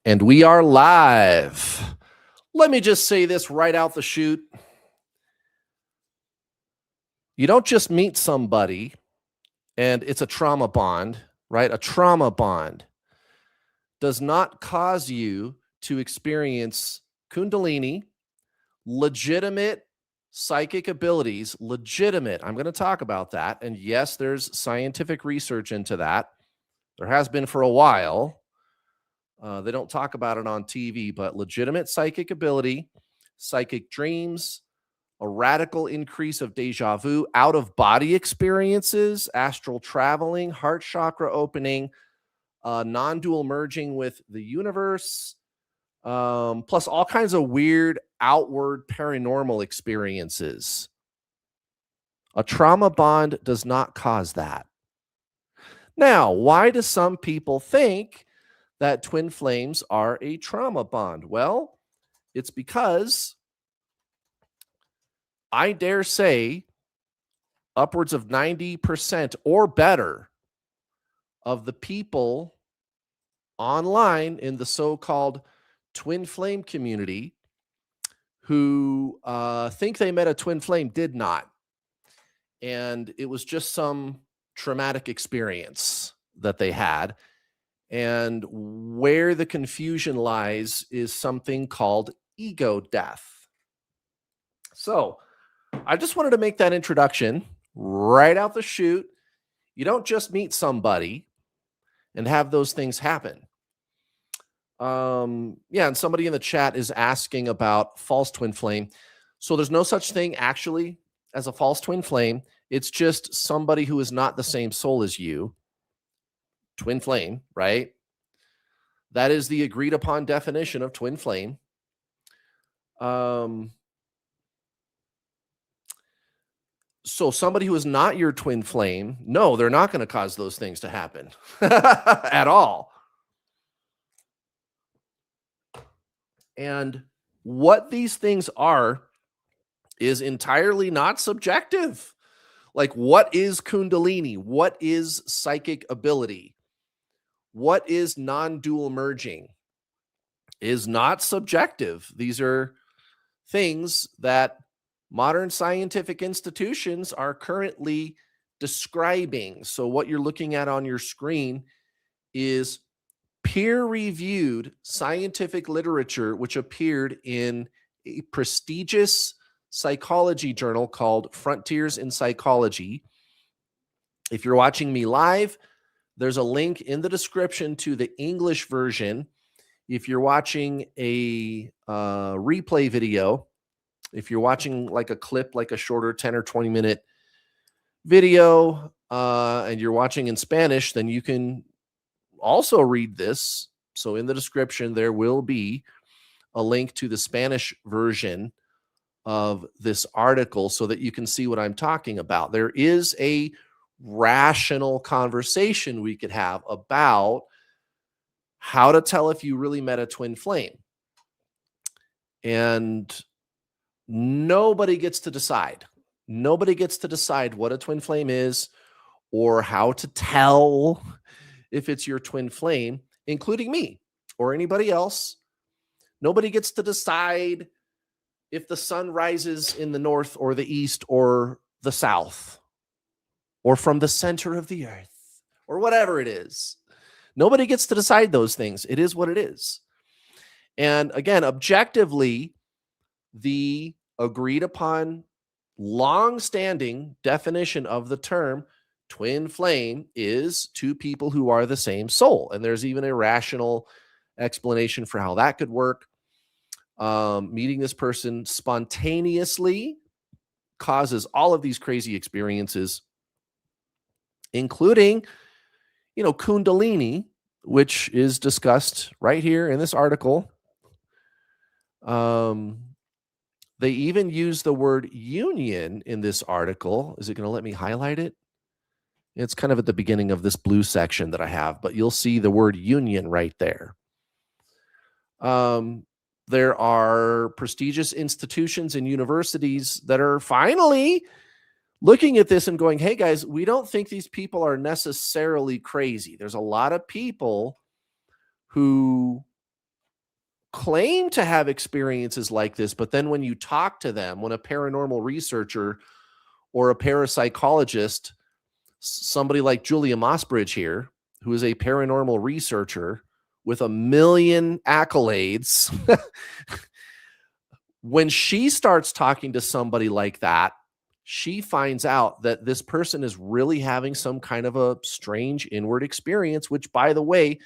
And we are live. Let me just say this right out the chute. You don't just meet somebody and it's a trauma bond, right? A trauma bond does not cause you to experience Kundalini, legitimate psychic abilities, legitimate. I'm going to talk about that. And yes, there's scientific research into that. There has been for a while. They don't talk about it on TV, but legitimate psychic ability, psychic dreams, a radical increase of deja vu, out of body experiences, astral traveling, heart chakra opening, non-dual merging with the universe, plus all kinds of weird outward paranormal experiences. A trauma bond does not cause that. Now, why do some people think that twin flames are a trauma bond? Well, it's because I dare say upwards of 90% or better of the people online in the so-called twin flame community who think they met a twin flame did not. And it was just some traumatic experience that they had. And where the confusion lies is something called ego death. So I just wanted to make that introduction right out the chute. You don't just meet somebody and have those things happen. Yeah, and somebody in the chat is asking about false twin flame. So there's no such thing actually as a false twin flame. It's just somebody who is not the same soul as you. Twin flame, right? That is the agreed upon definition of twin flame. So somebody who is not your twin flame, no, they're not going to cause those things to happen at all. And what these things are is entirely not subjective. Like, what is Kundalini? What is psychic ability? What is non-dual merging? Is not subjective. These are things that modern scientific institutions are currently describing. So what you're looking at on your screen is peer-reviewed scientific literature, which appeared in a prestigious psychology journal called Frontiers in Psychology. If you're watching me live, there's a link in the description to the English version. If you're watching a replay video, if you're watching like a clip, like a shorter 10 or 20 minute video, and you're watching in Spanish, then you can also read this. So in the description, there will be a link to the Spanish version of this article so that you can see what I'm talking about. There is a rational conversation we could have about how to tell if you really met a twin flame. And nobody gets to decide. Nobody gets to decide what a twin flame is or how to tell if it's your twin flame, including me or anybody else. Nobody gets to decide if the sun rises in the north or the east or the south or from the center of the earth or whatever it is. Nobody gets to decide those things. It is what it is. And again, objectively, the agreed upon long-standing definition of the term twin flame is two people who are the same soul. And there's even a rational explanation for how that could work. Meeting this person spontaneously causes all of these crazy experiences, including, Kundalini, which is discussed right here in this article. They even use the word union in this article. Is it going to let me highlight it? It's kind of at the beginning of this blue section that I have, but you'll see the word union right there. There are prestigious institutions and universities that are finally looking at this and going, hey, guys, we don't think these people are necessarily crazy. There's a lot of people who claim to have experiences like this, but then when you talk to them, when a paranormal researcher or a parapsychologist, somebody like Julia Mossbridge here, who is a paranormal researcher with a million accolades, when she starts talking to somebody like that, she finds out that this person is really having some kind of a strange inward experience, which, by the way,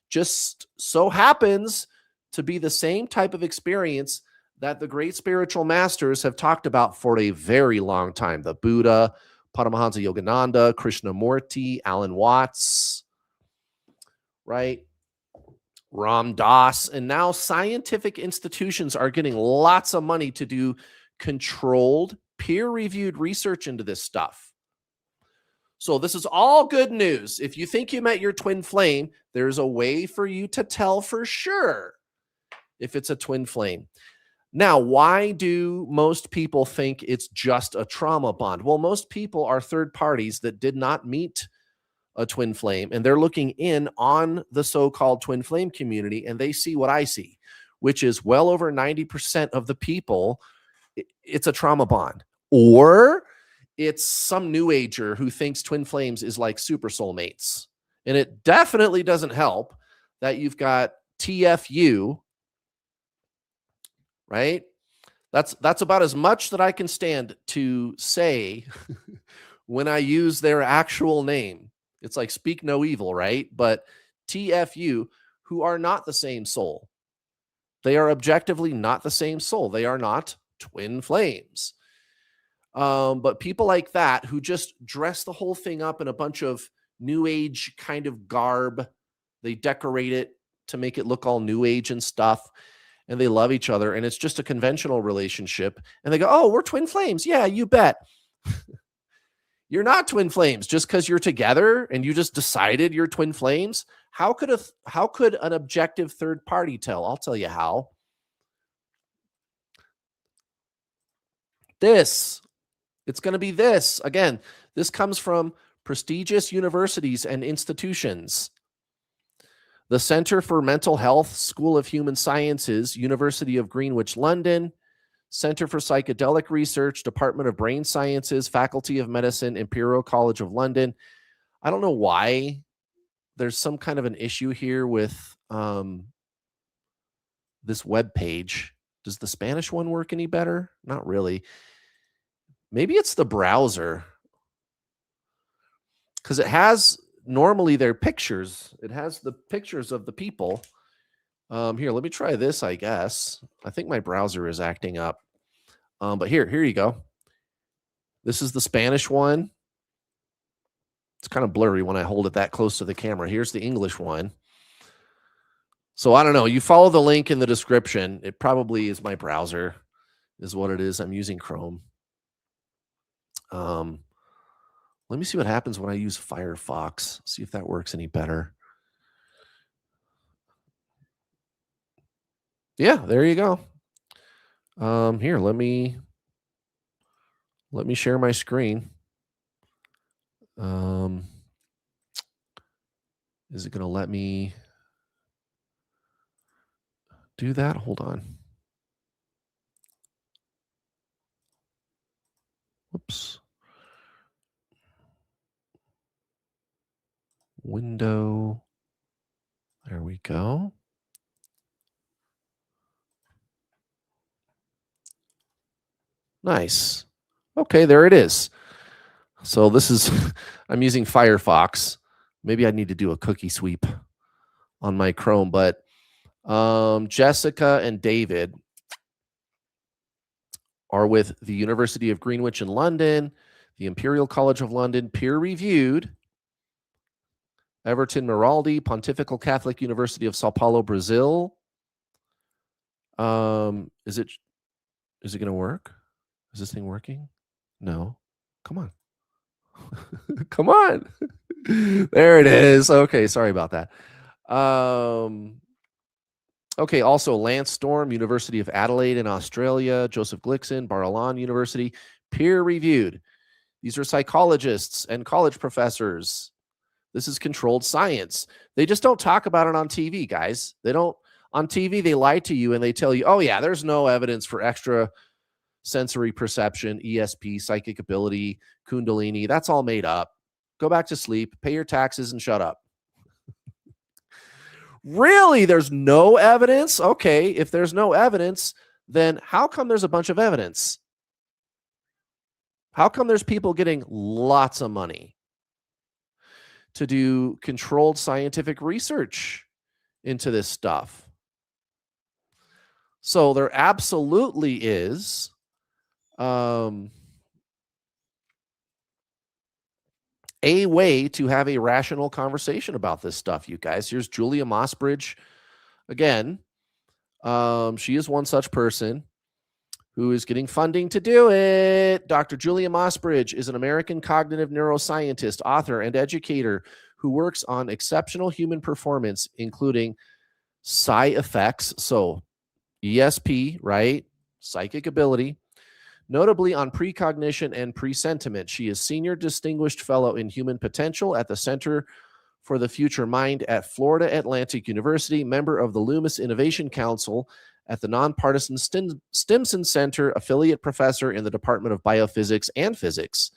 just so happens to be the same type of experience that the great spiritual masters have talked about for a very long time. The Buddha, Paramahansa Yogananda, Krishnamurti, Alan Watts, right? Ram Dass, and now scientific institutions are getting lots of money to do controlled, peer-reviewed research into this stuff. So this is all good news. If you think you met your twin flame, there's a way for you to tell for sure if it's a twin flame. Now, why do most people think it's just a trauma bond? Well, most people are third parties that did not meet a twin flame, and they're looking in on the so-called twin flame community, and they see what I see, which is well over 90% of the people, it's a trauma bond. Or it's some new ager who thinks twin flames is like super soulmates. And it definitely doesn't help that you've got TFU, right? That's about as much that I can stand to say when I use their actual name. It's like speak no evil, right? But TFU, who are not the same soul. They are objectively not the same soul. They are not twin flames. But people like that who just dress the whole thing up in a bunch of new age kind of garb, they decorate it to make it look all new age and stuff, and they love each other, and it's just a conventional relationship, and they go, oh, we're twin flames. Yeah, you bet. You're not twin flames just because you're together and you just decided you're twin flames. How could an objective third party tell? I'll tell you how. It's going to be this. Again, this comes from prestigious universities and institutions. The Center for Mental Health, School of Human Sciences, University of Greenwich, London, Center for Psychedelic Research, Department of Brain Sciences, Faculty of Medicine, Imperial College of London. I don't know why there's some kind of an issue here with this web page. Does the Spanish one work any better? Not really. Maybe it's the browser, because it has normally their pictures. It has the pictures of the people. Here, let me try this, I guess. I think my browser is acting up. But here you go. This is the Spanish one. It's kind of blurry when I hold it that close to the camera. Here's the English one. So I don't know. You follow the link in the description. It probably is my browser, is what it is. I'm using Chrome. Let me see what happens when I use Firefox. See if that works any better. Yeah, there you go. Here, let me share my screen. Is it going to let me do that? Hold on. Whoops. Window. There we go. Nice. Okay, there it is. So this is, I'm using Firefox. Maybe I need to do a cookie sweep on my Chrome, but Jessica and David are with the University of Greenwich in London, the Imperial College of London, peer-reviewed, Everton Meraldi, Pontifical Catholic University of Sao Paulo, Brazil. Is it going to work? Is this thing working? No. Come on. Come on. There it is. Okay, sorry about that. Okay, also Lance Storm, University of Adelaide in Australia, Joseph Glickson, Bar-Ilan University, peer-reviewed. These are psychologists and college professors. This is controlled science. They just don't talk about it on TV, guys. They don't. On TV, they lie to you and they tell you, oh, yeah, there's no evidence for extra sensory perception, ESP, psychic ability, Kundalini. That's all made up. Go back to sleep, pay your taxes, and shut up. Really? There's no evidence? Okay, if there's no evidence, then how come there's a bunch of evidence? How come there's people getting lots of money to do controlled scientific research into this stuff? So there absolutely is a way to have a rational conversation about this stuff, you guys. Here's Julia Mossbridge again. She is one such person who is getting funding to do it. Dr. Julia Mossbridge is an American cognitive neuroscientist, author, and educator who works on exceptional human performance, including psi effects, so ESP, right? Psychic ability, notably on precognition and presentiment. She is Senior Distinguished Fellow in Human Potential at the Center for the Future Mind at Florida Atlantic University, member of the Loomis Innovation Council at the nonpartisan Stimson Center, affiliate professor in the Department of Biophysics and Physics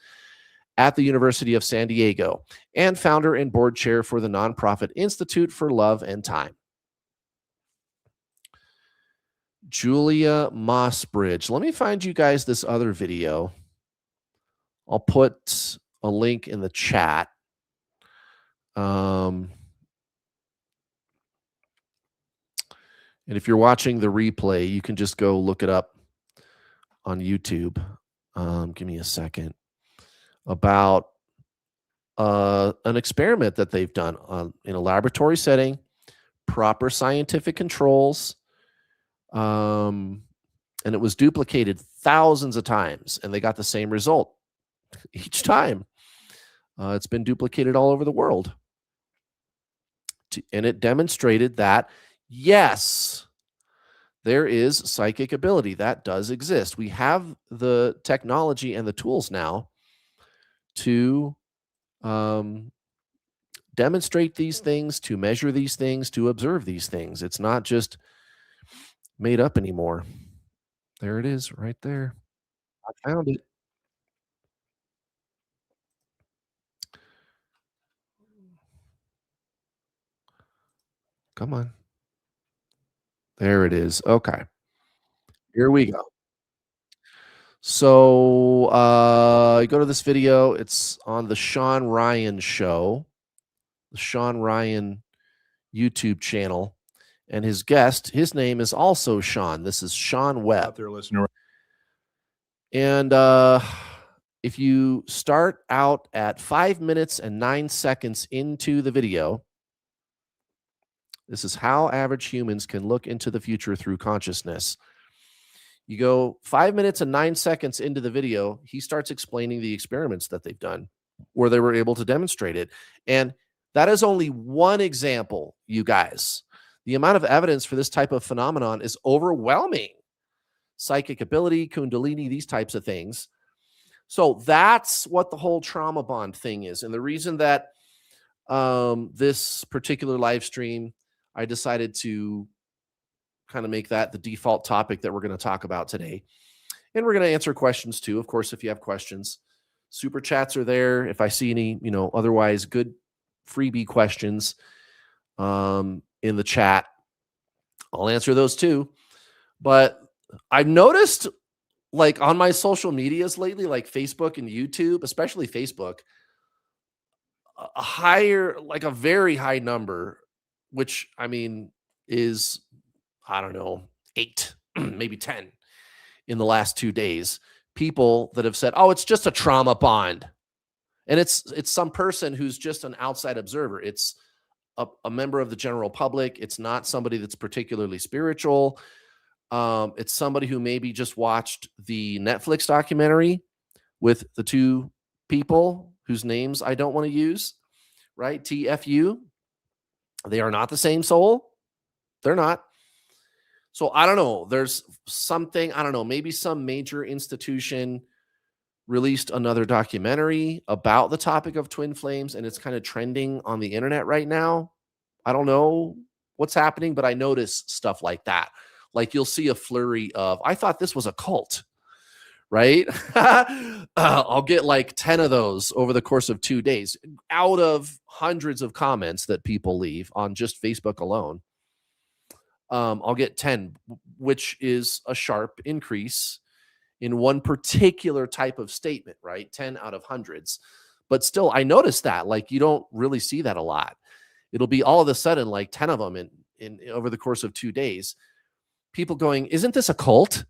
at the University of San Diego, and founder and board chair for the nonprofit Institute for Love and Time. Julia Mossbridge. Let me find you guys this other video. I'll put a link in the chat. And if you're watching the replay, you can just go look it up on YouTube. Give me a second. About an experiment that they've done in a laboratory setting, proper scientific controls, and it was duplicated thousands of times, and they got the same result each time. It's been duplicated all over the world. And it demonstrated that, yes, there is psychic ability. That does exist. We have the technology and the tools now to demonstrate these things, to measure these things, to observe these things. It's not just made up anymore. There it is right there. I found it. Come on. There it is. Okay. Here we go. So you go to this video. It's on the Sean Ryan show, the Sean Ryan YouTube channel. And his guest, his name is also Sean. This is Sean Webb. Out there, listener. And if you start out at 5 minutes and 9 seconds into the video, this is how average humans can look into the future through consciousness. You go 5 minutes and 9 seconds into the video, he starts explaining the experiments that they've done where they were able to demonstrate it. And that is only one example, you guys. The amount of evidence for this type of phenomenon is overwhelming. Psychic ability, Kundalini, these types of things. So that's what the whole trauma bond thing is. And the reason that this particular live stream, I decided to kind of make that the default topic that we're going to talk about today. And we're going to answer questions too. Of course, if you have questions, super chats are there. If I see any, otherwise good freebie questions in the chat, I'll answer those too. But I've noticed, like, on my social medias lately, like Facebook and YouTube, especially Facebook, a very high number, which is, I don't know, 8, maybe 10 in the last 2 days. People that have said, oh, it's just a trauma bond. And it's some person who's just an outside observer. It's a member of the general public. It's not somebody that's particularly spiritual. It's somebody who maybe just watched the Netflix documentary with the two people whose names I don't want to use, right? TFU. They are not the same soul. They're not. So I don't know. There's something, I don't know, maybe some major institution released another documentary about the topic of twin flames, and it's kind of trending on the internet right now. I don't know. what's happening, but I notice stuff like that. Like you'll see a flurry of, I thought this was a cult, right? I'll get like 10 of those over the course of 2 days out of hundreds of comments that people leave on just Facebook alone. I'll get 10, which is a sharp increase in one particular type of statement, right? 10 out of hundreds. But still, I noticed that. Like, you don't really see that a lot. It'll be all of a sudden like 10 of them in over the course of 2 days. People going, isn't this a cult?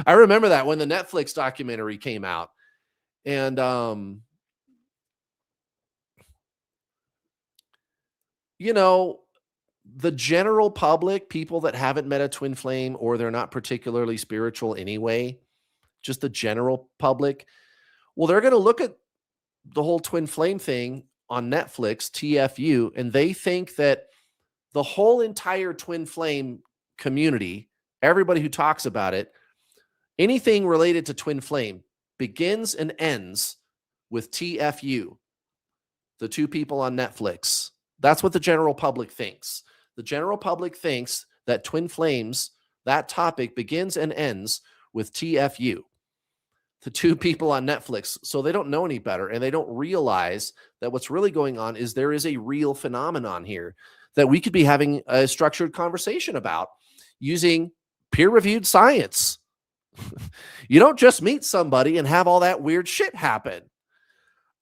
I remember that when the Netflix documentary came out. And you know, the general public, people that haven't met a twin flame or they're not particularly spiritual anyway, just the general public, well, they're going to look at the whole twin flame thing on Netflix, TFU, and they think that the whole entire twin flame community, everybody who talks about it, anything related to twin flame begins and ends with TFU, the two people on Netflix. That's what the general public thinks. The general public thinks that twin flames, that topic begins and ends with TFU, the two people on Netflix. So they don't know any better, and they don't realize that what's really going on is there is a real phenomenon here that we could be having a structured conversation about using peer-reviewed science. You don't just meet somebody and have all that weird shit happen.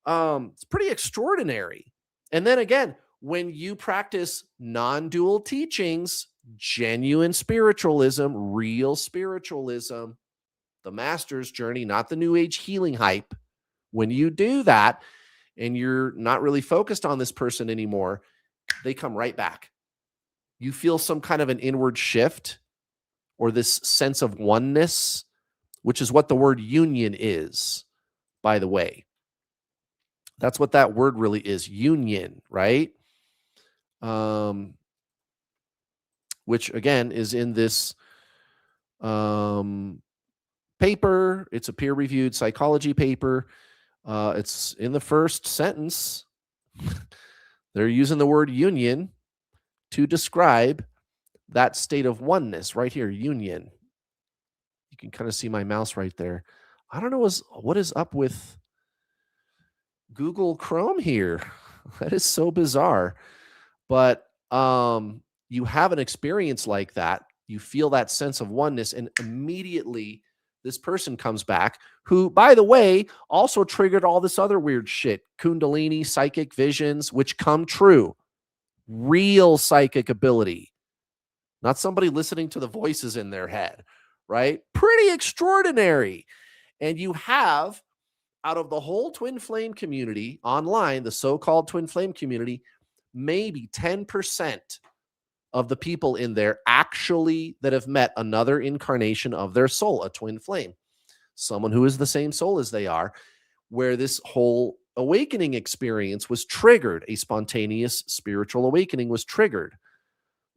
It's pretty extraordinary. And then again, when you practice non-dual teachings, genuine spiritualism, real spiritualism, the master's journey, not the new age healing hype, when you do that and you're not really focused on this person anymore, they come right back. You feel some kind of an inward shift or this sense of oneness, which is what the word union is, by the way. That's what that word really is, union, right? Which again is in this paper. It's a peer-reviewed psychology paper. It's in the first sentence. They're using the word union to describe that state of oneness right here, union. You can kind of see my mouse right there. I don't know what is up with Google Chrome here. That is so bizarre. But you have an experience like that. You feel that sense of oneness, and immediately this person comes back who, by the way, also triggered all this other weird shit. Kundalini, psychic visions, which come true. Real psychic ability. Not somebody listening to the voices in their head, right? Pretty extraordinary. And you have, out of the whole twin flame community online, the so-called twin flame community, maybe 10% of the people in there actually that have met another incarnation of their soul, a twin flame, someone who is the same soul as they are, where this whole awakening experience was triggered, a spontaneous spiritual awakening was triggered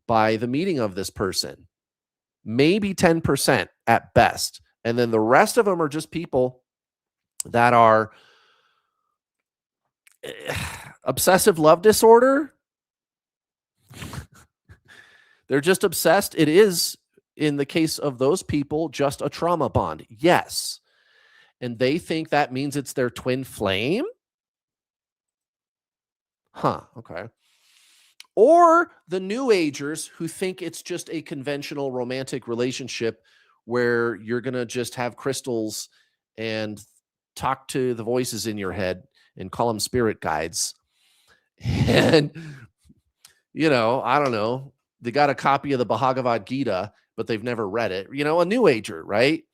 by the meeting of this person. Maybe 10% at best. And then the rest of them are just people that are obsessive love disorder. They're just obsessed. It is, in the case of those people, just a trauma bond. Yes. And they think that means it's their twin flame? Huh, okay. Or the New Agers who think it's just a conventional romantic relationship where you're going to just have crystals and talk to the voices in your head and call them spirit guides. And, I don't know. They got a copy of the Bhagavad Gita, but they've never read it. A New Ager, right?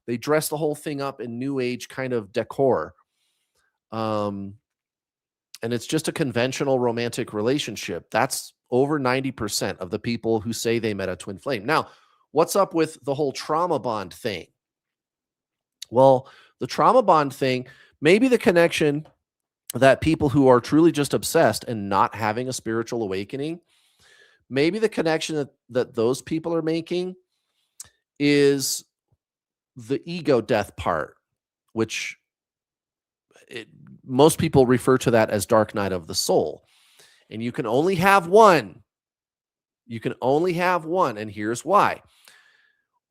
They dress the whole thing up in New Age kind of decor. And it's just a conventional romantic relationship. That's over 90% of the people who say they met a twin flame. Now, what's up with the whole trauma bond thing? Well, the trauma bond thing, maybe the connection that people who are truly just obsessed and not having a spiritual awakening, maybe the connection that those people are making is the ego death part, which most people refer to that as dark night of the soul. And you can only have one. You can only have one, and here's why.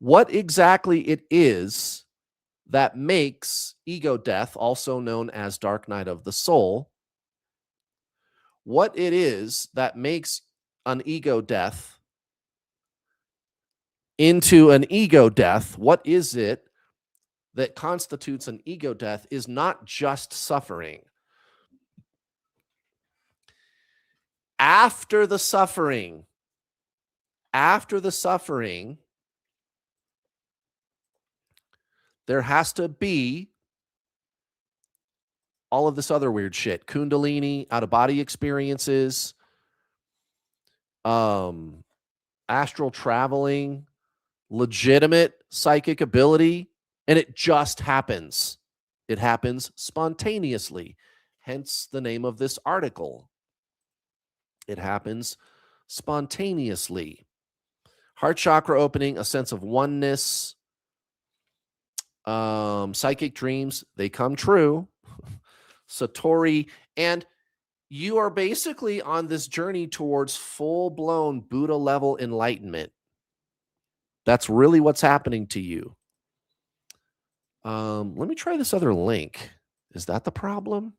What exactly it is that makes ego death, also known as dark night of the soul, what it is that makes an ego death into an ego death, what is it that constitutes an ego death is not just suffering. After the suffering, there has to be all of this other weird shit. Kundalini, out-of-body experiences, astral traveling, legitimate psychic ability, and it just happens. It happens spontaneously. Hence the name of this article. It happens spontaneously. Heart chakra opening, a sense of oneness, psychic dreams, they come true. Satori, and you are basically on this journey towards full-blown Buddha level enlightenment. That's really what's happening to you. Let me try this other link. Is that the problem?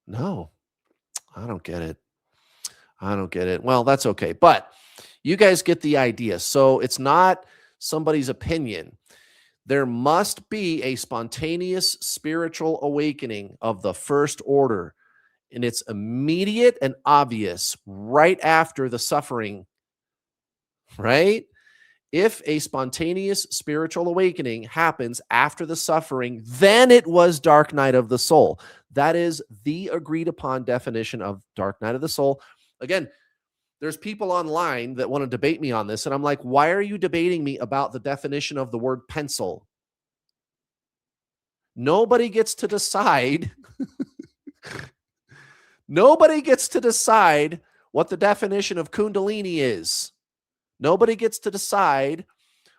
No, I don't get it. Well, that's okay. But you guys get the idea. So it's not somebody's opinion. There must be a spontaneous spiritual awakening of the first order. And it's immediate and obvious right after the suffering, right? If a spontaneous spiritual awakening happens after the suffering, then it was dark night of the soul. That is the agreed upon definition of dark night of the soul. Again, there's people online that want to debate me on this, and I'm like, why are you debating me about the definition of the word pencil? Nobody gets to decide. Nobody gets to decide what the definition of Kundalini is. Nobody gets to decide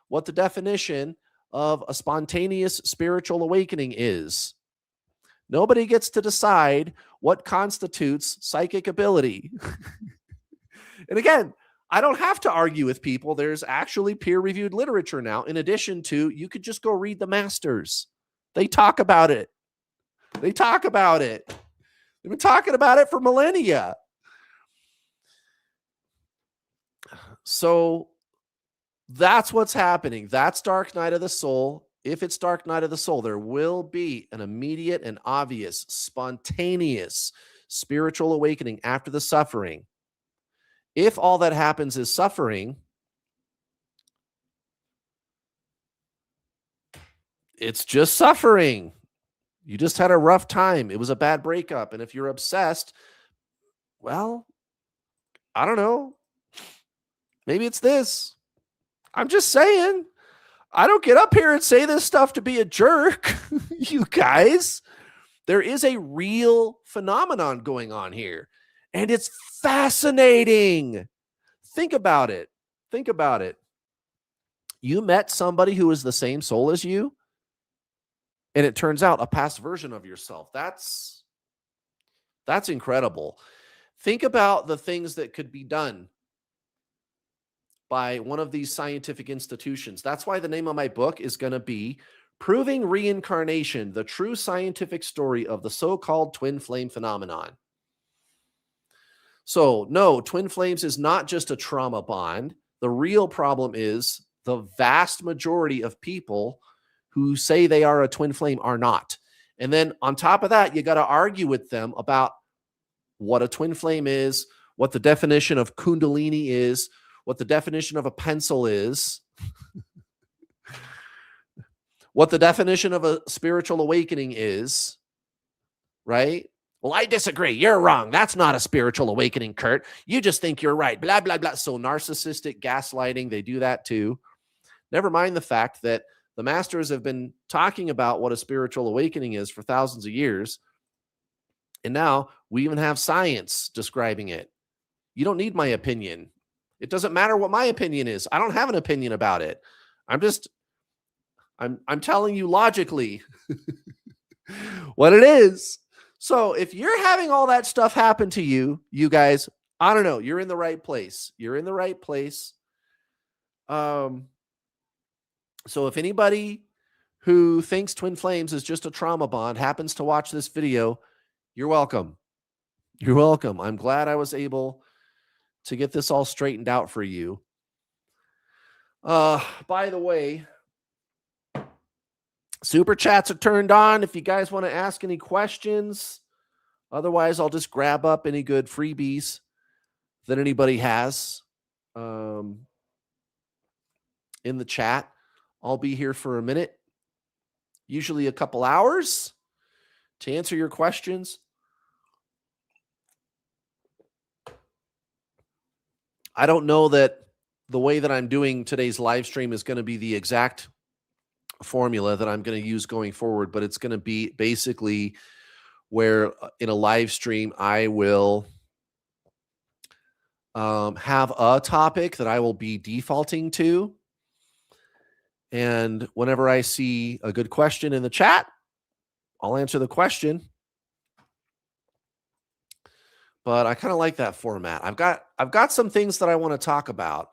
what the definition of a spontaneous spiritual awakening is. Nobody gets to decide what constitutes psychic ability. And again, I don't have to argue with people. There's actually peer-reviewed literature now. In addition to, you could just go read the masters. They talk about it. They've been talking about it for millennia. So that's what's happening. That's dark night of the soul. If it's dark night of the soul, there will be an immediate and obvious, spontaneous spiritual awakening after the suffering. If all that happens is suffering, it's just suffering. You just had a rough time. It was a bad breakup. And if you're obsessed, well, I don't know. Maybe it's this. I'm just saying. I don't get up here and say this stuff to be a jerk. You guys, there is a real phenomenon going on here. And it's fascinating. Think about it. You met somebody who is the same soul as you, and it turns out a past version of yourself. That's incredible. Think about the things that could be done by one of these scientific institutions. That's why the name of my book is going to be Proving Reincarnation, the True Scientific Story of the So-Called Twin Flame Phenomenon. So, no, twin flames is not just a trauma bond. The real problem is the vast majority of people who say they are a twin flame are not. And then on top of that, you got to argue with them about what a twin flame is, what the definition of Kundalini is, what the definition of a pencil is, what the definition of a spiritual awakening is, right? Well, I disagree. You're wrong. That's not a spiritual awakening, Kurt. You just think you're right. Blah, blah, blah. So narcissistic gaslighting, they do that too. Never mind the fact that the masters have been talking about what a spiritual awakening is for thousands of years. And now we even have science describing it. You don't need my opinion. It doesn't matter what my opinion is. I don't have an opinion about it. I'm telling you logically what it is. So if you're having all that stuff happen to you, you guys, I don't know, you're in the right place. You're in the right place. Um, so if anybody who thinks twin flames is just a trauma bond happens to watch this video, you're welcome. You're welcome. I'm glad I was able to get this all straightened out for you. By the way, super chats are turned on if you guys want to ask any questions. Otherwise, I'll just grab up any good freebies that anybody has in the chat. I'll be here for a minute, usually a couple hours, to answer your questions. I don't know that the way that I'm doing today's live stream is going to be the exact formula that I'm going to use going forward, but it's going to be basically where in a live stream I will have a topic that I will be defaulting to. And whenever I see a good question in the chat, I'll answer the question. But I kind of like that format. I've got some things that I want to talk about,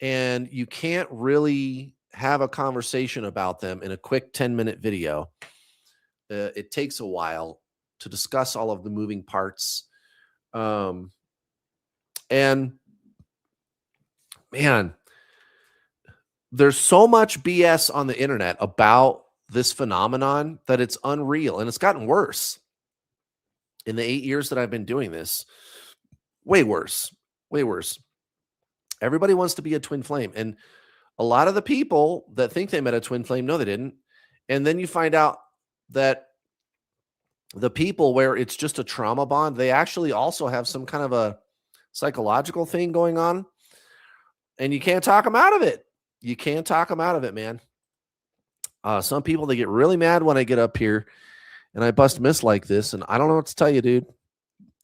and you can't really have a conversation about them in a quick 10-minute video. It takes a while to discuss all of the moving parts. And man, there's so much BS on the internet about this phenomenon that it's unreal, and it's gotten worse in the 8 years that I've been doing this. Way worse. Everybody wants to be a twin flame, and a lot of the people that think they met a twin flame, no, they didn't. And then you find out that the people where it's just a trauma bond, they actually also have some kind of a psychological thing going on, and you can't talk them out of it. You can't talk them out of it, man. Some people, they get really mad when I get up here and I bust myths like this, and I don't know what to tell you, dude.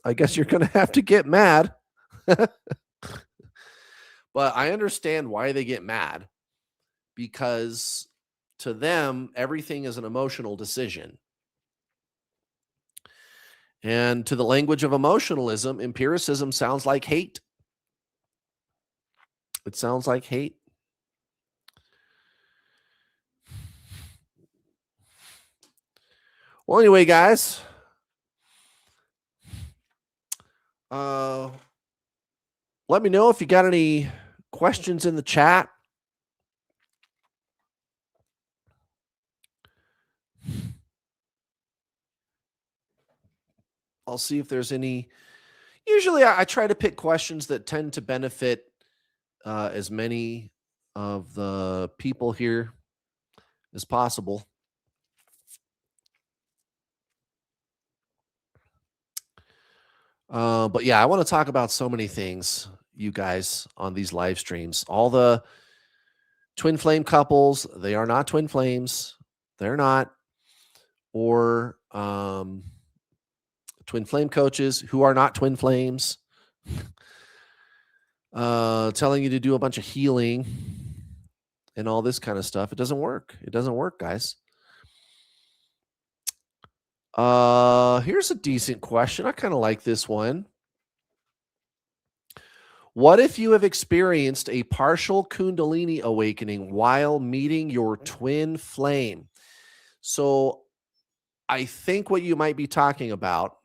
I guess you're going to have to get mad. But I understand why they get mad, because to them, everything is an emotional decision. And to the language of emotionalism, empiricism sounds like hate. It sounds like hate. Well, anyway, guys, let me know if you got any questions in the chat. I'll see if there's any. Usually I try to pick questions that tend to benefit as many of the people here as possible. But yeah, I want to talk about so many things, you guys, on these live streams. All the twin flame couples, they are not twin flames. They're not. Or twin flame coaches who are not twin flames, telling you to do a bunch of healing and all this kind of stuff. It doesn't work. It doesn't work, guys. Here's a decent question. I kind of like this one. What if you have experienced a partial Kundalini awakening while meeting your twin flame? So I think what you might be talking about,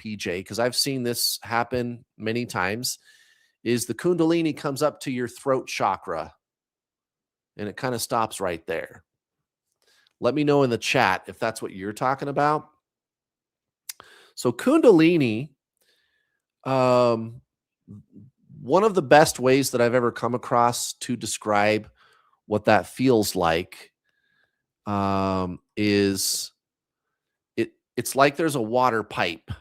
PJ, because I've seen this happen many times, is the Kundalini comes up to your throat chakra and it kind of stops right there. Let me know in the chat if that's what you're talking about. So Kundalini, one of the best ways that I've ever come across to describe what that feels like is it's like there's a water pipe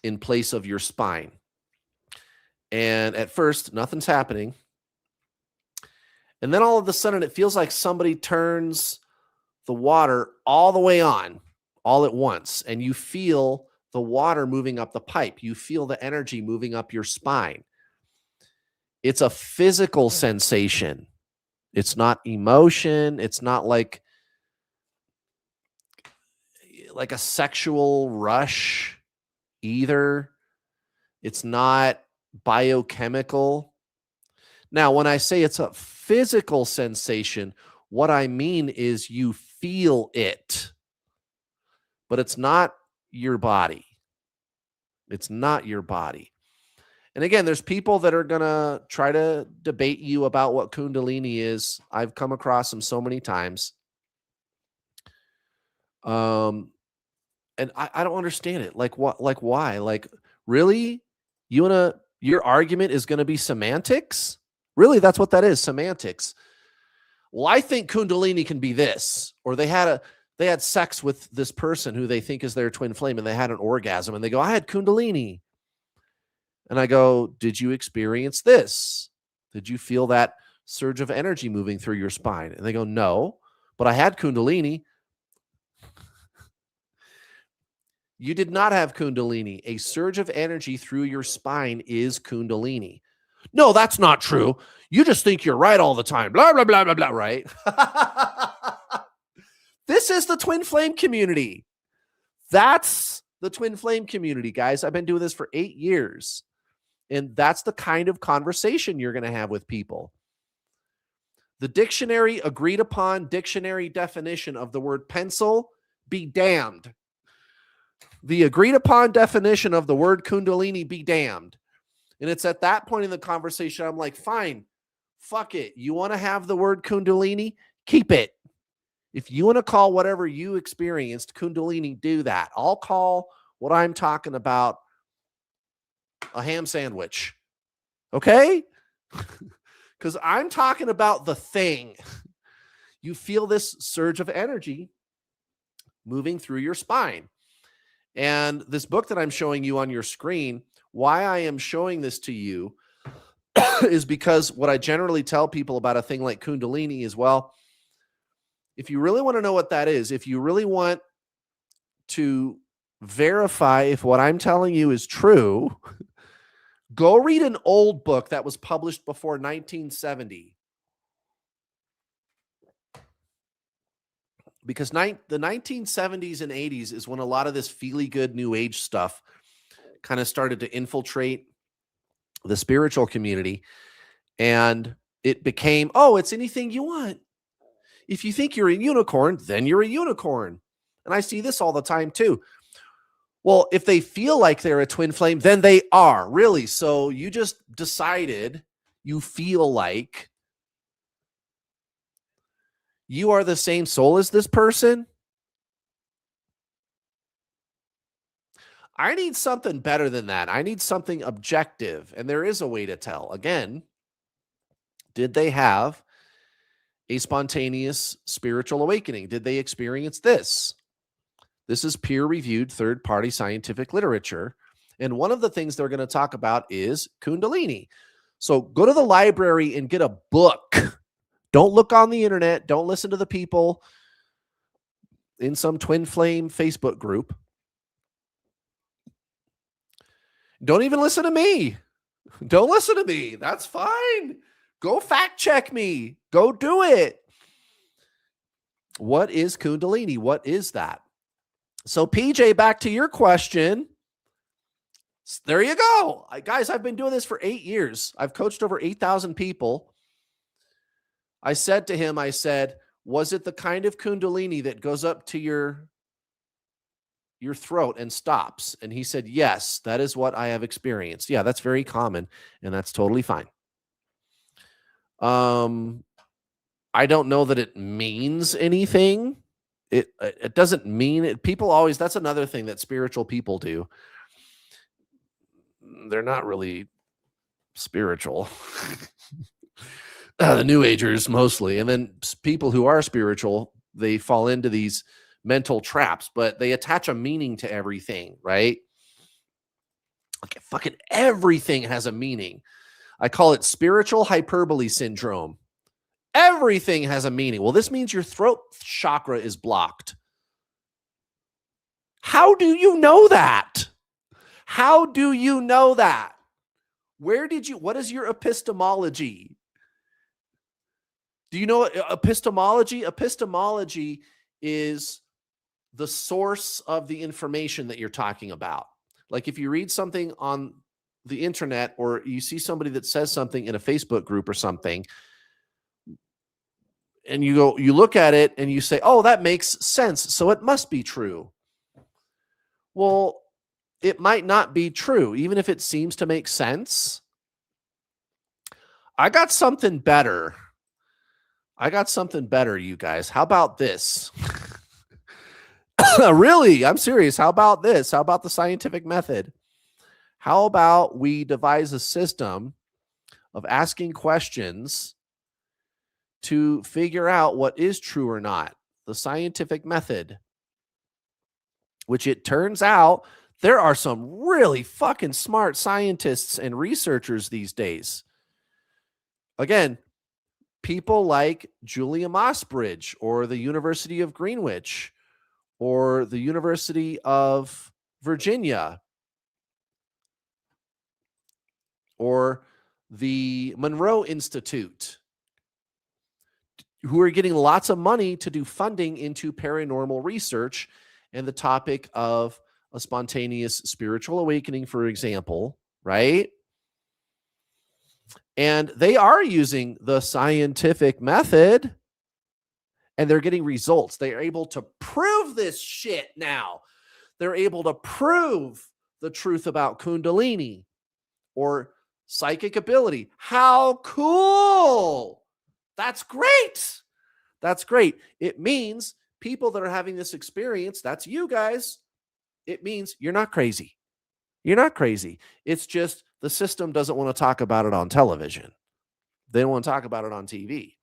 in place of your spine. And at first, nothing's happening. And then all of a sudden, it feels like somebody turns the water all the way on all at once. And you feel the water moving up the pipe. You feel the energy moving up your spine. It's a physical sensation. It's not emotion. It's not like like a sexual rush either. It's not biochemical. Now, when I say it's a physical sensation, what I mean is you feel it, but it's not your body. It's not your body. And again, there's people that are going to try to debate you about what Kundalini is. I've come across them so many times. And I don't understand it. Like what, like why? Like, really? Your argument is going to be semantics? Really, that's what that is, semantics. Well, I think Kundalini can be this, or they had sex with this person who they think is their twin flame and they had an orgasm and they go, I had Kundalini. And I go, did you experience this? Did you feel that surge of energy moving through your spine? And they go, no, but I had Kundalini. You did not have Kundalini. A surge of energy through your spine is Kundalini. No, that's not true. You just think you're right all the time. Blah, blah, blah, blah, blah, right? This is the twin flame community. That's the twin flame community, guys. I've been doing this for 8 years. And that's the kind of conversation you're going to have with people. The dictionary, agreed upon dictionary definition of the word pencil, be damned. The agreed upon definition of the word Kundalini, be damned. And it's at that point in the conversation, I'm like, fine, fuck it. You want to have the word Kundalini? Keep it. If you want to call whatever you experienced Kundalini, do that. I'll call what I'm talking about a ham sandwich. Okay? Because I'm talking about the thing. You feel this surge of energy moving through your spine. And this book that I'm showing you on your screen, why I am showing this to you is because what I generally tell people about a thing like Kundalini is, well, if you really want to know what that is, if you really want to verify if what I'm telling you is true, go read an old book that was published before 1970. Because the 1970s and 80s is when a lot of this feely-good new age stuff kind of started to infiltrate the spiritual community. And it became, oh, it's anything you want. If you think you're a unicorn, then you're a unicorn. And I see this all the time too. Well, if they feel like they're a twin flame, then they are. Really? So you just decided you feel like you are the same soul as this person? I need something better than that. I need something objective. And there is a way to tell. Again, did they have a spontaneous spiritual awakening? Did they experience this? This is peer-reviewed third-party scientific literature. And one of the things they're going to talk about is Kundalini. So go to the library and get a book. Don't look on the internet. Don't listen to the people in some twin flame Facebook group. Don't even listen to me. Don't listen to me. That's fine. Go fact check me. Go do it. What is Kundalini? What is that? So PJ, back to your question. There you go. Guys, I've been doing this for 8 years. I've coached over 8,000 people. I said to him, was it the kind of Kundalini that goes up to your throat and stops? And he said, yes, that is what I have experienced. Yeah, that's very common, and that's totally fine. I don't know that it means anything. It doesn't mean it. People always, that's another thing that spiritual people do. They're not really spiritual. The New Agers mostly. And then people who are spiritual, they fall into these mental traps, but they attach a meaning to everything, right? Okay, fucking everything has a meaning. I call it spiritual hyperbole syndrome. Everything has a meaning. Well, this means your throat chakra is blocked. How do you know that? How do you know that? What is your epistemology? Do you know epistemology? Epistemology is the source of the information that you're talking about. Like if you read something on the internet or you see somebody that says something in a Facebook group or something, and you look at it and you say, oh, that makes sense, so it must be true. Well, it might not be true, even if it seems to make sense. I got something better. You guys. How about this? Really? I'm serious. How about this? How about the scientific method? How about we devise a system of asking questions to figure out what is true or not? The scientific method, which it turns out there are some really fucking smart scientists and researchers these days. Again, people like Julia Mossbridge or the University of Greenwich or the University of Virginia or the Monroe Institute, who are getting lots of money to do funding into paranormal research and the topic of a spontaneous spiritual awakening, for example, right? And they are using the scientific method and they're getting results. They are able to prove this shit now. They're able to prove the truth about Kundalini or psychic ability. How cool! That's great. That's great. It means people that are having this experience, that's you guys. It means you're not crazy. You're not crazy. It's just the system doesn't want to talk about it on television. They don't want to talk about it on TV.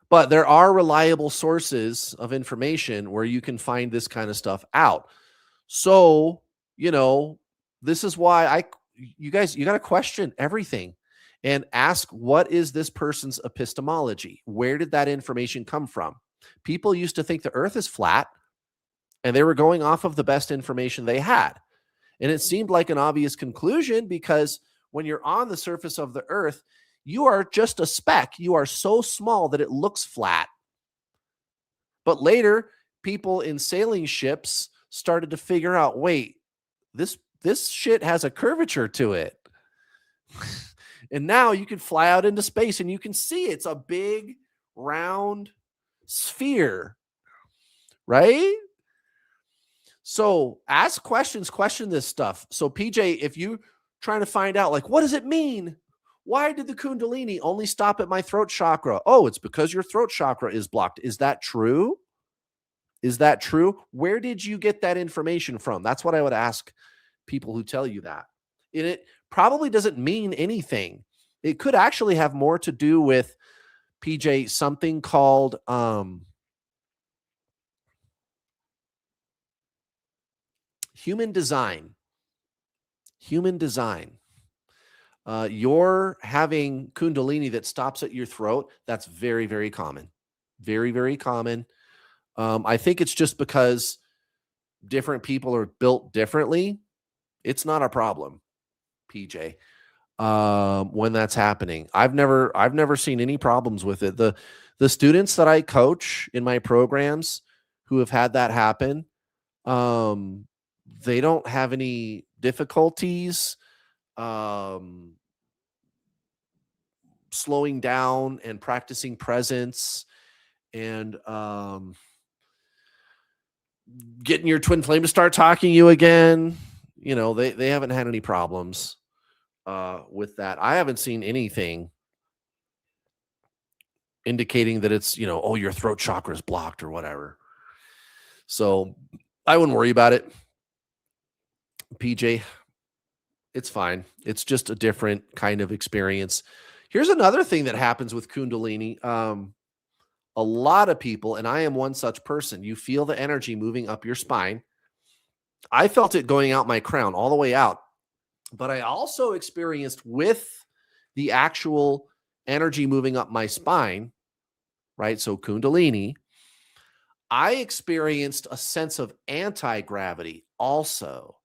But there are reliable sources of information where you can find this kind of stuff out. So, this is why you got to question everything and ask, what is this person's epistemology? Where did that information come from? People used to think the earth is flat and they were going off of the best information they had. And it seemed like an obvious conclusion because when you're on the surface of the earth, you are just a speck. You are so small that it looks flat. But later, people in sailing ships started to figure out, wait, this shit has a curvature to it. And now you can fly out into space and you can see it's a big round sphere, right? So ask questions, question this stuff. So PJ, if you trying to find out, like, what does it mean? Why did the Kundalini only stop at my throat chakra? Oh, it's because your throat chakra is blocked. Is that true? Is that true? Where did you get that information from? That's what I would ask people who tell you that. And it probably doesn't mean anything. It could actually have more to do with, PJ, something called human design. Human design. You're having Kundalini that stops at your throat. That's very, very common. Very, very common. I think it's just because different people are built differently. It's not a problem, PJ. When that's happening, I've never seen any problems with it. The students that I coach in my programs who have had that happen, they don't have any difficulties slowing down and practicing presence and getting your twin flame to start talking to you again. They haven't had any problems with that. I haven't seen anything indicating that it's, oh, your throat chakra is blocked or whatever. So I wouldn't worry about it, PJ. It's fine. It's just a different kind of experience. Here's another thing that happens with Kundalini. A lot of people, and I am one such person, you feel the energy moving up your spine. I felt it going out my crown all the way out. But I also experienced with the actual energy moving up my spine, right? So Kundalini, I experienced a sense of anti-gravity also.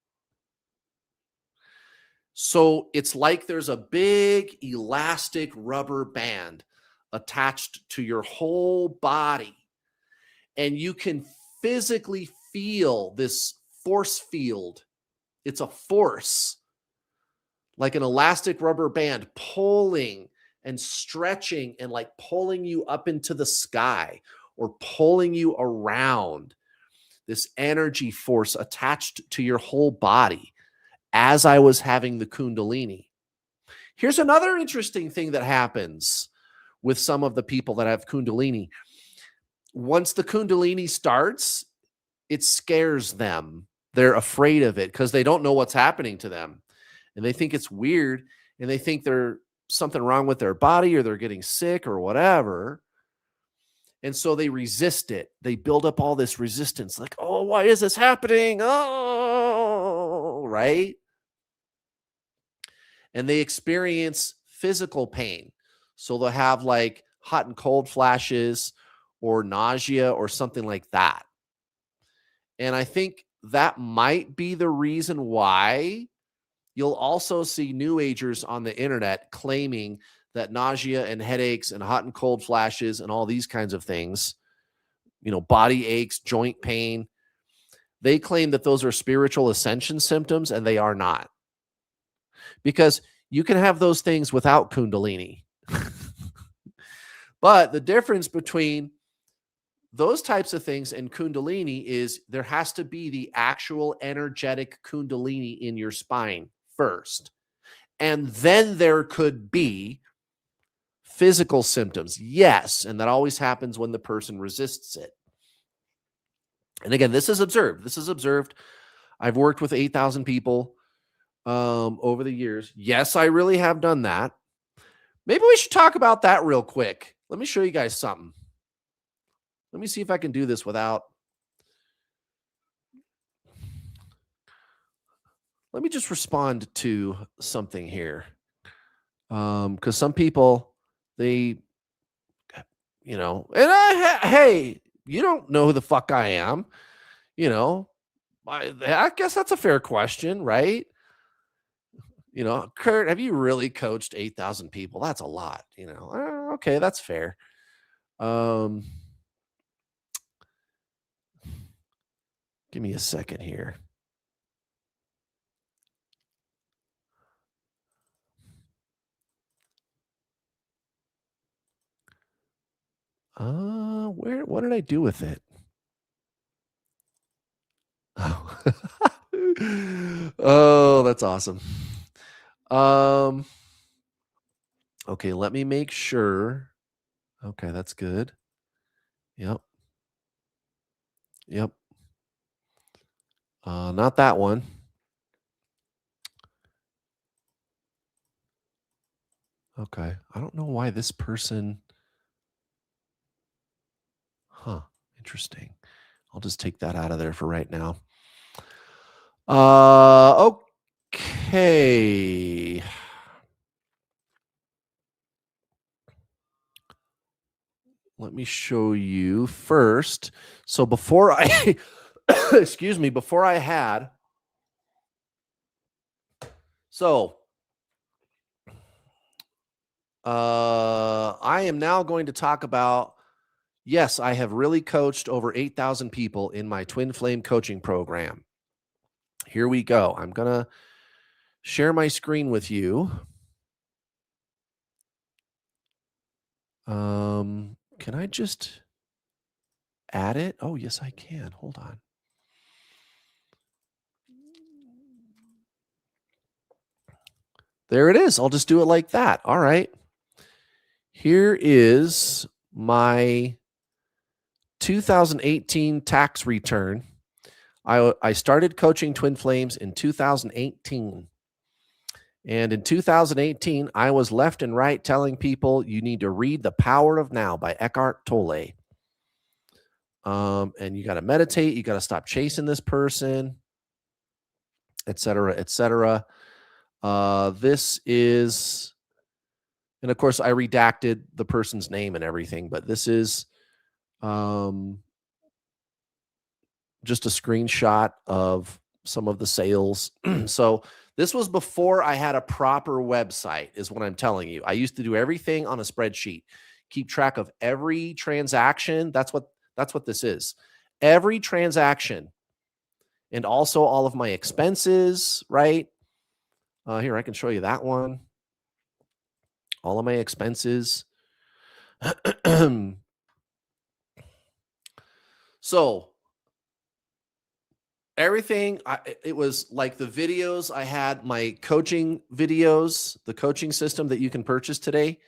So it's like there's a big elastic rubber band attached to your whole body. and you can physically feel this force field. It's a force, like an elastic rubber band, pulling and stretching and like pulling you up into the sky or pulling you around, this energy force attached to your whole body as I was having the Kundalini. Here's another interesting thing that happens with some of the people that have Kundalini. Once the Kundalini starts, it scares them. They're afraid of it because they don't know what's happening to them. And they think it's weird, and they think there's something wrong with their body or they're getting sick or whatever. And so they resist it. They build up all this resistance, like, oh, why is this happening? Oh, right. And they experience physical pain. So they'll have like hot and cold flashes or nausea or something like that. And I think that might be the reason why you'll also see New Agers on the internet claiming that nausea and headaches and hot and cold flashes and all these kinds of things, body aches, joint pain, they claim that those are spiritual ascension symptoms, and they are not. Because you can have those things without Kundalini. But the difference between those types of things and Kundalini is there has to be the actual energetic Kundalini in your spine first. And then there could be physical symptoms. Yes. And that always happens when the person resists it. And again, this is observed. I've worked with 8,000 people over the years. Yes, I really have done that. Maybe we should talk about that real quick. Let me show you guys something. Let me see if I can do this without. Let me just respond to something here. Because some people, hey, you don't know who the fuck I am. I guess that's a fair question, right? Kurt, have you really coached 8,000 people? That's a lot, okay, that's fair. Give me a second here. What did I do with it? Oh, oh, that's awesome. Okay, let me make sure. Okay, that's good. Yep. Not that one. Okay. I don't know why this person. Huh. Interesting. I'll just take that out of there for right now. Okay. Let me show you first. So before I, excuse me, before I had, I am now going to talk about, yes, I have really coached over 8,000 people in my Twin Flame coaching program. Here we go. I'm going to share my screen with you. Can I just add it? Oh, yes, I can. Hold on. There it is. I'll just do it like that. All right. Here is my 2018 tax return. I started coaching Twin Flames in 2018. And in 2018, I was left and right telling people you need to read The Power of Now by Eckhart Tolle. And you got to meditate. You got to stop chasing this person, et cetera, et cetera. This is, and of course, I redacted the person's name and everything, but this is just a screenshot of some of the sales. So this was before I had a proper website, is what I'm telling you. I used to do everything on a spreadsheet, keep track of every transaction. That's That's what this is. Every transaction and also all of my expenses, right? Here, I can show you that one. All of my expenses. So everything, it was like the videos I had, my coaching videos, the coaching system that you can purchase today,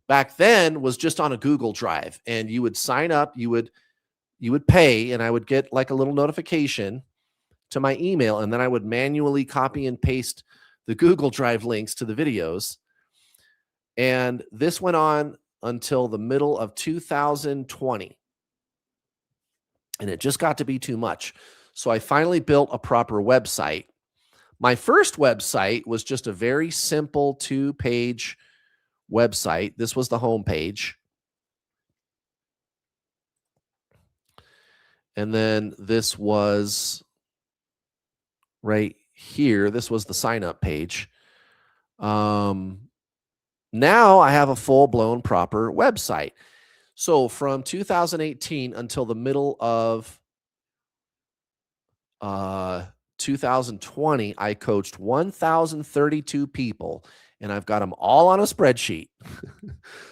back then was just on a Google Drive, and you would sign up, you would pay, and I would get like a little notification to my email, and then I would manually copy and paste the Google Drive links to the videos. And this went on until the middle of 2020. And it just got to be too much. So I finally built a proper website. My first website was just a very simple 2-page website. This was the home page. And then this was right here. This was the sign up page. Now I have a full-blown proper website. So from 2018 until the middle of 2020, I coached 1,032 people, and I've got them all on a spreadsheet.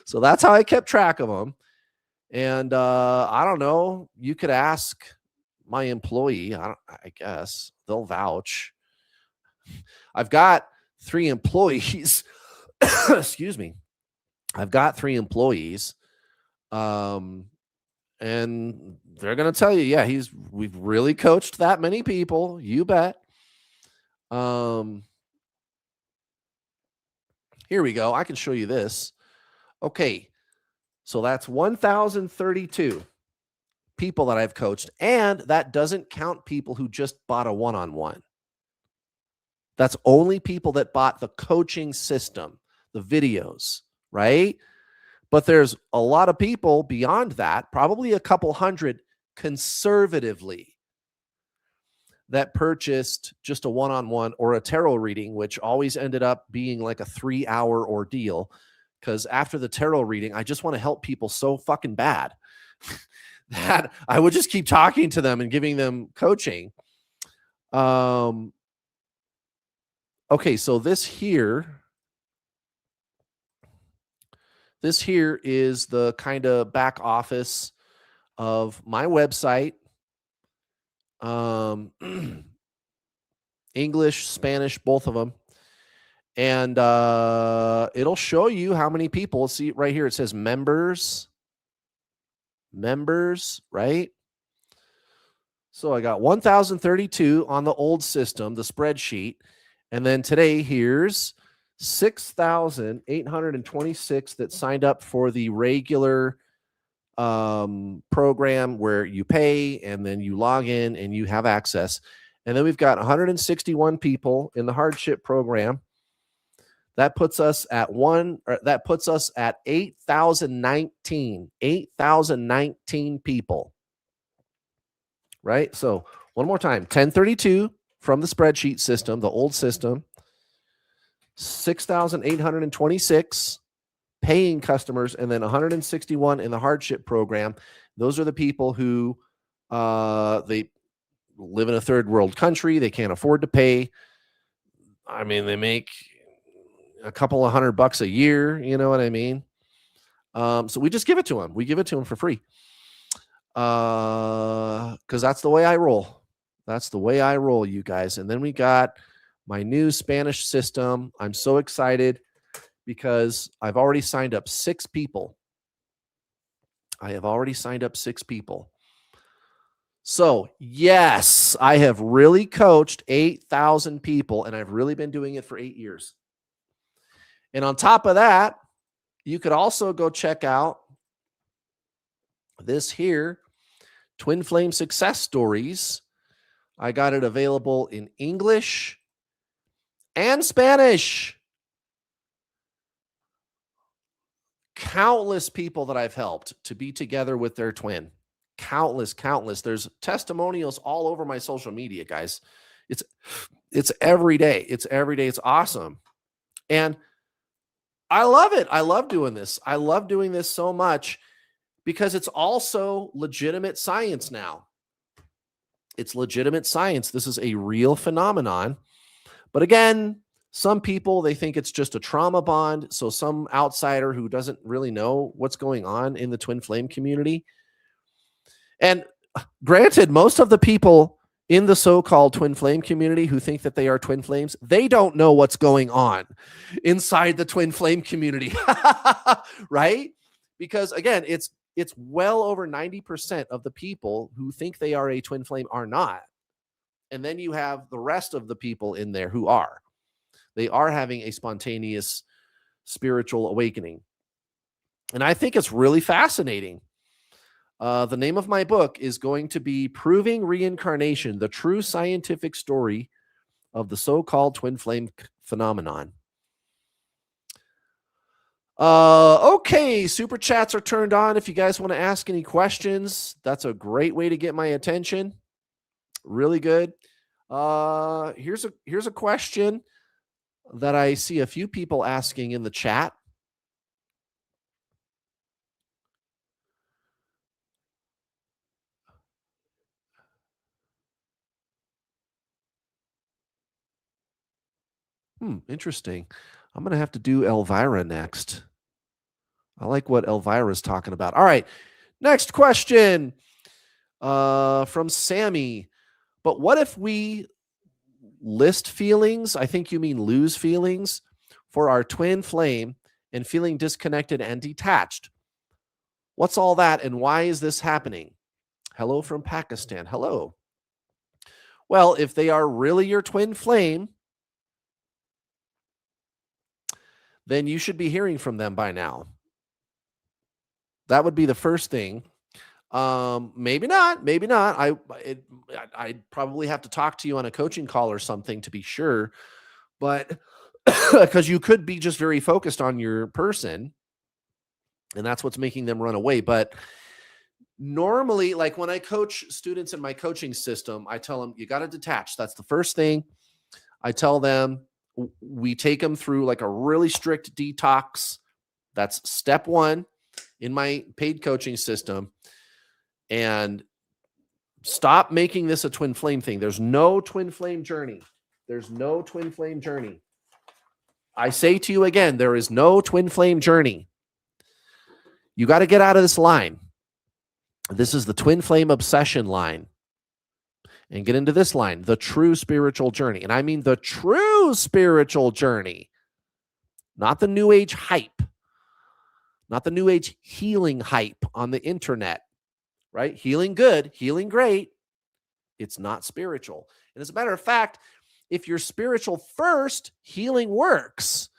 So that's how I kept track of them. And I don't know, you could ask my employee. I guess they'll vouch. I've got 3 employees. Excuse me. I've got 3 employees. And they're going to tell you, yeah, we've really coached that many people. You bet. Here we go. I can show you this. Okay. So that's 1,032 people that I've coached. And that doesn't count people who just bought a one-on-one. That's only people that bought the coaching system, the videos, right? But there's a lot of people beyond that, probably a couple hundred conservatively, that purchased just a one-on-one or a tarot reading, which always ended up being like a 3-hour ordeal. Because after the tarot reading, I just want to help people so fucking bad that I would just keep talking to them and giving them coaching. Okay, so this here is the kind of back office of my website. English, Spanish, both of them. And it'll show you how many people. See right here, it says members, right? So I got 1,032 on the old system, the spreadsheet. And then today, here's 6,826 that signed up for the regular program where you pay and then you log in and you have access. And then we've got 161 people in the hardship program. That puts us at 8,019 people. Right? So one more time, 1032 from the spreadsheet system, the old system, 6,826 paying customers, and then 161 in the hardship program. Those are the people who they live in a third world country. They can't afford to pay. I mean, they make a couple of $100 a year. You know what I mean? So we just give it to them. We give it to them for free. Because that's the way I roll. That's the way I roll, you guys. And then we got my new Spanish system. I'm so excited because I've already signed up 6 people. I have already signed up 6 people. So, yes, I have really coached 8,000 people, and I've really been doing it for 8 years. And on top of that, you could also go check out this here, Twin Flame Success Stories. I got it available in English and Spanish. Countless people that I've helped to be together with their twin. Countless. There's testimonials all over my social media, guys. It's every day. It's every day. It's awesome. And I love it. I love doing this. I love doing this so much because it's also legitimate science now. It's legitimate science. This is a real phenomenon. But again, some people, they think it's just a trauma bond. So some outsider who doesn't really know what's going on in the twin flame community. And granted, most of the people in the so-called twin flame community who think that they are twin flames, they don't know what's going on inside the twin flame community. Right? Because again, it's well over 90% of the people who think they are a twin flame are not. And then you have the rest of the people in there who are. They are having a spontaneous spiritual awakening. And I think it's really fascinating. The name of my book is going to be Proving Reincarnation, the True Scientific Story of the So-Called Twin Flame Phenomenon. Okay, super chats are turned on. If you guys want to ask any questions, that's a great way to get my attention. Really good. Here's a question that I see a few people asking in the chat. Interesting. I'm going to have to do Elvira next. I like what Elvira's talking about. All right. Next question from Sammy. But what if we list feelings? I think you mean lose feelings for our twin flame and feeling disconnected and detached. What's all that and why is this happening? Hello from Pakistan. Hello. Well, if they are really your twin flame, then you should be hearing from them by now. That would be the first thing. Maybe not. Maybe not. I'd probably have to talk to you on a coaching call or something to be sure. But because you could be just very focused on your person, and that's what's making them run away. But normally, like when I coach students in my coaching system, I tell them, you got to detach. That's the first thing. I tell them, we take them through like a really strict detox. That's step one in my paid coaching system. And stop making this a twin flame thing. There's no twin flame journey. There's no twin flame journey. I say to you again, there is no twin flame journey. You got to get out of this line. This is the twin flame obsession line. And get into this line, the true spiritual journey. And I mean the true spiritual journey, not the new age hype, not the new age healing hype on the internet, right? Healing good, healing great. It's not spiritual. And as a matter of fact, if you're spiritual first, healing works.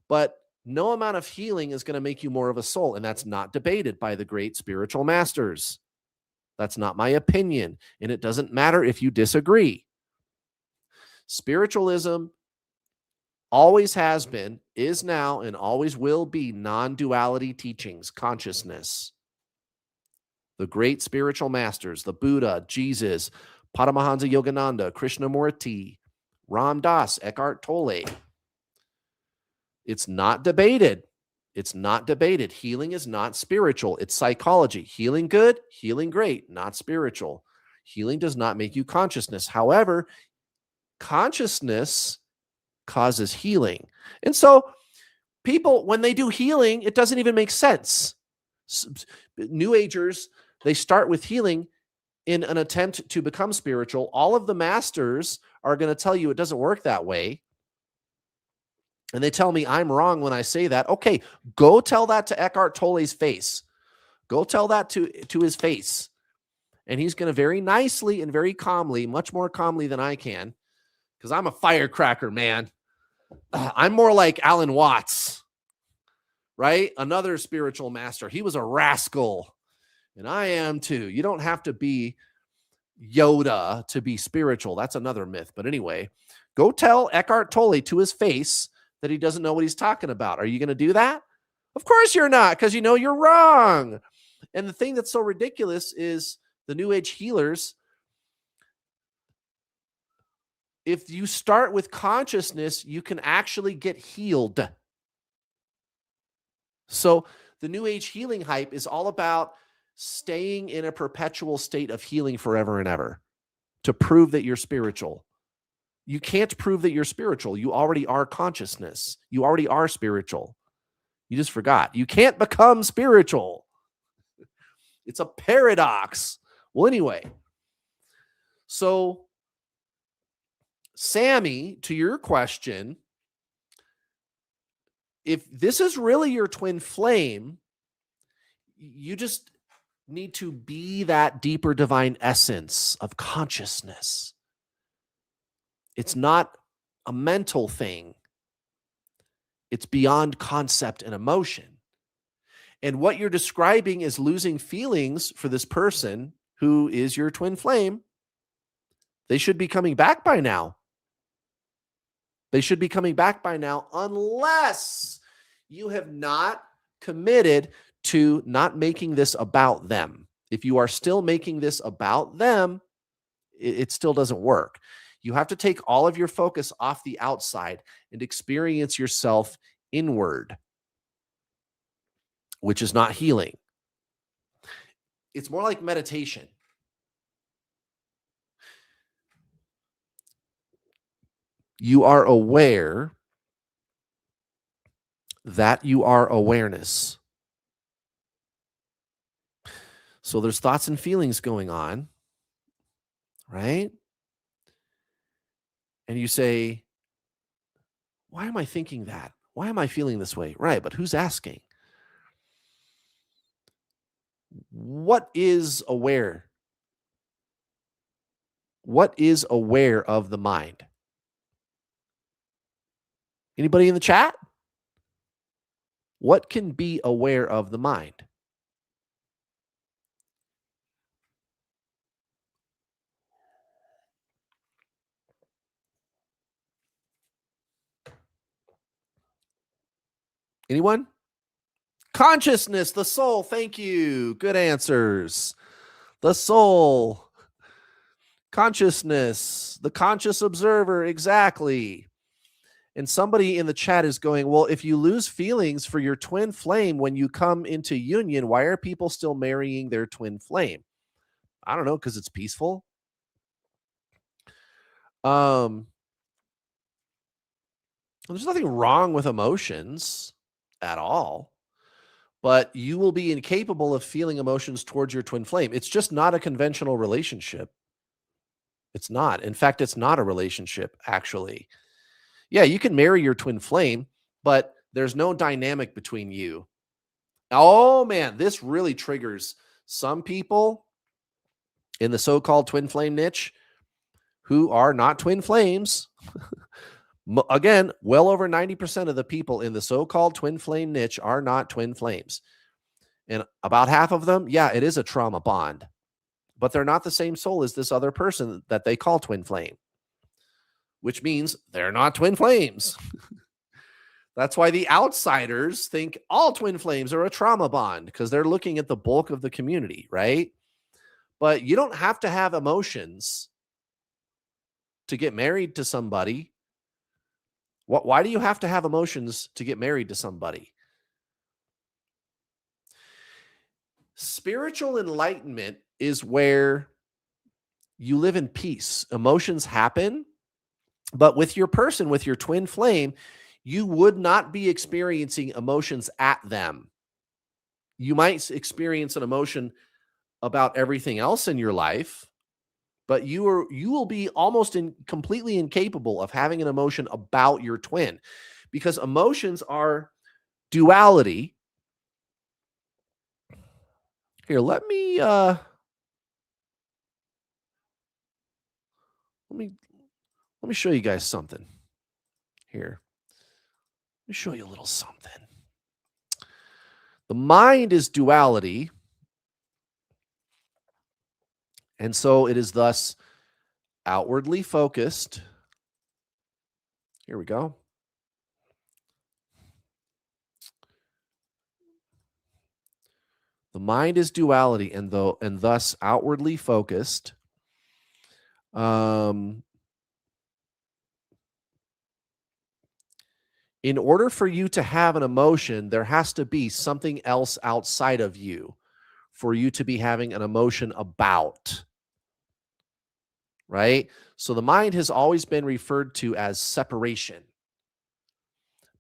But no amount of healing is going to make you more of a soul. And that's not debated by the great spiritual masters. That's not my opinion. And it doesn't matter if you disagree. Spiritualism always has been, is now, and always will be non-duality teachings, consciousness. The great spiritual masters, the Buddha, Jesus, Paramahansa Yogananda, Krishnamurti, Ram Dass, Eckhart Tolle. It's not debated. It's not debated. Healing is not spiritual. It's psychology. Healing good, healing great, not spiritual. Healing does not make you consciousness. However, consciousness causes healing. And so people, when they do healing, it doesn't even make sense. New Agers, they start with healing in an attempt to become spiritual. All of the masters are going to tell you it doesn't work that way. And they tell me I'm wrong when I say that. Okay, go tell that to Eckhart Tolle's face. Go tell that to his face. And he's going to very nicely and very calmly, much more calmly than I can, because I'm a firecracker, man. I'm more like Alan Watts, right? Another spiritual master. He was a rascal, and I am too. You don't have to be Yoda to be spiritual. That's another myth. But anyway, go tell Eckhart Tolle to his face that he doesn't know what he's talking about. Are you going to do that? Of course you're not, because you know you're wrong. And the thing that's so ridiculous is the New Age healers, if you start with consciousness, you can actually get healed. So the New Age healing hype is all about staying in a perpetual state of healing forever and ever to prove that you're spiritual. You can't prove that you're spiritual. You already are consciousness. You already are spiritual. You just forgot. You can't become spiritual. It's a paradox. Well, anyway, so Sammy, to your question, if this is really your twin flame, you just need to be that deeper divine essence of consciousness. It's not a mental thing. It's beyond concept and emotion. And what you're describing is losing feelings for this person who is your twin flame. They should be coming back by now. They should be coming back by now, unless you have not committed to not making this about them. If you are still making this about them, it still doesn't work. You have to take all of your focus off the outside and experience yourself inward, which is not healing. It's more like meditation. You are aware that you are awareness. So there's thoughts and feelings going on, right? And you say, why am I thinking that? Why am I feeling this way? Right, but who's asking? What is aware? What is aware of the mind? Anybody in the chat? What can be aware of the mind? Anyone? Consciousness, the soul. Thank you. Good answers. The soul, consciousness, the conscious observer. Exactly. And somebody in the chat is going, well, if you lose feelings for your twin flame when you come into union, why are people still marrying their twin flame? I don't know, because it's peaceful. There's nothing wrong with emotions at all, but you will be incapable of feeling emotions towards your twin flame. It's just not a conventional relationship. It's not. In fact, it's not a relationship, actually. Yeah, you can marry your twin flame, but there's no dynamic between you. Oh, man, this really triggers some people in the so-called twin flame niche who are not twin flames. Again, well over 90% of the people in the so-called twin flame niche are not twin flames. And about half of them, yeah, it is a trauma bond, but they're not the same soul as this other person that they call twin flame, which means they're not twin flames. That's why the outsiders think all twin flames are a trauma bond, because they're looking at the bulk of the community, right? But you don't have to have emotions to get married to somebody. Why do you have to have emotions to get married to somebody? Spiritual enlightenment is where you live in peace. Emotions happen, but with your person, with your twin flame, you would not be experiencing emotions at them. You might experience an emotion about everything else in your life, but you will be almost completely incapable of having an emotion about your twin, because emotions are duality. Here, let me show you guys something. Here, let me show you a little something. The mind is duality, and so it is thus outwardly focused. Here we go. The mind is duality, and thus outwardly focused. In order for you to have an emotion, there has to be something else outside of you for you to be having an emotion about, right? So the mind has always been referred to as separation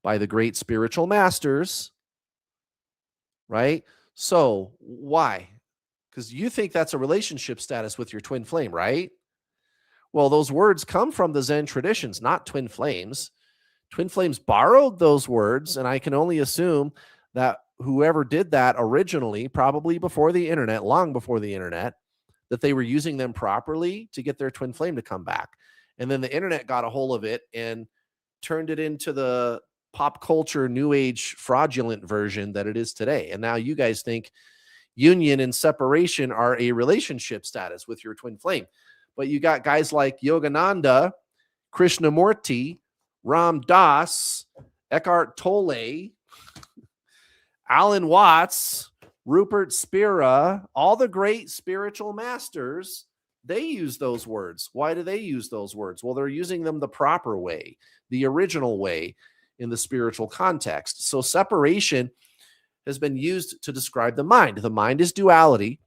by the great spiritual masters, right? So why? Because you think that's a relationship status with your twin flame, right? Well, those words come from the Zen traditions, not twin flames. Twin flames borrowed those words, and I can only assume that whoever did that originally, probably before the internet, long before the internet, that they were using them properly to get their twin flame to come back. And then the internet got a hold of it and turned it into the pop culture new age fraudulent version that it is today. And now you guys think union and separation are a relationship status with your twin flame. But you got guys like Yogananda, Krishnamurti, Ram Dass, Eckhart Tolle, Alan Watts, Rupert Spira, all the great spiritual masters, they use those words. Why do they use those words? Well, they're using them the proper way, the original way in the spiritual context. So separation has been used to describe the mind. The mind is duality.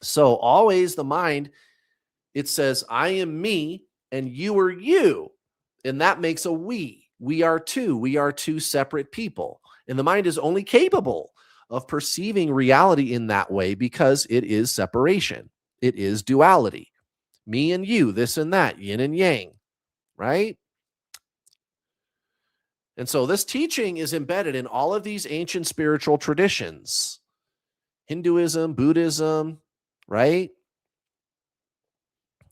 So always the mind, it says, I am me and you are you. And that makes a we. We are two. We are two separate people. And the mind is only capable of perceiving reality in that way because it is separation. It is duality. Me and you, this and that, yin and yang, right? And so this teaching is embedded in all of these ancient spiritual traditions, Hinduism, Buddhism, right?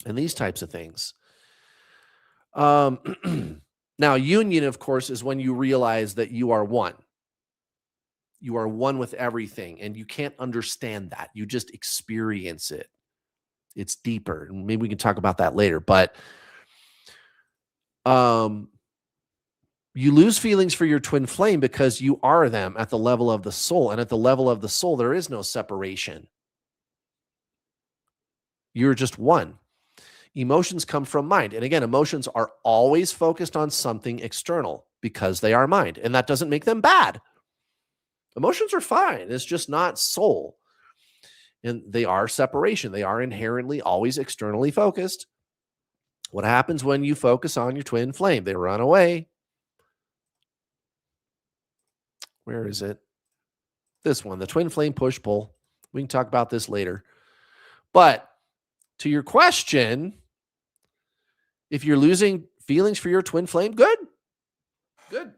And these types of things. Now, union, of course, is when you realize that you are one. You are one with everything, and you can't understand that. You just experience it. It's deeper. Maybe we can talk about that later. But you lose feelings for your twin flame because you are them at the level of the soul. And at the level of the soul, there is no separation. You're just one. Emotions come from mind. And again, emotions are always focused on something external because they are mind. And that doesn't make them bad. Emotions are fine. It's just not soul. And they are separation. They are inherently always externally focused. What happens when you focus on your twin flame? They run away. Where is it? This one, the twin flame push pull. We can talk about this later. But to your question, if you're losing feelings for your twin flame, good. Good.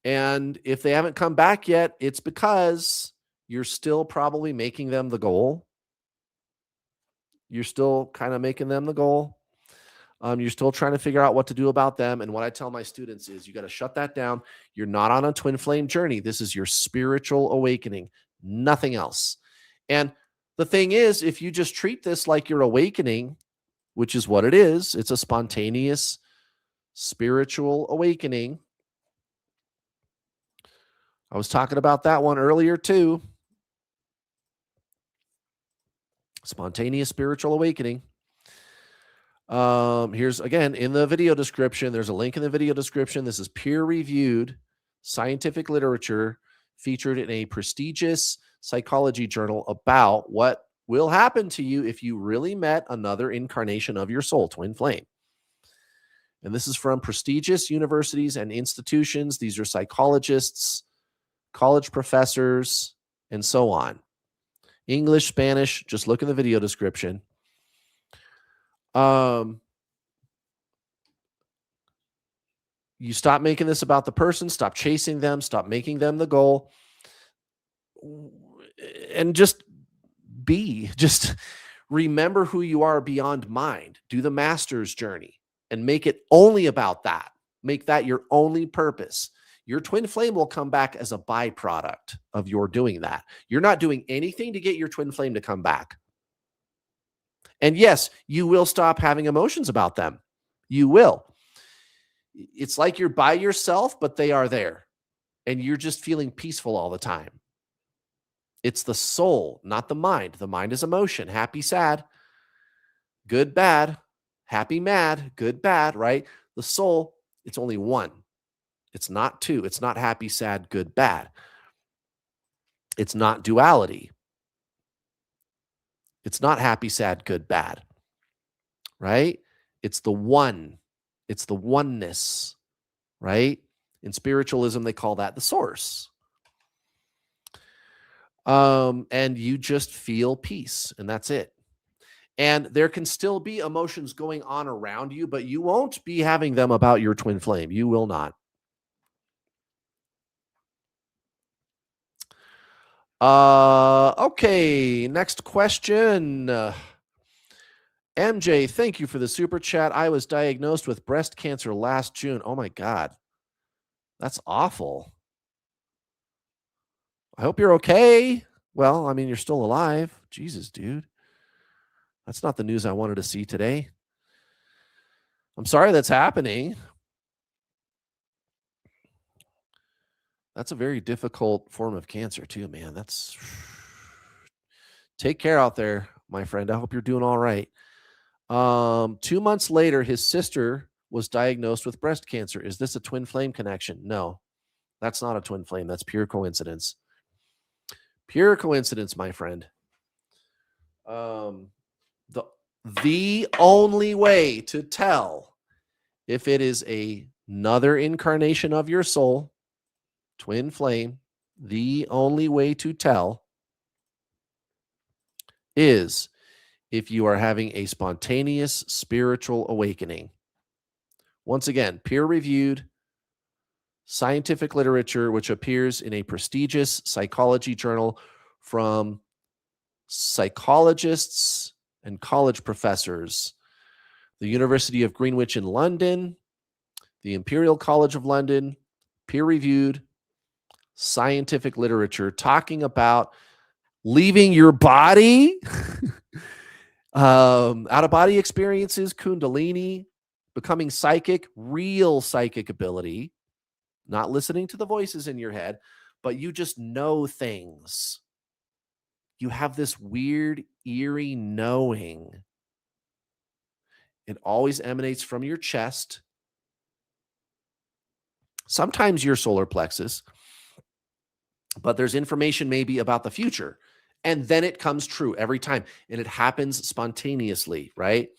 And if they haven't come back yet, it's because you're still probably making them the goal. You're still kind of making them the goal. You're still trying to figure out what to do about them. And what I tell my students is you got to shut that down. You're not on a twin flame journey. This is your spiritual awakening, nothing else. And the thing is, if you just treat this like your awakening, which is what it is, it's a spontaneous spiritual awakening. I was talking about that one earlier too. Spontaneous spiritual awakening. Here's again in the video description. There's a link in the video description. This is peer-reviewed scientific literature featured in a prestigious psychology journal about what will happen to you if you really met another incarnation of your soul, twin flame. And this is from prestigious universities and institutions. These are psychologists, college professors, and so on. English, Spanish, just look in the video description. You stop making this about the person, stop chasing them, stop making them the goal, and just remember who you are beyond mind. Do the master's journey and make it only about that. Make that your only purpose. Your twin flame will come back as a byproduct of your doing that. You're not doing anything to get your twin flame to come back. And yes, you will stop having emotions about them. You will. It's like you're by yourself, but they are there. And you're just feeling peaceful all the time. It's the soul, not the mind. The mind is emotion. Happy, sad, good, bad, happy, mad, good, bad, right? The soul, it's only one. It's not two. It's not happy, sad, good, bad. It's not duality. It's not happy, sad, good, bad, right? It's the one. It's the oneness, right? In spiritualism, they call that the source. And you just feel peace, and that's it. And there can still be emotions going on around you, but you won't be having them about your twin flame. You will not. Okay, next question. MJ, thank you for the super chat. I was diagnosed with breast cancer last June. Oh my God. That's awful. I hope you're okay. Well, I mean, you're still alive. Jesus, dude. That's not the news I wanted to see today. I'm sorry that's happening. That's a very difficult form of cancer, too, man. That's take care out there, my friend. I hope you're doing all right. 2 months later, his sister was diagnosed with breast cancer. Is this a twin flame connection? No, that's not a twin flame. That's pure coincidence. Pure coincidence, my friend. The only way to tell if it is another incarnation of your soul, twin flame, the only way to tell is if you are having a spontaneous spiritual awakening. Once again, peer-reviewed scientific literature, which appears in a prestigious psychology journal from psychologists and college professors, the University of Greenwich in London, the Imperial College of London, peer-reviewed scientific literature talking about leaving your body, out-of-body experiences, kundalini, becoming psychic, real psychic ability, not listening to the voices in your head, but you just know things. You have this weird, eerie knowing. It always emanates from your chest, sometimes your solar plexus, but there's information maybe about the future. And then it comes true every time. And it happens spontaneously, right?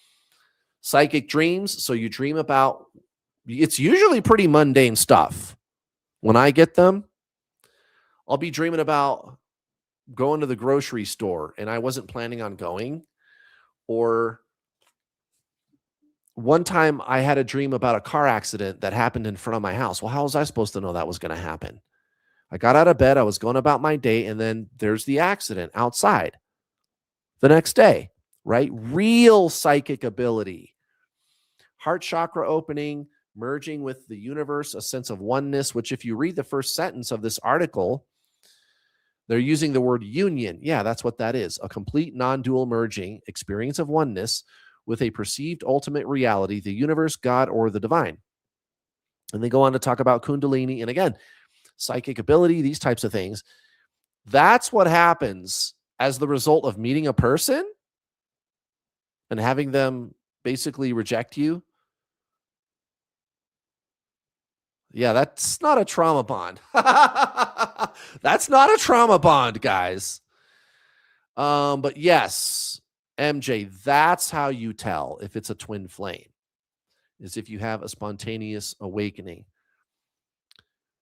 Psychic dreams. So you dream about, it's usually pretty mundane stuff. When I get them, I'll be dreaming about going to the grocery store and I wasn't planning on going. Or one time I had a dream about a car accident that happened in front of my house. Well, how was I supposed to know that was going to happen? I got out of bed, I was going about my day, and then there's the accident outside the next day, right? Real psychic ability. Heart chakra opening, merging with the universe, a sense of oneness, which if you read the first sentence of this article, they're using the word union. Yeah, that's what that is. A complete non-dual merging, experience of oneness with a perceived ultimate reality, the universe, God, or the divine. And they go on to talk about kundalini. And again, psychic ability, these types of things. That's what happens as the result of meeting a person and having them basically reject you. Yeah, that's not a trauma bond. That's not a trauma bond, guys. But yes, MJ, that's how you tell if it's a twin flame, is if you have a spontaneous awakening.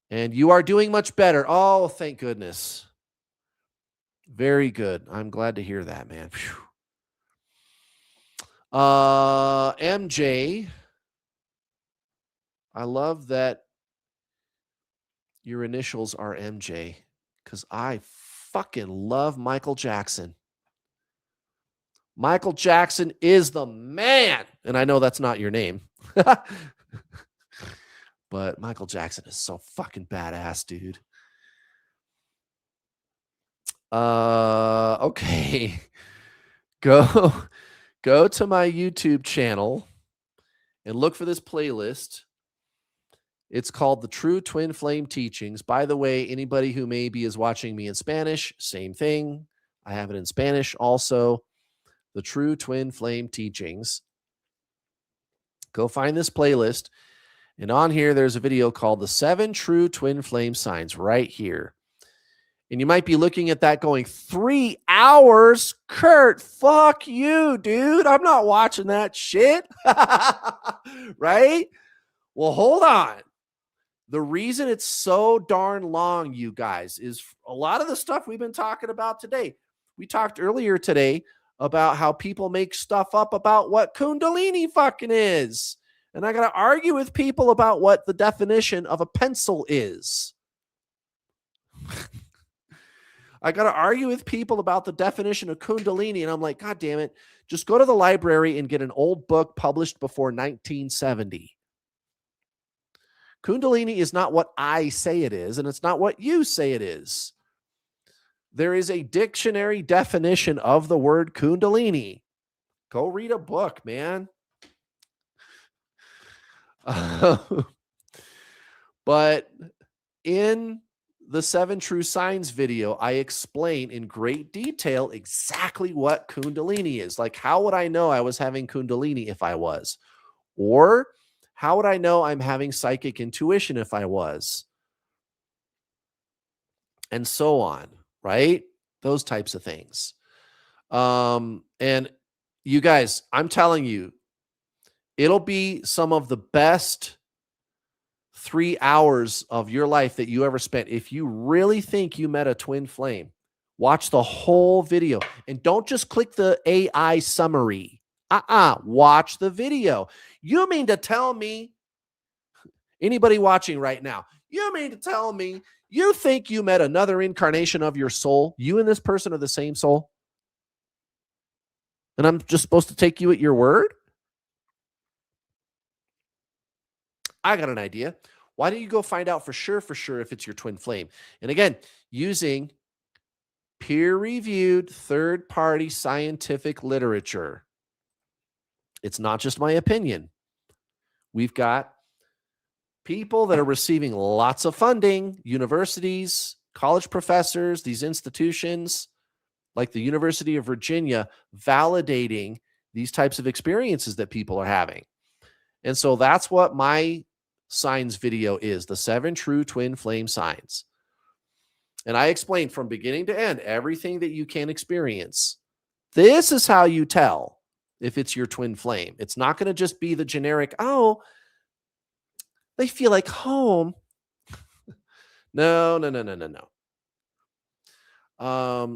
And you are doing much better. Oh, thank goodness. Very good. I'm glad to hear that, man. MJ, I love that your initials are MJ because I fucking love Michael Jackson. Michael Jackson is the man. And I know that's not your name. But Michael Jackson is so fucking badass, dude. Okay. Go to my YouTube channel and look for this playlist. It's called The True Twin Flame Teachings. By the way, anybody who maybe is watching me in Spanish, same thing. I have it in Spanish also. The True Twin Flame Teachings. Go find this playlist. And on here, there's a video called The 7 True Twin Flame Signs right here. And you might be looking at that going, 3 hours? Kurt, fuck you, dude. I'm not watching that shit. Right? Well, hold on. The reason it's so darn long, you guys, is a lot of the stuff we've been talking about today. We talked earlier today about how people make stuff up about what Kundalini fucking is. And I got to argue with people about what the definition of a pencil is. I got to argue with people about the definition of Kundalini. And I'm like, God damn it. Just go to the library and get an old book published before 1970. Kundalini is not what I say it is, and it's not what you say it is. There is a dictionary definition of the word Kundalini. Go read a book, man. But in the 7 True Signs video, I explain in great detail exactly what Kundalini is. Like, how would I know I was having Kundalini if I was? Or how would I know I'm having psychic intuition if I was? And so on, right? Those types of things. And you guys, I'm telling you, it'll be some of the best 3 hours of your life that you ever spent. If you really think you met a twin flame, watch the whole video and don't just click the AI summary. Watch the video. You mean to tell me, anybody watching right now, you mean to tell me you think you met another incarnation of your soul? You and this person are the same soul? And I'm just supposed to take you at your word? I got an idea. Why don't you go find out for sure if it's your twin flame? And again, using peer-reviewed third-party scientific literature. It's not just my opinion. We've got people that are receiving lots of funding, universities, college professors, these institutions like the University of Virginia validating these types of experiences that people are having. And so that's what my signs video is, the 7 true twin flame signs. And I explained from beginning to end everything that you can experience. This is how you tell if it's your twin flame. It's not going to just be the generic, oh, they feel like home. No.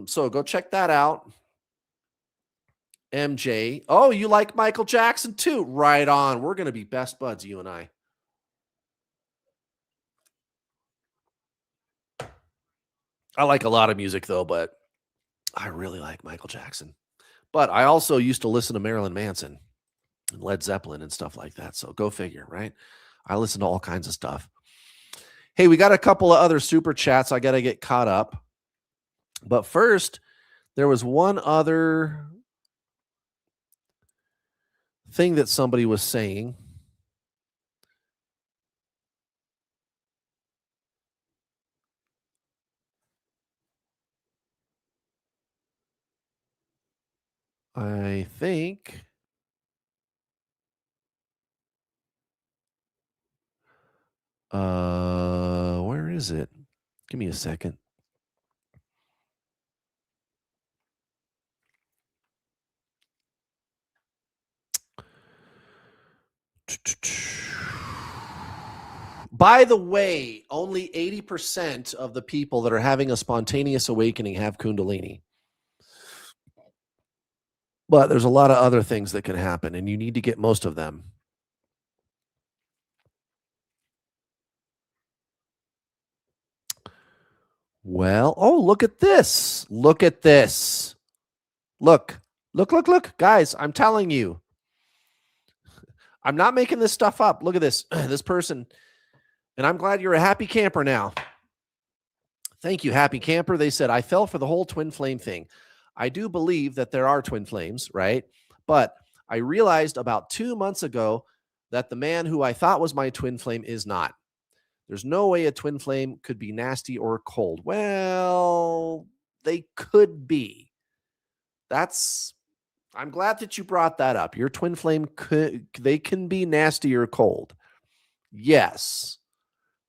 So go check that out. MJ. Oh, you like Michael Jackson too? Right on. We're going to be best buds, you and I. I like a lot of music though, but I really like Michael Jackson. But I also used to listen to Marilyn Manson and Led Zeppelin and stuff like that. So go figure, right? I listen to all kinds of stuff. Hey, we got a couple of other super chats I got to get caught up. But first, there was one other thing that somebody was saying. I think where is it? Give me a second. By the way, only 80% of the people that are having a spontaneous awakening have Kundalini. But there's a lot of other things that can happen, and you need to get most of them. Well, oh, look at this. Look at this. Look. Guys, I'm telling you. I'm not making this stuff up. Look at this. This person. And I'm glad you're a happy camper now. Thank you, happy camper. They said, I fell for the whole twin flame thing. I do believe that there are twin flames, right? But I realized about 2 months ago that the man who I thought was my twin flame is not. There's no way a twin flame could be nasty or cold. Well, they could be. I'm glad that you brought that up. Your twin flame they can be nasty or cold. Yes,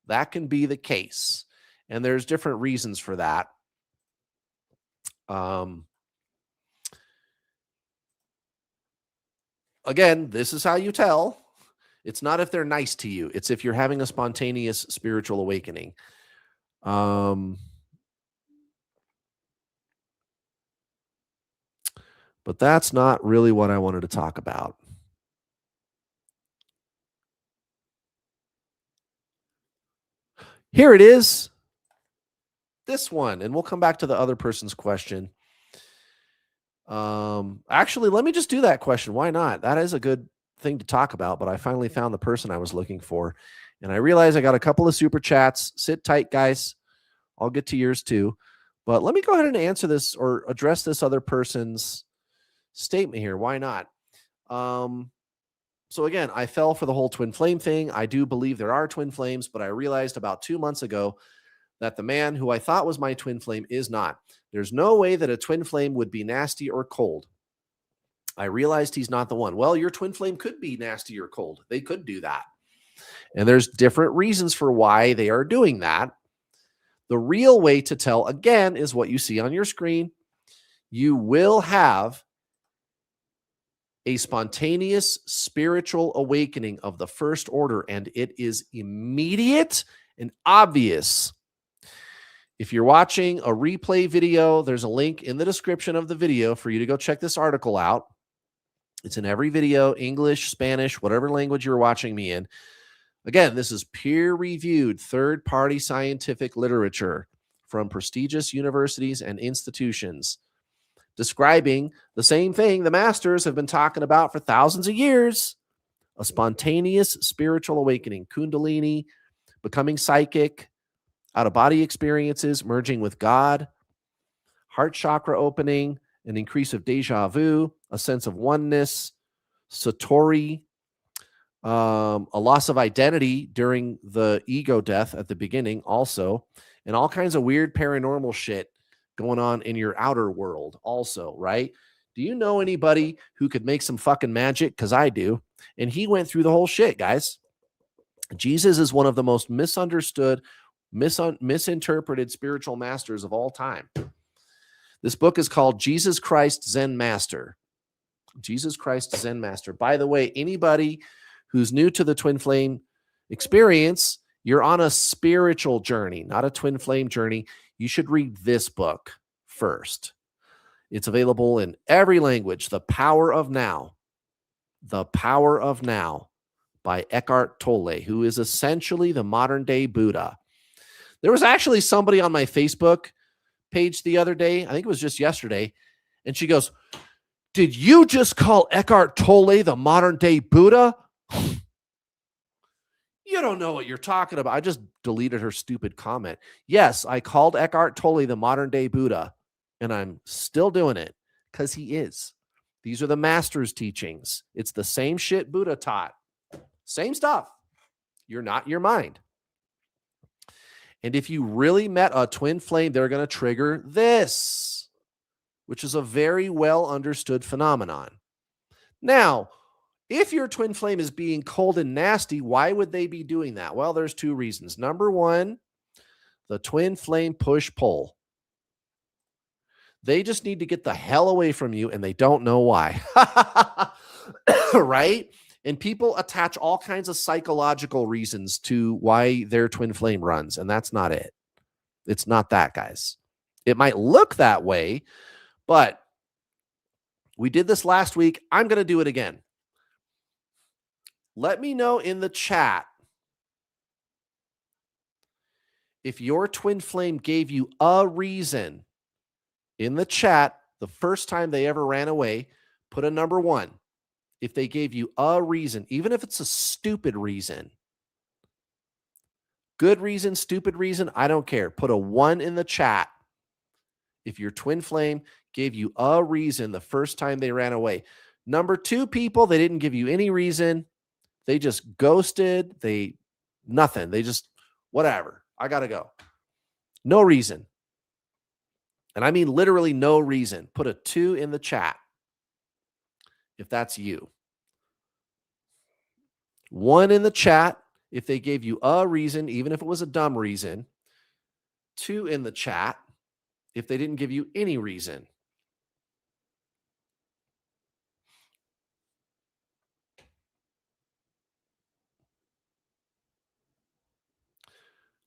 that can be the case. And there's different reasons for that. Again, this is how you tell. It's not if they're nice to you. It's if you're having a spontaneous spiritual awakening. Um, but that's not really what I wanted to talk about. Here it is. This one. And we'll come back to the other person's question. Actually, let me just do that question. Why not? That is a good thing to talk about, but I finally found the person I was looking for. And I realized I got a couple of super chats. Sit tight, guys. I'll get to yours too. But let me go ahead and answer this or address this other person's statement here. Why not? So again, I fell for the whole twin flame thing. I do believe there are twin flames, but I realized about 2 months ago that the man who I thought was my twin flame is not. There's no way that a twin flame would be nasty or cold. I realized he's not the one. Well, your twin flame could be nasty or cold. They could do that. And there's different reasons for why they are doing that. The real way to tell, again, is what you see on your screen. You will have a spontaneous spiritual awakening of the first order, and it is immediate and obvious. If you're watching a replay video, there's a link in the description of the video for you to go check this article out. It's in every video, English, Spanish, whatever language you're watching me in. Again, this is peer-reviewed, third-party scientific literature from prestigious universities and institutions describing the same thing the masters have been talking about for thousands of years: a spontaneous spiritual awakening, kundalini, becoming psychic, out-of-body experiences, merging with God, heart chakra opening, an increase of deja vu, a sense of oneness, satori, a loss of identity during the ego death at the beginning also, and all kinds of weird paranormal shit going on in your outer world also, right? Do you know anybody who could make some fucking magic? Because I do. And he went through the whole shit, guys. Jesus is one of the most misunderstood, misinterpreted spiritual masters of all time. This book is called Jesus Christ Zen Master. Jesus Christ Zen Master. By the way, anybody who's new to the twin flame experience, you're on a spiritual journey, not a twin flame journey. You should read this book first. It's available in every language. The Power of Now. The Power of Now by Eckhart Tolle, who is essentially the modern day Buddha. There was actually somebody on my Facebook page the other day, I think it was just yesterday, and she goes, "Did you just call Eckhart Tolle the modern day Buddha?" You don't know what you're talking about. I just deleted her stupid comment. Yes, I called Eckhart Tolle the modern day Buddha, and I'm still doing it because he is. These are the master's teachings. It's the same shit Buddha taught. Same stuff. You're not your mind. And if you really met a twin flame, they're going to trigger this, which is a very well understood phenomenon. Now, if your twin flame is being cold and nasty, why would they be doing that? Well, there's two reasons. Number one, the twin flame push-pull. They just need to get the hell away from you, and they don't know why. Right? And people attach all kinds of psychological reasons to why their twin flame runs, and that's not it. It's not that, guys. It might look that way, but we did this last week. I'm going to do it again. Let me know in the chat if your twin flame gave you a reason in the chat the first time they ever ran away. Put a number 1. If they gave you a reason, even if it's a stupid reason, good reason, stupid reason, I don't care. Put a 1 in the chat if your twin flame gave you a reason the first time they ran away. Number 2, people, they didn't give you any reason. They just ghosted. Nothing. They just, whatever. I got to go. No reason. And I mean literally no reason. Put a 2 in the chat if that's you. 1 in the chat if they gave you a reason, even if it was a dumb reason. 2 in the chat if they didn't give you any reason.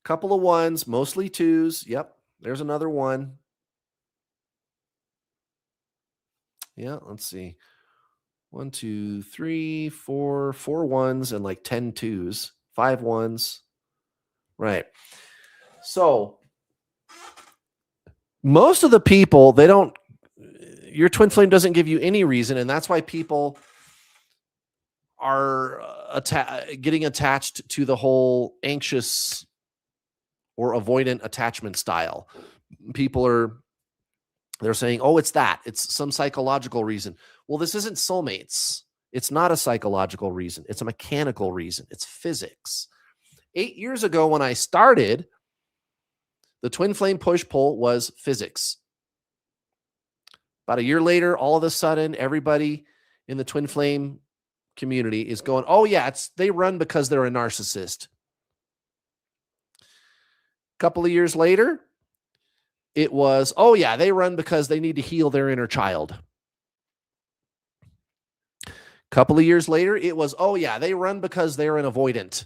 Couple of ones, mostly twos. Yep. There's another one. Yeah. Let's see. One, two, three, four ones and like 10 twos, 5 ones. Right. So most of the people, your twin flame doesn't give you any reason. And that's why people are getting attached to the whole anxious or avoidant attachment style. They're saying, oh, it's some psychological reason. Well, this isn't soulmates. It's not a psychological reason. It's a mechanical reason. It's physics. 8 years ago when I started, the twin flame push-pull was physics. About a year later, all of a sudden, everybody in the twin flame community is going, oh yeah, they run because they're a narcissist. A couple of years later, it was, oh yeah, they run because they need to heal their inner child. A couple of years later, it was, oh yeah, they run because they're an avoidant.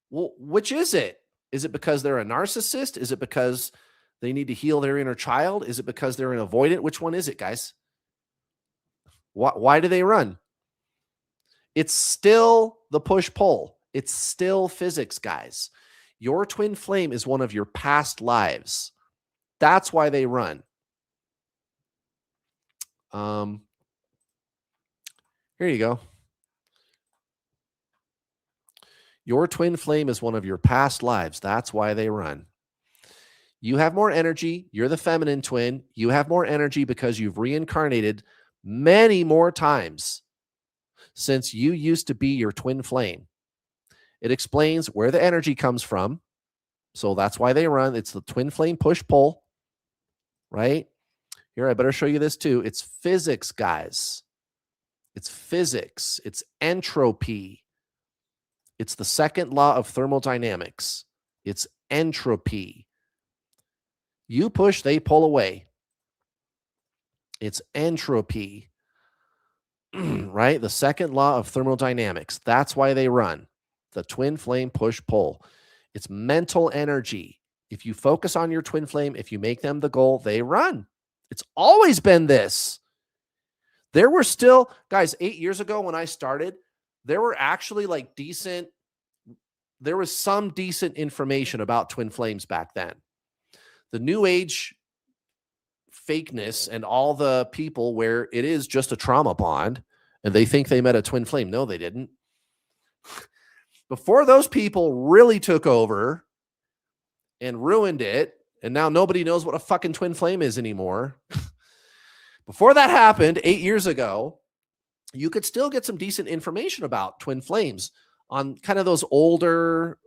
Well, which is it? Is it because they're a narcissist? Is it because they need to heal their inner child? Is it because they're an avoidant? Which one is it, guys? Why do they run? It's still the push-pull. It's still physics, guys. Your twin flame is one of your past lives. That's why they run. Here you go. Your twin flame is one of your past lives. That's why they run. You have more energy. You're the feminine twin. You have more energy because you've reincarnated many more times since you used to be your twin flame. It explains where the energy comes from. So that's why they run. It's the twin flame push-pull, right? Here, I better show you this too. It's physics, guys. It's physics. It's entropy. It's the second law of thermodynamics. It's entropy. You push, they pull away. It's entropy, right? The second law of thermodynamics. That's why they run. The twin flame push-pull. It's mental energy. If you focus on your twin flame, if you make them the goal, they run. It's always been this. There were still, guys, 8 years ago when I started, there were actually there was some decent information about twin flames back then. The new age fakeness and all the people where it is just a trauma bond and they think they met a twin flame. No, they didn't. Before those people really took over and ruined it, and now nobody knows what a fucking twin flame is anymore. Before that happened 8 years ago, you could still get some decent information about twin flames on kind of those older,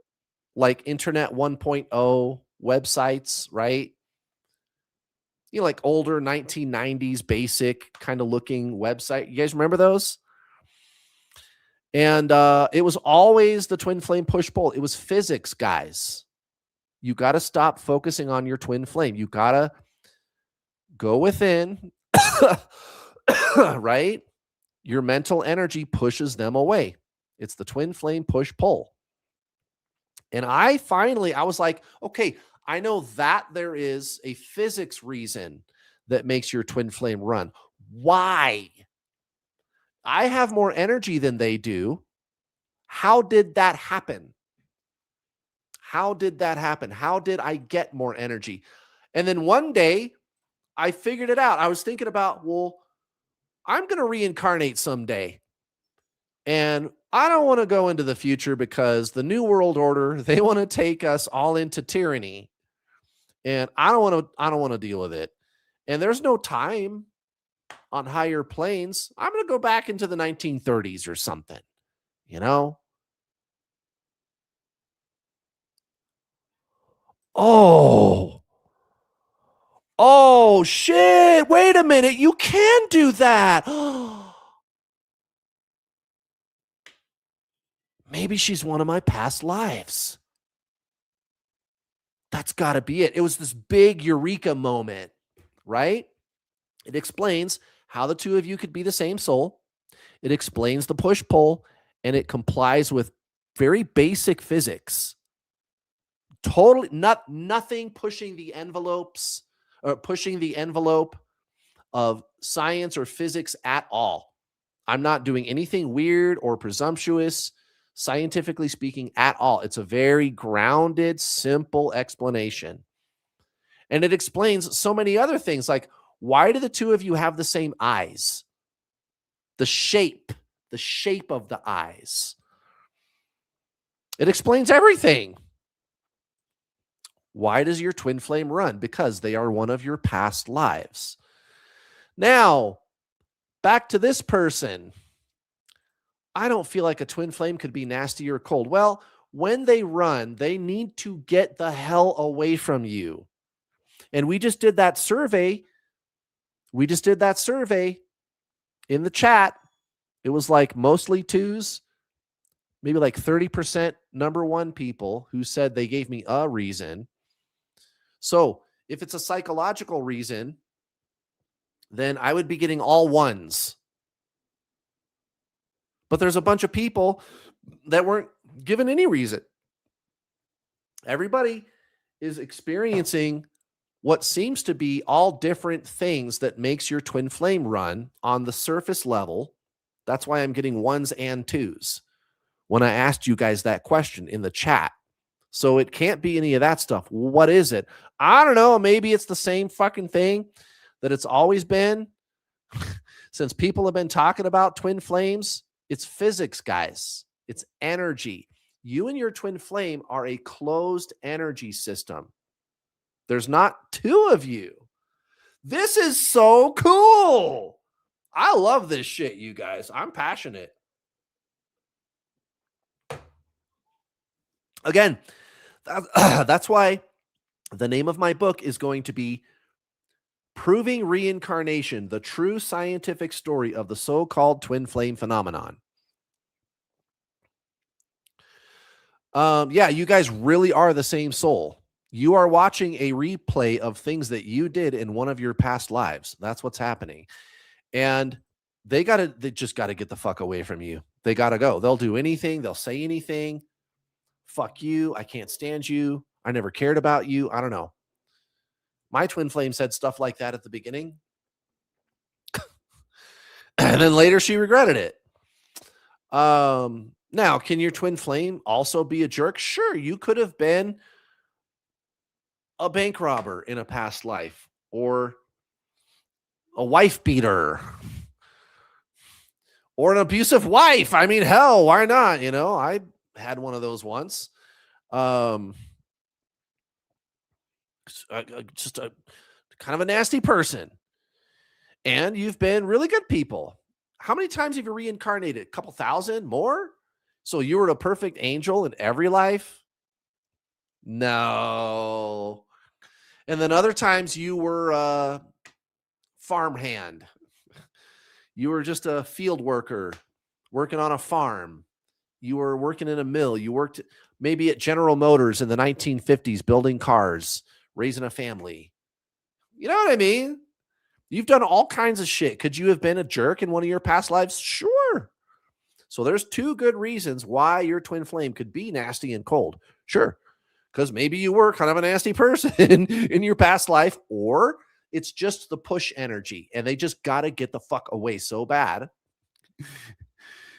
like Internet 1.0 websites, right? You know, like older 1990s basic kind of looking website. You guys remember those? And it was always the twin flame push-pull. It was physics, guys. You got to stop focusing on your twin flame. You got to go within, right? Your mental energy pushes them away. It's the twin flame push-pull. And I was like, okay, I know that there is a physics reason that makes your twin flame run. Why? I have more energy than they do. How did that happen? How did that happen? How did I get more energy? And then one day I figured it out. I was thinking about, well, I'm going to reincarnate someday. And I don't want to go into the future because the New World Order, they want to take us all into tyranny. And I don't want to deal with it. And there's no time on higher planes. I'm going to go back into the 1930s or something, you know? Oh shit. Wait a minute. You can do that. Maybe she's one of my past lives. That's got to be it. It was this big eureka moment, right? It explains how the two of you could be the same soul. It explains the push-pull, and it complies with very basic physics. Totally nothing pushing the envelopes or pushing the envelope of science or physics at all. I'm not doing anything weird or presumptuous, scientifically speaking, at all. It's a very grounded, simple explanation. And it explains so many other things like, why do the two of you have the same eyes? The shape of the eyes. It explains everything. Why does your twin flame run? Because they are one of your past lives. Now, back to this person. I don't feel like a twin flame could be nasty or cold. Well, when they run, they need to get the hell away from you. And we just did that survey. In the chat. It was like mostly twos, maybe like 30% number one people who said they gave me a reason. So if it's a psychological reason, then I would be getting all ones. But there's a bunch of people that weren't given any reason. Everybody is experiencing what seems to be all different things that makes your twin flame run on the surface level. That's why I'm getting ones and twos when I asked you guys that question in the chat. So it can't be any of that stuff. What is it? I don't know. Maybe it's the same fucking thing that it's always been since people have been talking about twin flames. It's physics, guys. It's energy. You and your twin flame are a closed energy system. There's not two of you. This is so cool. I love this shit, you guys. I'm passionate. Again, that's why the name of my book is going to be Proving Reincarnation, the True Scientific Story of the So-Called Twin Flame Phenomenon. Yeah, you guys really are the same soul. You are watching a replay of things that you did in one of your past lives. That's what's happening. And they just got to get the fuck away from you. They got to go. They'll do anything. They'll say anything. Fuck you. I can't stand you. I never cared about you. I don't know. My twin flame said stuff like that at the beginning. And then later she regretted it. Now, can your twin flame also be a jerk? Sure. You could have been a bank robber in a past life or a wife beater or an abusive wife. I mean, hell, why not? You know, I had one of those once. Just a kind of a nasty person. And you've been really good people. How many times have you reincarnated? A couple thousand more? So you were a perfect angel in every life? No. And then other times you were a farmhand. You were just a field worker working on a farm. You were working in a mill. You worked maybe at General Motors in the 1950s, building cars, raising a family. You know what I mean? You've done all kinds of shit. Could you have been a jerk in one of your past lives? Sure. So there's two good reasons why your twin flame could be nasty and cold. Sure. Because maybe you were kind of a nasty person in your past life, or it's just the push energy and they just got to get the fuck away so bad.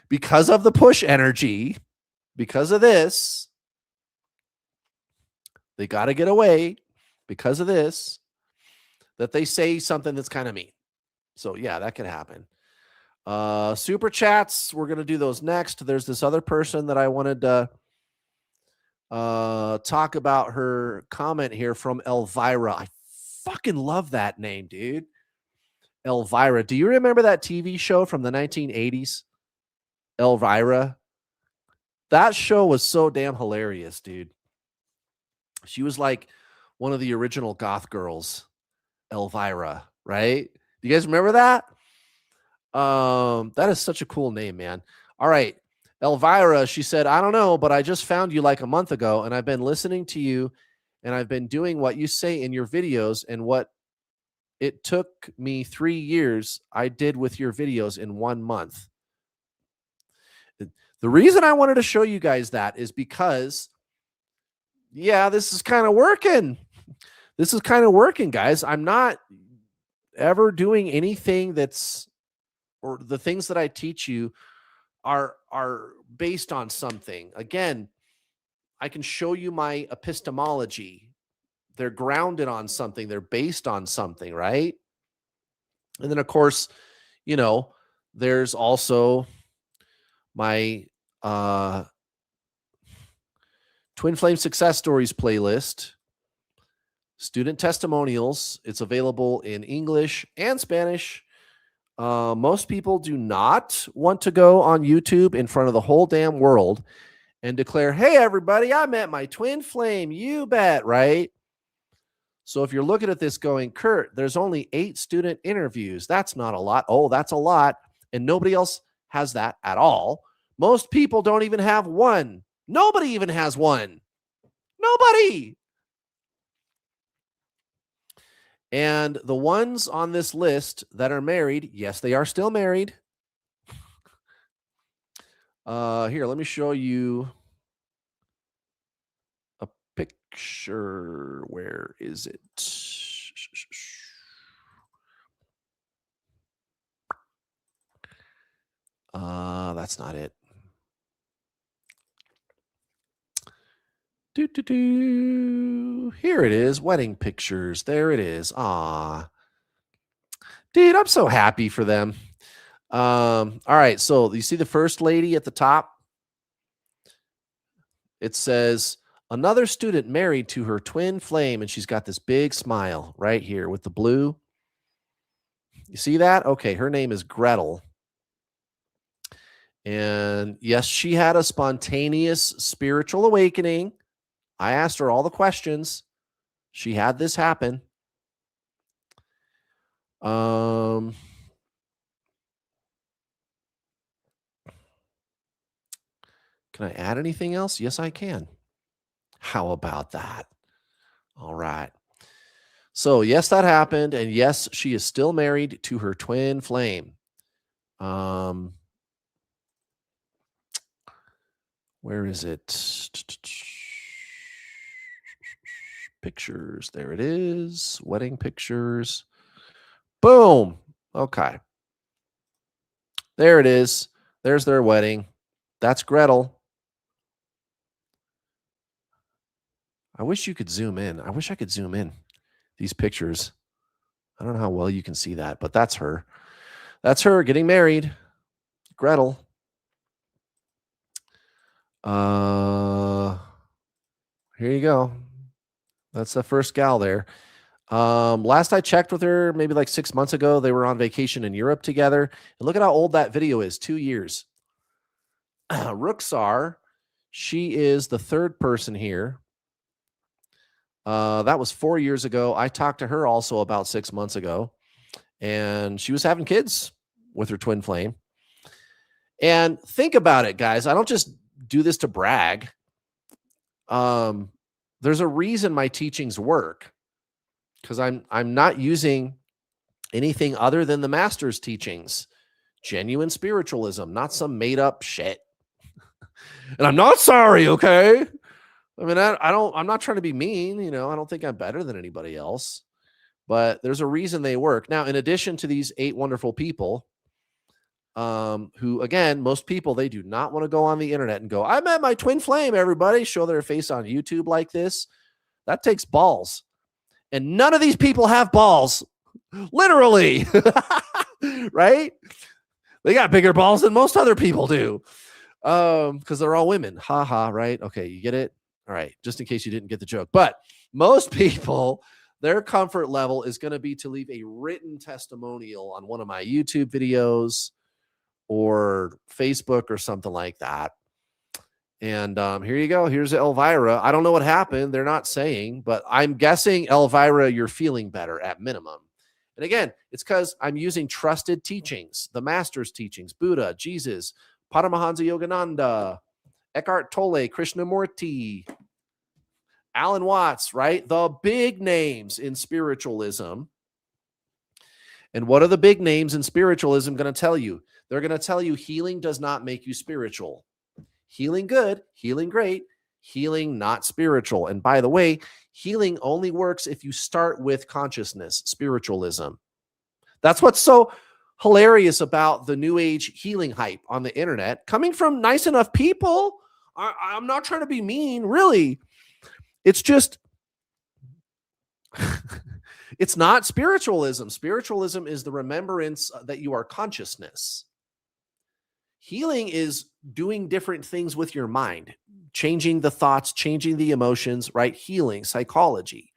Because of the push energy, because of this, they got to get away because of this, that they say something that's kind of mean. So yeah, that could happen. Super chats, we're going to do those next. There's this other person that I wanted to talk about her comment here from Elvira. I fucking love that name, dude. Elvira. Do you remember that TV show from the 1980s? Elvira. That show was so damn hilarious, dude. She was like one of the original goth girls, Elvira, right? Do you guys remember that? That is such a cool name, man. All right. Elvira, she said, I don't know, but I just found you like a month ago and I've been listening to you and I've been doing what you say in your videos and what it took me 3 years I did with your videos in 1 month. The reason I wanted to show you guys that is because yeah, this is kind of working. This is kind of working, guys. I'm not ever doing anything that's, or the things that I teach you are based on something. Again, I can show you my epistemology. They're grounded on something. They're based on something, right? And then of course, you know, there's also my uh Twin Flame Success Stories playlist, student testimonials. It's available in English and Spanish. Most people do not want to go on YouTube in front of the whole damn world and declare, hey, everybody, I met my twin flame. You bet, right? So if you're looking at this going, Kurt, there's only 8 student interviews. That's not a lot. Oh, that's a lot. And nobody else has that at all. Most people don't even have one. Nobody even has one. Nobody. And the ones on this list that are married, yes, they are still married. Here, let me show you a picture. Where is it? That's not it. Here it is. Wedding pictures. There it is. Ah, dude, I'm so happy for them. All right. So you see the first lady at the top? It says another student married to her twin flame, and she's got this big smile right here with the blue. You see that? Okay. Her name is Gretel. And yes, she had a spontaneous spiritual awakening. I asked her all the questions. She had this happen. Can I add anything else? Yes, I can. How about that? All right. So, yes, that happened. And yes, she is still married to her twin flame. Where is it? Pictures. There it is. Wedding pictures. Boom. Okay. There it is. There's their wedding. That's Gretel. I wish you could zoom in. I wish I could zoom in these pictures. I don't know how well you can see that, but that's her. That's her getting married. Gretel. Here you go. That's the first gal there. Last I checked with her, maybe like 6 months ago, they were on vacation in Europe together. And look at how old that video is, 2 years. Ruxar, she is the third person here. That was 4 years ago. I talked to her also about 6 months ago, and she was having kids with her twin flame. And think about it, guys. I don't just do this to brag. There's a reason my teachings work, because I'm not using anything other than the master's teachings, genuine spiritualism, not some made up shit. And I'm not sorry, okay? I mean, I'm not trying to be mean, I don't think I'm better than anybody else, but there's a reason they work. Now, in addition to these 8 wonderful people, who, again, most people, they do not want to go on the internet and go, I met my twin flame, everybody, show their face on YouTube like this. That takes balls. And none of these people have balls, literally, right? They got bigger balls than most other people do, because they're all women. Ha ha, right? Okay, you get it? All right, just in case you didn't get the joke. But most people, their comfort level is going to be to leave a written testimonial on one of my YouTube videos or Facebook or something like that. And here you go. Here's Elvira. I don't know what happened. They're not saying, but I'm guessing, Elvira, you're feeling better at minimum. And again, it's because I'm using trusted teachings, the master's teachings, Buddha, Jesus, Paramahansa Yogananda, Eckhart Tolle, Krishnamurti, Alan Watts, right? The big names in spiritualism. And what are the big names in spiritualism going to tell you? They're going to tell you healing does not make you spiritual. Healing good, healing great. Healing, not spiritual. And by the way, healing only works if you start with consciousness, spiritualism. That's what's so hilarious about the new age healing hype on the internet, coming from nice enough people. I'm not trying to be mean, really. It's just, it's not spiritualism. Spiritualism is the remembrance that you are consciousness. Healing is doing different things with your mind, changing the thoughts, changing the emotions, right? Healing, psychology.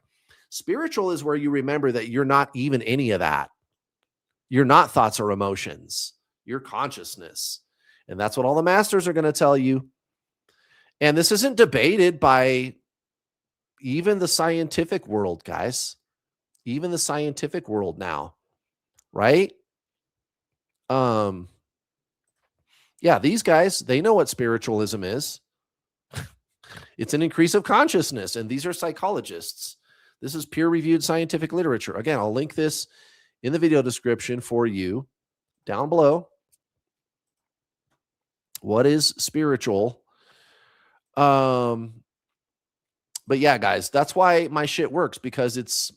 Spiritual is where you remember that you're not even any of that. You're not thoughts or emotions. You're consciousness. And that's what all the masters are going to tell you. And this isn't debated by even the scientific world, guys. Even the scientific world now, right? Yeah, these guys, they know what spiritualism is. It's an increase of consciousness, and these are psychologists. This is peer-reviewed scientific literature. Again, I'll link this in the video description for you down below. What is spiritual? But yeah, guys, that's why my shit works, because it's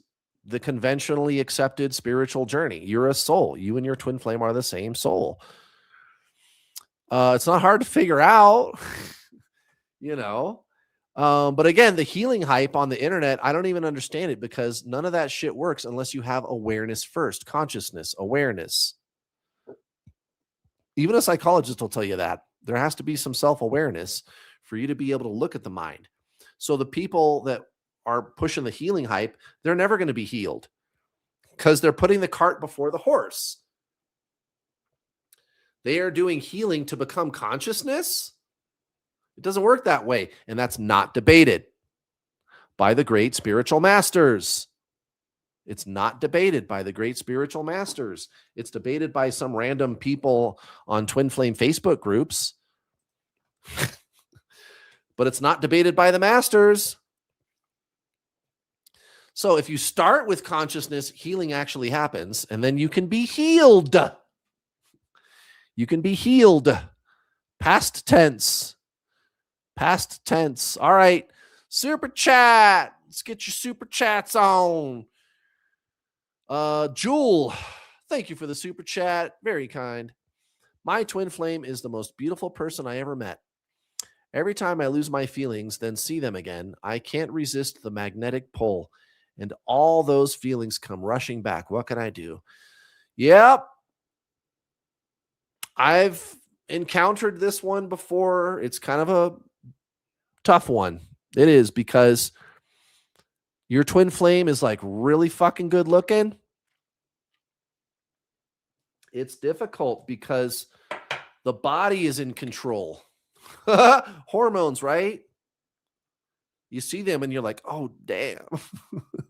the conventionally accepted spiritual journey. You're a soul. You and your twin flame are the same soul. It's not hard to figure out, you know. But again, the healing hype on the internet, I don't even understand it, because none of that shit works unless you have awareness first, consciousness, awareness. Even a psychologist will tell you that. There has to be some self-awareness for you to be able to look at the mind. So the people that are pushing the healing hype, they're never going to be healed, because they're putting the cart before the horse. They are doing healing to become consciousness. It doesn't work that way. And that's not debated by the great spiritual masters. It's not debated by the great spiritual masters. It's debated by some random people on twin flame Facebook groups. But it's not debated by the masters. So if you start with consciousness, healing actually happens, and then you can be healed. You can be healed. Past tense. Past tense. All right. Super chat. Let's get your super chats on. Jewel, thank you for the super chat. Very kind. My twin flame is the most beautiful person I ever met. Every time I lose my feelings, then see them again, I can't resist the magnetic pull, and all those feelings come rushing back. What can I do? Yep. I've encountered this one before. It's kind of a tough one. It is, because your twin flame is like really fucking good looking. It's difficult because the body is in control. Hormones, right? You see them and you're like, oh, damn.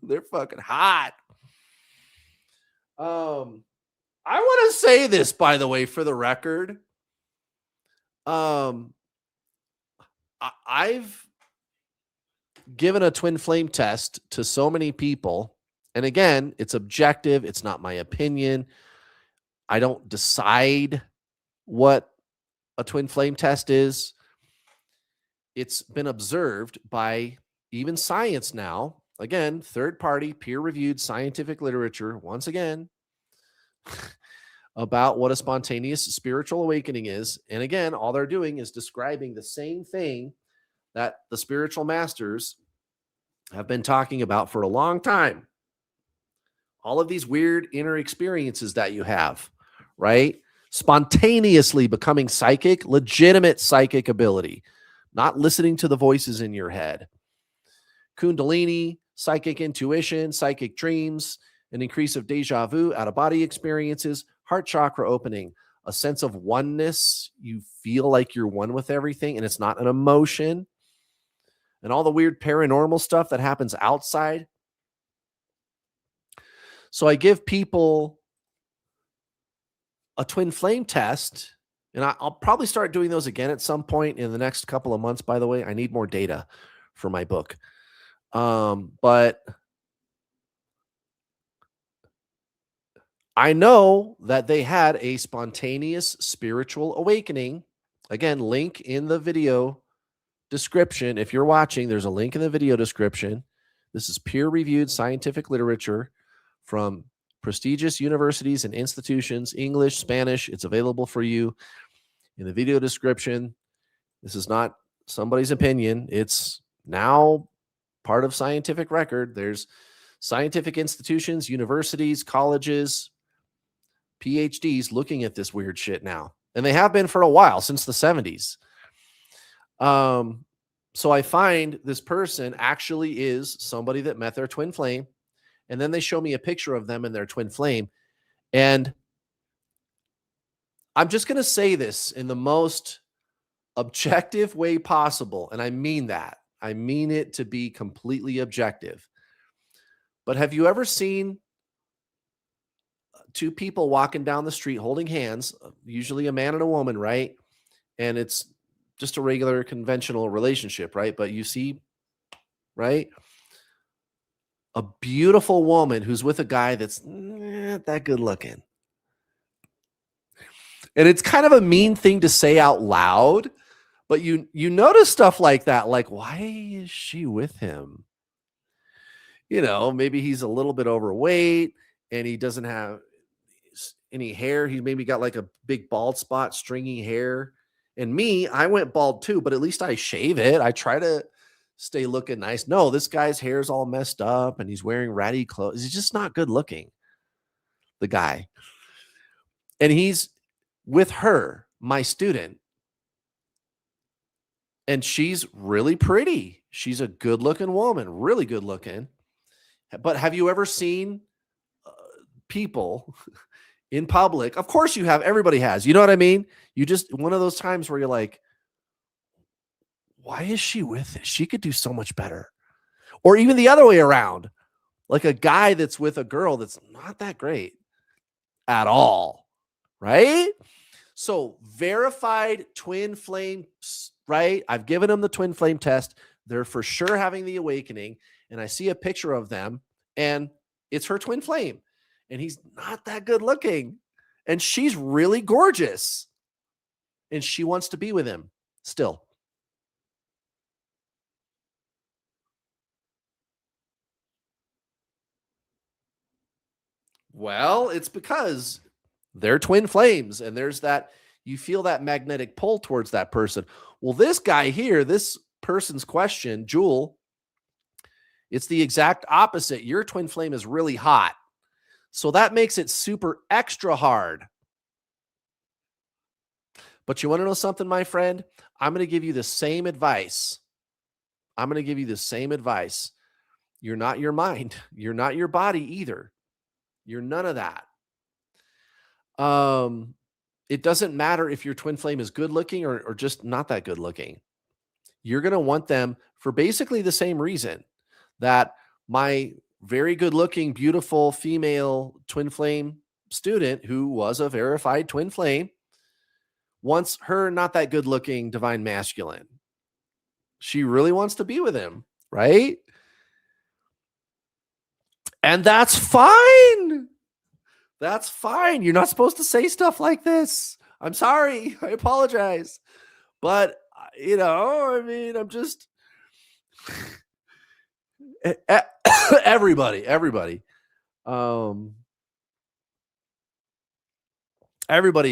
They're fucking hot. I want to say this, by the way, for the record. I've given a twin flame test to so many people. And again, it's objective. It's not my opinion. I don't decide what a twin flame test is. It's been observed by even science now. Again, third-party, peer-reviewed scientific literature, once again, about what a spontaneous spiritual awakening is. And again, all they're doing is describing the same thing that the spiritual masters have been talking about for a long time. All of these weird inner experiences that you have, right? Spontaneously becoming psychic, legitimate psychic ability, not listening to the voices in your head. Kundalini, psychic intuition, psychic dreams, an increase of deja vu, out-of-body experiences, heart chakra opening, a sense of oneness. You feel like you're one with everything, and it's not an emotion. And all the weird paranormal stuff that happens outside. So I give people a twin flame test, and I'll probably start doing those again at some point in the next couple of months, by the way. I need more data for my book. But I know that they had a spontaneous spiritual awakening. Again, link in the video description, if you're watching, there's a link in the video description. This is peer-reviewed scientific literature from prestigious universities and institutions, English, Spanish. It's available for you in the video description. This is not somebody's opinion. It's now part of scientific record. There's scientific institutions, universities, colleges, PhDs looking at this weird shit now. And they have been for a while, since the 70s. So I find this person actually is somebody that met their twin flame. And then they show me a picture of them and their twin flame. And I'm just going to say this in the most objective way possible. And I mean that. I mean it to be completely objective. But have you ever seen two people walking down the street holding hands, usually a man and a woman, right? And it's just a regular conventional relationship, right? But you see, right? A beautiful woman who's with a guy that's not that good looking. And it's kind of a mean thing to say out loud, but you notice stuff like that, like, why is she with him? You know, maybe he's a little bit overweight and he doesn't have any hair. He maybe got like a big bald spot, stringy hair. And me, I went bald too, but at least I shave it. I try to stay looking nice. No, this guy's hair's all messed up and he's wearing ratty clothes. He's just not good looking, the guy. And he's with her, my student. And she's really pretty. She's a good looking woman, really good looking. But have you ever seen people in public? Of course you have. Everybody has. You know what I mean? You just, one of those times where you're like, why is she with this? She could do so much better. Or even the other way around, like a guy that's with a girl that's not that great at all, right? So verified twin flame, right? I've given them the twin flame test. They're for sure having the awakening. And I see a picture of them and it's her twin flame. And he's not that good looking. And she's really gorgeous. And she wants to be with him still. Well, it's because they're twin flames and there's that, you feel that magnetic pull towards that person. Well, this guy here, this person's question, Jewel, it's the exact opposite. Your twin flame is really hot. So that makes it super extra hard. But you want to know something, my friend? I'm going to give you the same advice. I'm going to give you the same advice. You're not your mind. You're not your body either. You're none of that. It doesn't matter if your twin flame is good looking or just not that good looking. You're going to want them for basically the same reason that my very good looking, beautiful female twin flame student who was a verified twin flame wants her not that good looking divine masculine. She really wants to be with him, right? And that's fine. That's fine. You're not supposed to say stuff like this. I'm sorry. I apologize. But, you know, I mean, I'm just everybody. Everybody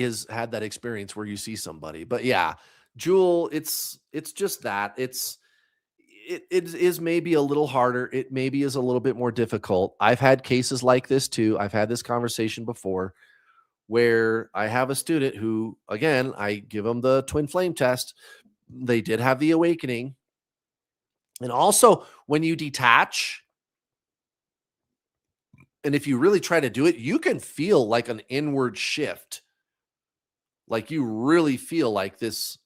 has had that experience where you see somebody. But yeah, Jewel, it's just that. It is maybe a little harder. It maybe is a little bit more difficult. I've had cases like this too. I've had this conversation before where I have a student who, again, I give them the twin flame test. They did have the awakening. And also when you detach, and if you really try to do it, you can feel like an inward shift. Like you really feel like this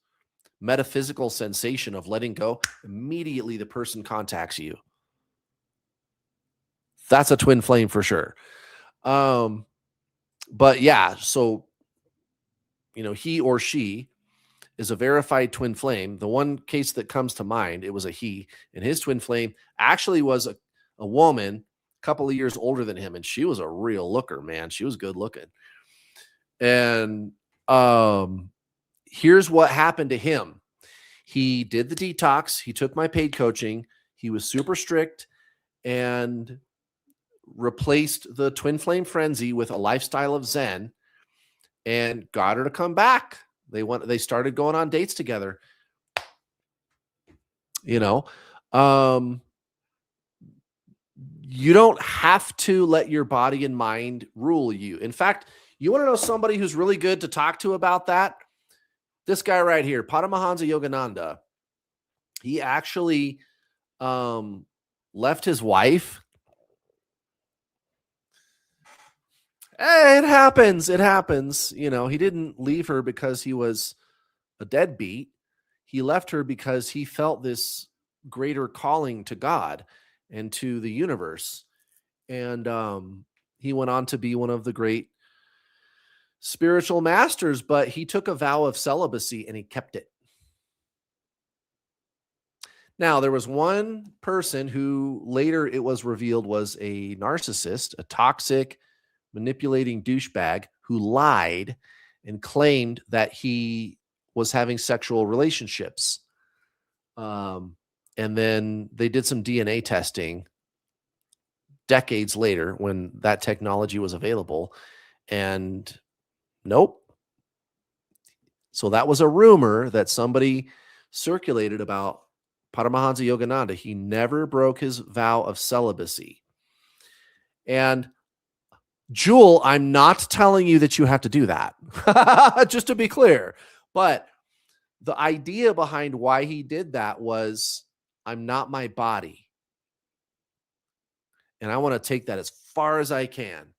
metaphysical sensation of letting go. Immediately the person contacts you. That's a twin flame for sure. But yeah, so, you know, he or she is a verified twin flame. The one case that comes to mind, it was a he, and his twin flame actually was a woman a couple of years older than him. And she was a real looker, man. She was good looking. And here's what happened to him. He did the detox. He took my paid coaching. He was super strict and replaced the twin flame frenzy with a lifestyle of Zen and got her to come back. They started going on dates together. You know, um, you don't have to let your body and mind rule you. In fact, you want to know somebody who's really good to talk to about that? This guy right here, Paramahansa Yogananda. He actually left his wife. It happens. It happens. You know, he didn't leave her because he was a deadbeat. He left her because he felt this greater calling to God and to the universe. And he went on to be one of the great spiritual masters, but he took a vow of celibacy and he kept it. Now, there was one person who later it was revealed was a narcissist, a toxic, manipulating douchebag who lied and claimed that he was having sexual relationships. And then they did some DNA testing decades later when that technology was available. And nope. So that was a rumor that somebody circulated about Paramahansa Yogananda. He never broke his vow of celibacy. And Jewel, I'm not telling you that you have to do that, just to be clear. But the idea behind why he did that was, I'm not my body. And I want to take that as far as I can.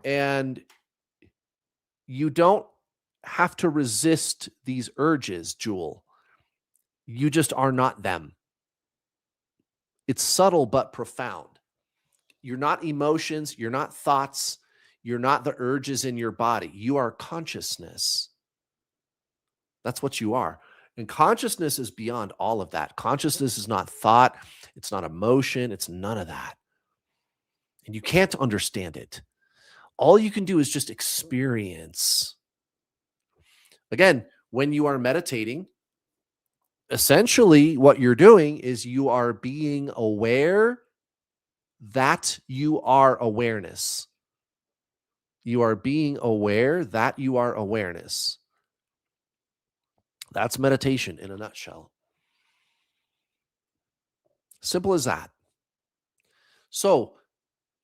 And you don't have to resist these urges, Jewel. You just are not them. It's subtle but profound. You're not emotions. You're not thoughts. You're not the urges in your body. You are consciousness. That's what you are. And consciousness is beyond all of that. Consciousness is not thought. It's not emotion. It's none of that. And you can't understand it. All you can do is just experience. Again, when you are meditating, essentially what you're doing is you are being aware that you are awareness. You are being aware that you are awareness. That's meditation in a nutshell. Simple as that. So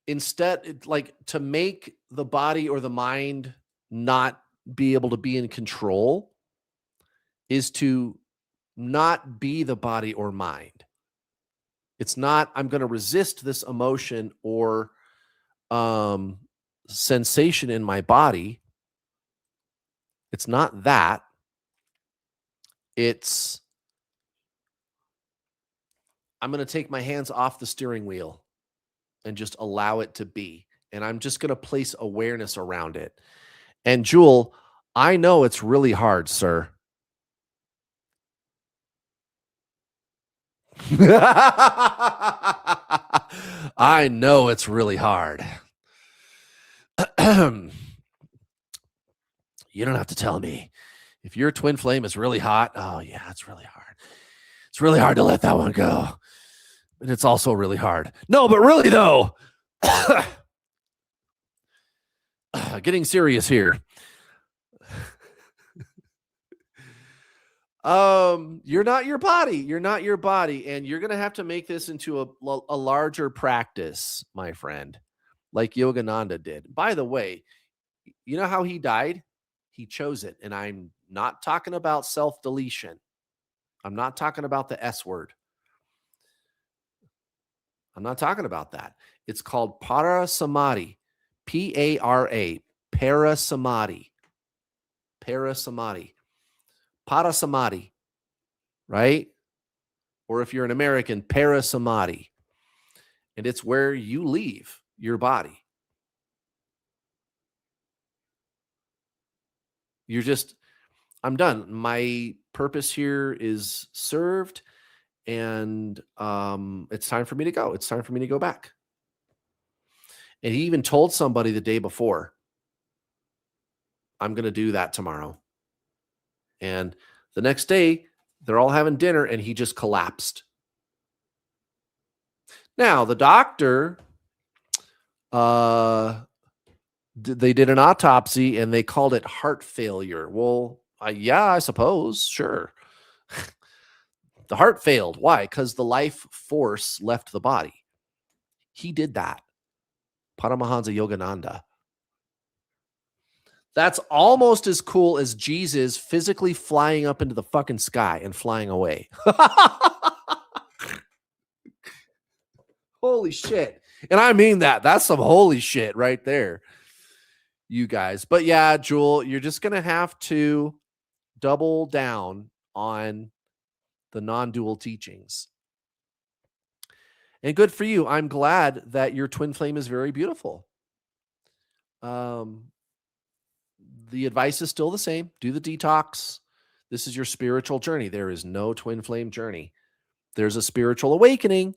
instead, like, to make the body or the mind not be able to be in control is to not be the body or mind. It's not, I'm going to resist this emotion or sensation in my body. It's not that. It's, I'm going to take my hands off the steering wheel and just allow it to be. And I'm just going to place awareness around it. And Jewel, I know it's really hard, sir. I know it's really hard. You don't have to tell me. If your twin flame is really hot, oh yeah, it's really hard. It's really hard to let that one go. And it's also really hard. No, but really though, getting serious here. You're not your body. You're not your body. And you're going to have to make this into a larger practice, my friend, like Yogananda did. By the way, you know how he died? He chose it. And I'm not talking about self-deletion. I'm not talking about the S word. I'm not talking about that. It's called parasamadhi. P-A-R-A. Parasamadhi. Parasamadhi. Parasamadhi. Right? Or if you're an American, parasamadhi. And it's where you leave your body. You're just, I'm done. My purpose here is served. And it's time for me to go. It's time for me to go back. And he even told somebody the day before, I'm going to do that tomorrow. And The next day, they're all having dinner and he just collapsed. Now, the doctor, they did an autopsy and they called it heart failure. Well, yeah, I suppose. Sure. The heart failed. Why? Because the life force left the body. He did that. Paramahansa Yogananda. That's almost as cool as Jesus physically flying up into the fucking sky and flying away. Holy shit. And I mean that. That's some holy shit right there, you guys. But yeah, Jewel, you're just going to have to double down on the non-dual teachings. And good for you. I'm glad that your twin flame is very beautiful. The advice is still the same. Do the detox. This is your spiritual journey. There is no twin flame journey. There's a spiritual awakening.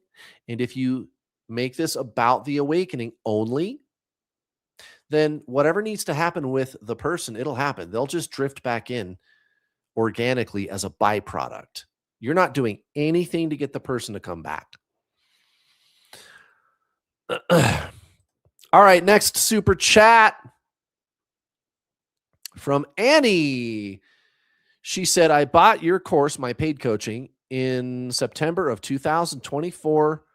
And if you make this about the awakening only, then whatever needs to happen with the person, it'll happen. They'll just drift back in organically as a byproduct. You're not doing anything to get the person to come back. All right, next super chat from Annie. She said, I bought your course, my paid coaching, in September of 2024.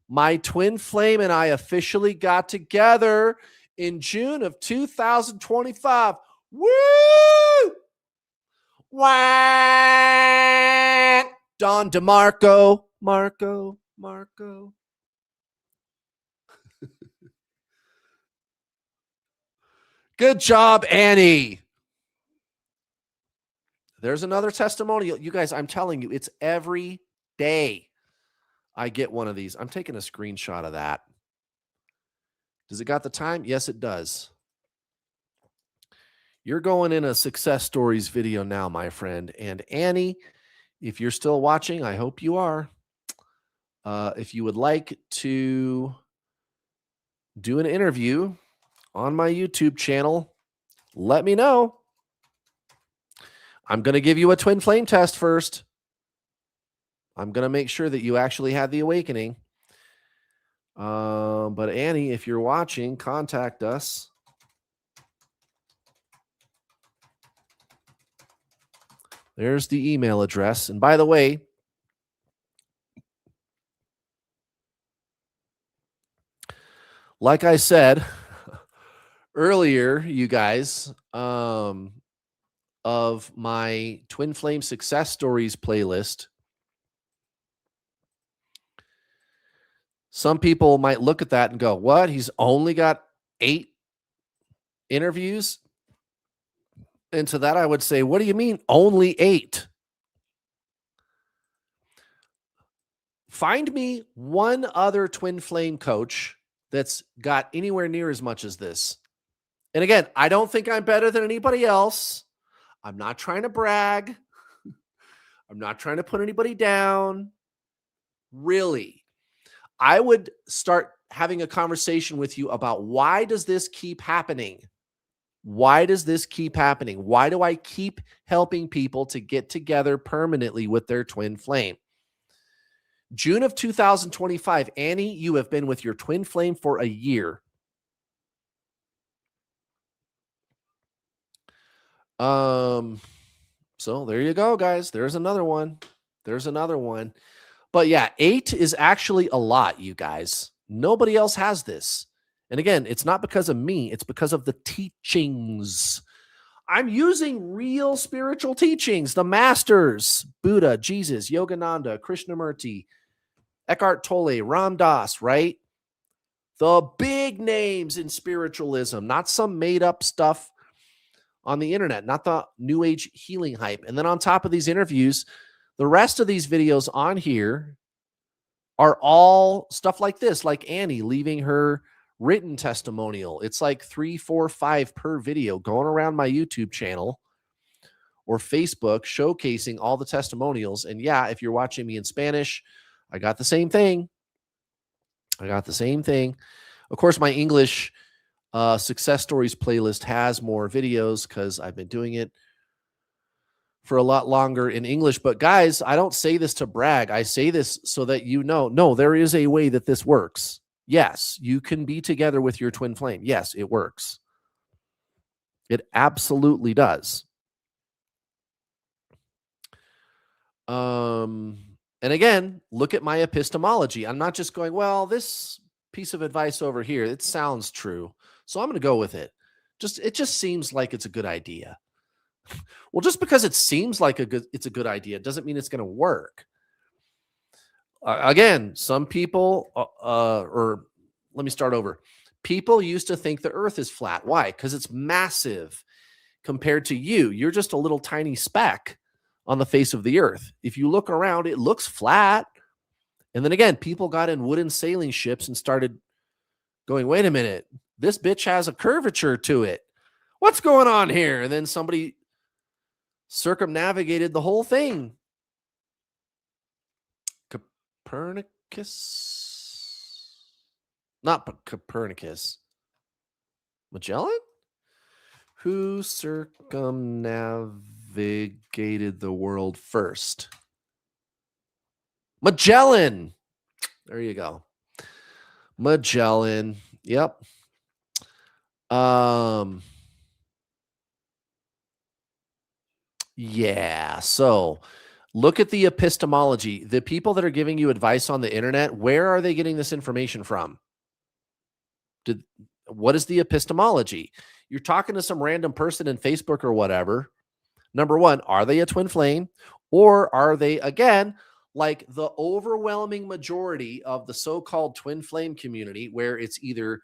My twin flame and I officially got together in June of 2025. Woo! Wah! Don DeMarco. Marco. Good job, Annie. There's another testimonial. You guys, I'm telling you, it's every day I get one of these. I'm taking a screenshot of that. Does it got the time? Yes, it does. You're going in a success stories video now, my friend. And Annie, if you're still watching, I hope you are. If you would like to do an interview on my YouTube channel, let me know. I'm going to give you a twin flame test first. I'm going to make sure that you actually had the awakening. But Annie, if you're watching, contact us. There's the email address. And by the way, like I said earlier, you guys, of my Twin Flame Success Stories playlist, some people might look at that and go, what? He's only got 8 interviews? And to that, I would say, what do you mean only 8? Find me one other twin flame coach that's got anywhere near as much as this. And again, I don't think I'm better than anybody else. I'm not trying to brag. I'm not trying to put anybody down. Really, I would start having a conversation with you about why does this keep happening? Why does this keep happening? Why do I keep helping people to get together permanently with their twin flame? June of 2025, Annie, you have been with your twin flame for a year. So there you go, guys. There's another one. But yeah, 8 is actually a lot, you guys. Nobody else has this. And again, it's not because of me. It's because of the teachings. I'm using real spiritual teachings. The masters, Buddha, Jesus, Yogananda, Krishnamurti, Eckhart Tolle, Ram Dass, right? The big names in spiritualism, not some made up stuff on the internet, not the new age healing hype. And then on top of these interviews, the rest of these videos on here are all stuff like this, like Annie leaving her written testimonial. It's like 3, 4, 5 per video going around my YouTube channel or Facebook showcasing all the testimonials. And yeah, if you're watching me in Spanish, I got the same thing. Of course, my English success stories playlist has more videos because I've been doing it for a lot longer in English. But guys, I don't say this to brag. I say this so that you know, no, there is a way that this works. Yes, you can be together with your twin flame. Yes, it works. It absolutely does. And again, look at my epistemology. I'm not just going, well, this piece of advice over here, it sounds true, so I'm going to go with it. It just seems like it's a good idea. Well, just because it seems like it's a good idea doesn't mean it's going to work. Again, some people, or let me start over. People used to think the Earth is flat. Why? Because it's massive compared to you. You're just a little tiny speck on the face of the Earth. If you look around, it looks flat. And then again, people got in wooden sailing ships and started going, wait a minute, this bitch has a curvature to it. What's going on here? And then somebody circumnavigated the whole thing. Copernicus? Not Copernicus. Magellan? Who circumnavigated the world first? Magellan. There you go. Magellan. Yep. Yeah. So look at the epistemology. The people that are giving you advice on the internet, where are they getting this information from? What is the epistemology? You're talking to some random person in Facebook or whatever. Number one, are they a twin flame? Or are they, again, like the overwhelming majority of the so-called twin flame community, where it's either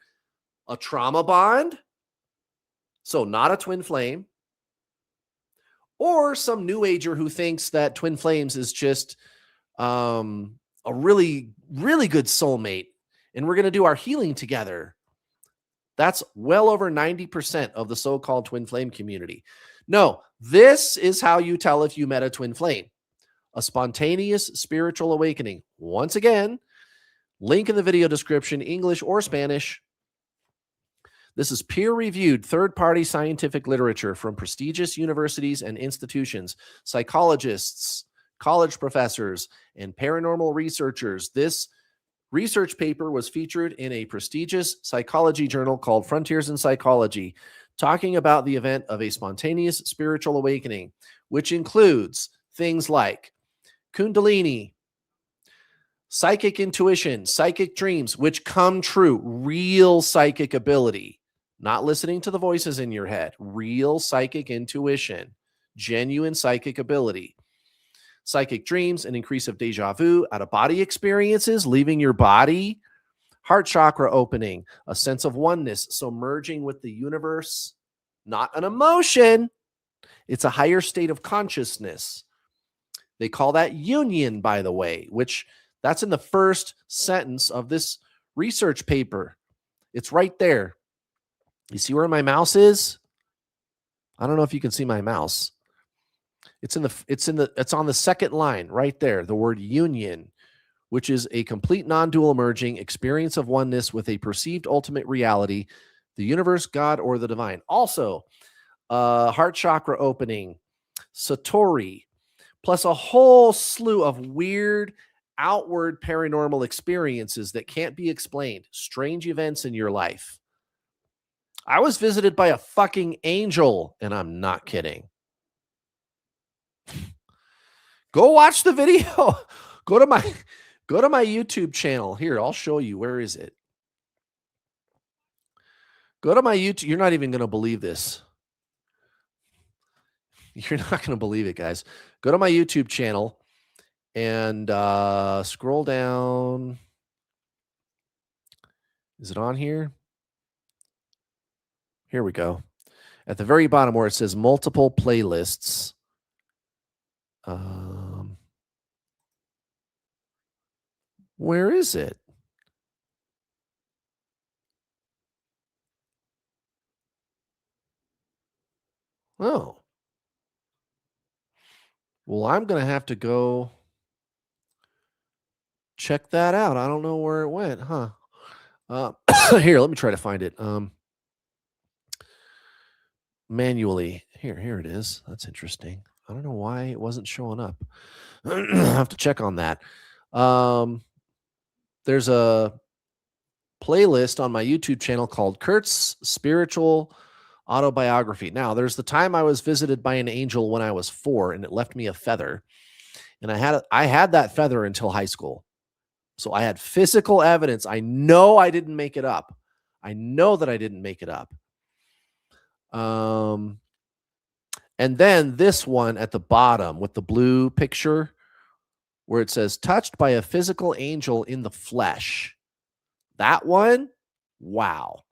a trauma bond, so not a twin flame, or some new ager who thinks that twin flames is just a really, really good soulmate, and we're going to do our healing together. That's well over 90% of the so-called twin flame community. No, this is how you tell if you met a twin flame. A spontaneous spiritual awakening. Once again, link in the video description, English or Spanish. This is peer-reviewed, third-party scientific literature from prestigious universities and institutions, psychologists, college professors, and paranormal researchers. This research paper was featured in a prestigious psychology journal called Frontiers in Psychology, talking about the event of a spontaneous spiritual awakening, which includes things like Kundalini, psychic intuition, psychic dreams, which come true, real psychic ability, not listening to the voices in your head, real psychic intuition, genuine psychic ability, psychic dreams, an increase of deja vu, out-of-body experiences, leaving your body, heart chakra opening, a sense of oneness, so merging with the universe, not an emotion, it's a higher state of consciousness. They call that union, by the way, which that's in the first sentence of this research paper. It's right there. You see where my mouse is? I don't know if you can see my mouse. It's on the second line right there, the word union, which is a complete non-dual merging experience of oneness with a perceived ultimate reality, the universe, God, or the divine. Also, heart chakra opening, Satori, plus a whole slew of weird outward paranormal experiences that can't be explained, strange events in your life. I was visited by a fucking angel, and I'm not kidding. Go watch the video. Go to my YouTube channel. Here, I'll show you. Where is it? Go to my YouTube. You're not even going to believe this. You're not going to believe it, guys. Go to my YouTube channel and scroll down. Is it on here? Here we go. At the very bottom where it says multiple playlists. Where is it? Oh. Well, I'm going to have to go check that out. I don't know where it went, huh? Here, let me try to find it. Manually. Here it is. That's interesting. I don't know why it wasn't showing up. I have to check on that. Um, there's a playlist on my YouTube channel called Kurt's Spiritual Autobiography. Now, there's the time I was visited by an angel when I was 4 and it left me a feather. And I had that feather until high school. So I had physical evidence. I know I didn't make it up. I know that I didn't make it up. Um and then this one at the bottom with the blue picture where it says touched by a physical angel in the flesh. That one, wow.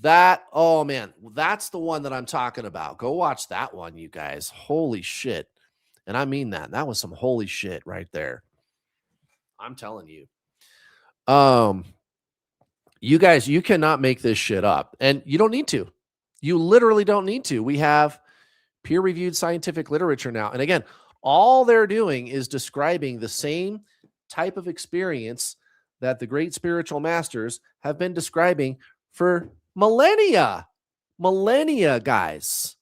That, oh man, that's the one that I'm talking about. Go watch that one, you guys. Holy shit. And I mean that. That was some holy shit right there. I'm telling you. Um, you guys, you cannot make this shit up. And you don't need to. You literally don't need to. We have peer-reviewed scientific literature now. And again, all they're doing is describing the same type of experience that the great spiritual masters have been describing for millennia. Millennia, guys.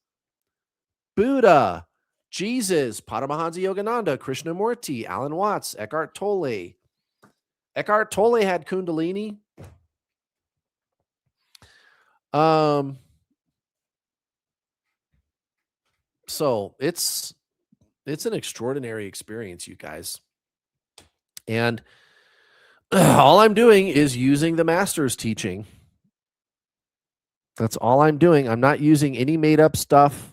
Buddha, Jesus, Paramahansa Yogananda, Krishnamurti, Alan Watts, Eckhart Tolle. Eckhart Tolle had Kundalini. So it's an extraordinary experience, you guys. And all I'm doing is using the master's teaching. That's all I'm doing. I'm not using any made up stuff.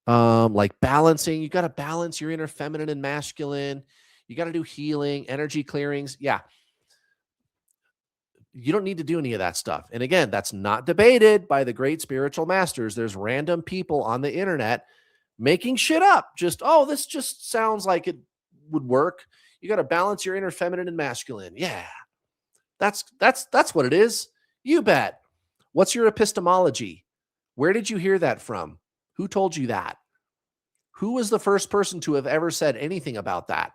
Like balancing. You got to balance your inner feminine and masculine. You got to do healing, energy clearings. Yeah. You don't need to do any of that stuff. And again, that's not debated by the great spiritual masters. There's random people on the internet making shit up. Just, oh, this just sounds like it would work. You got to balance your inner feminine and masculine. Yeah. That's what it is. You bet. What's your epistemology? Where did you hear that from? Who told you that? Who was the first person to have ever said anything about that?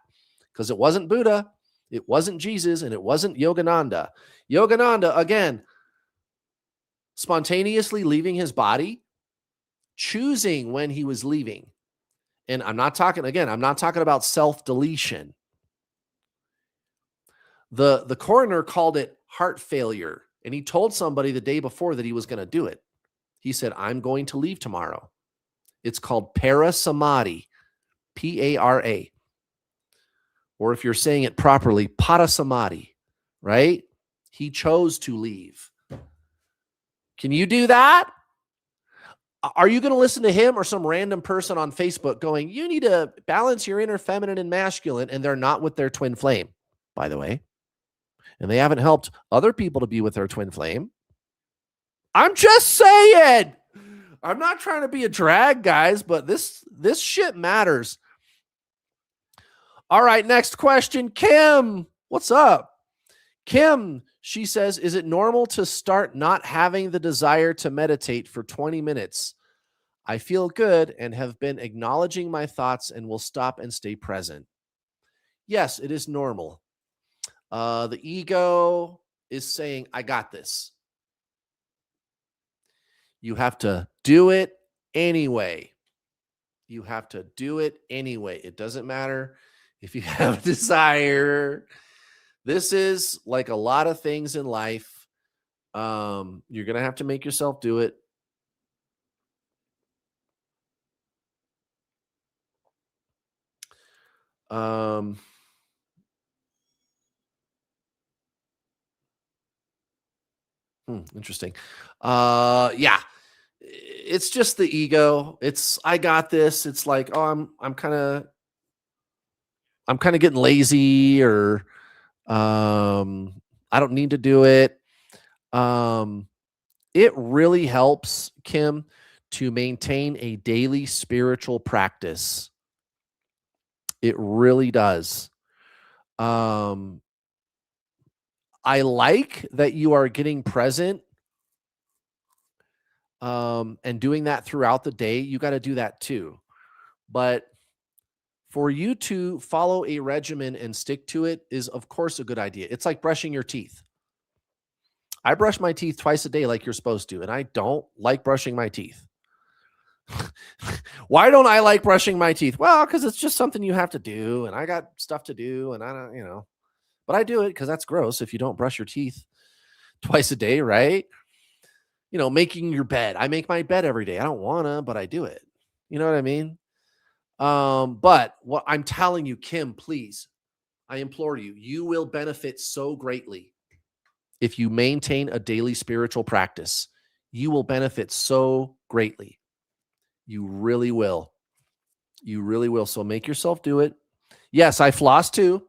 Because it wasn't Buddha, it wasn't Jesus, and it wasn't Yogananda. Yogananda, again, spontaneously leaving his body, choosing when he was leaving. And I'm not talking about self-deletion. The coroner called it heart failure, and he told somebody the day before that he was going to do it. He said, I'm going to leave tomorrow. It's called parasamadhi, P-A-R-A. Or if you're saying it properly, parasamadhi, right? He chose to leave. Can you do that? Are you going to listen to him or some random person on Facebook going, you need to balance your inner feminine and masculine, and they're not with their twin flame, by the way. And they haven't helped other people to be with their twin flame. I'm just saying. I'm not trying to be a drag, guys, but this shit matters. All right, next question. Kim, what's up? Kim, she says, is it normal to start not having the desire to meditate for 20 minutes? I feel good and have been acknowledging my thoughts and will stop and stay present. Yes, it is normal. The ego is saying, I got this. You have to do it anyway. You have to do it anyway. It doesn't matter if you have desire. This is like a lot of things in life. You're going to have to make yourself do it. Interesting. Yeah. It's just the ego. It's I got this. It's like, oh, I'm kind of getting lazy, or I don't need to do it. It really helps, Kim, to maintain a daily spiritual practice. It really does. I like that you are getting present and doing that throughout the day. You got to do that too. But for you to follow a regimen and stick to it is, of course, a good idea. It's like brushing your teeth. I brush my teeth twice a day like you're supposed to, and I don't like brushing my teeth. Why don't I like brushing my teeth? Well, because it's just something you have to do, and I got stuff to do, and I don't, but I do it because that's gross if you don't brush your teeth twice a day, right? Making your bed. I make my bed every day. I don't wanna, but I do it. You know what I mean? But what I'm telling you, Kim, please, I implore you, you will benefit so greatly if you maintain a daily spiritual practice. You will benefit so greatly. You really will. You really will. So make yourself do it. Yes, I floss too.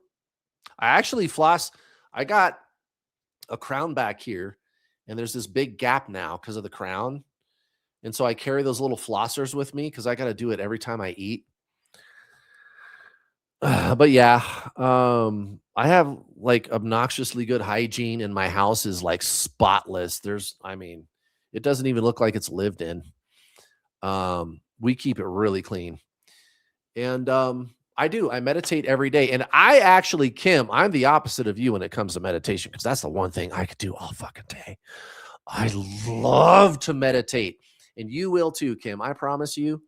I actually floss. I got a crown back here, and there's this big gap now because of the crown. And so I carry those little flossers with me because I got to do it every time I eat. But yeah, I have like obnoxiously good hygiene, and my house is like spotless. It doesn't even look like it's lived in. We keep it really clean. And I meditate every day. And I actually, Kim, I'm the opposite of you when it comes to meditation, because that's the one thing I could do all fucking day. I love to meditate. And you will too, Kim. I promise you,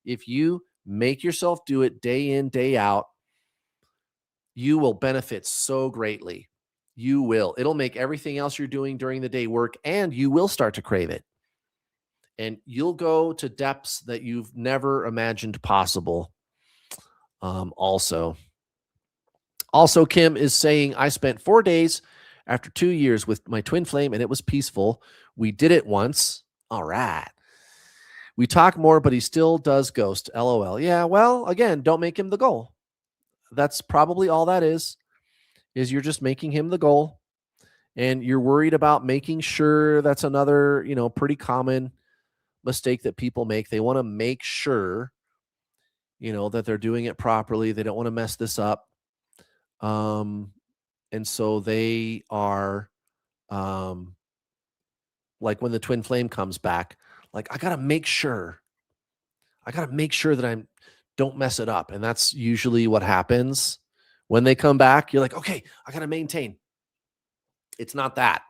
if you make yourself do it day in, day out, you will benefit so greatly. You will. It'll make everything else you're doing during the day work, and you will start to crave it. And you'll go to depths that you've never imagined possible. Also, Kim is saying, I spent 4 days after 2 years with my twin flame, and it was peaceful. We did it once. All right. We talk more, but he still does ghost. LOL. Yeah, well, again, don't make him the goal. That's probably all that is you're just making him the goal, and you're worried about making sure. That's another, pretty common mistake that people make. They want to make sure, that they're doing it properly. They don't want to mess this up. And so they are, like when the twin flame comes back, like, I got to make sure that I don't mess it up. And that's usually what happens when they come back. You're like, okay, I got to maintain. It's not that.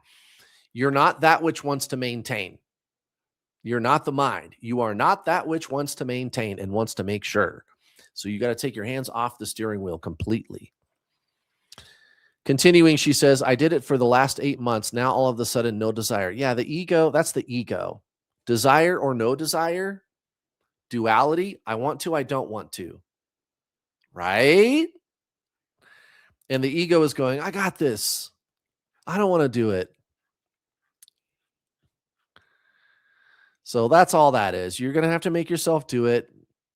You're not that which wants to maintain. You're not the mind. You are not that which wants to maintain and wants to make sure. So you got to take your hands off the steering wheel completely. Continuing, she says, I did it for the last 8 months. Now all of a sudden, no desire. Yeah, the ego, that's the ego. Desire or no desire, duality, I want to, I don't want to. Right? And the ego is going, I got this. I don't want to do it. So that's all that is. You're going to have to make yourself do it.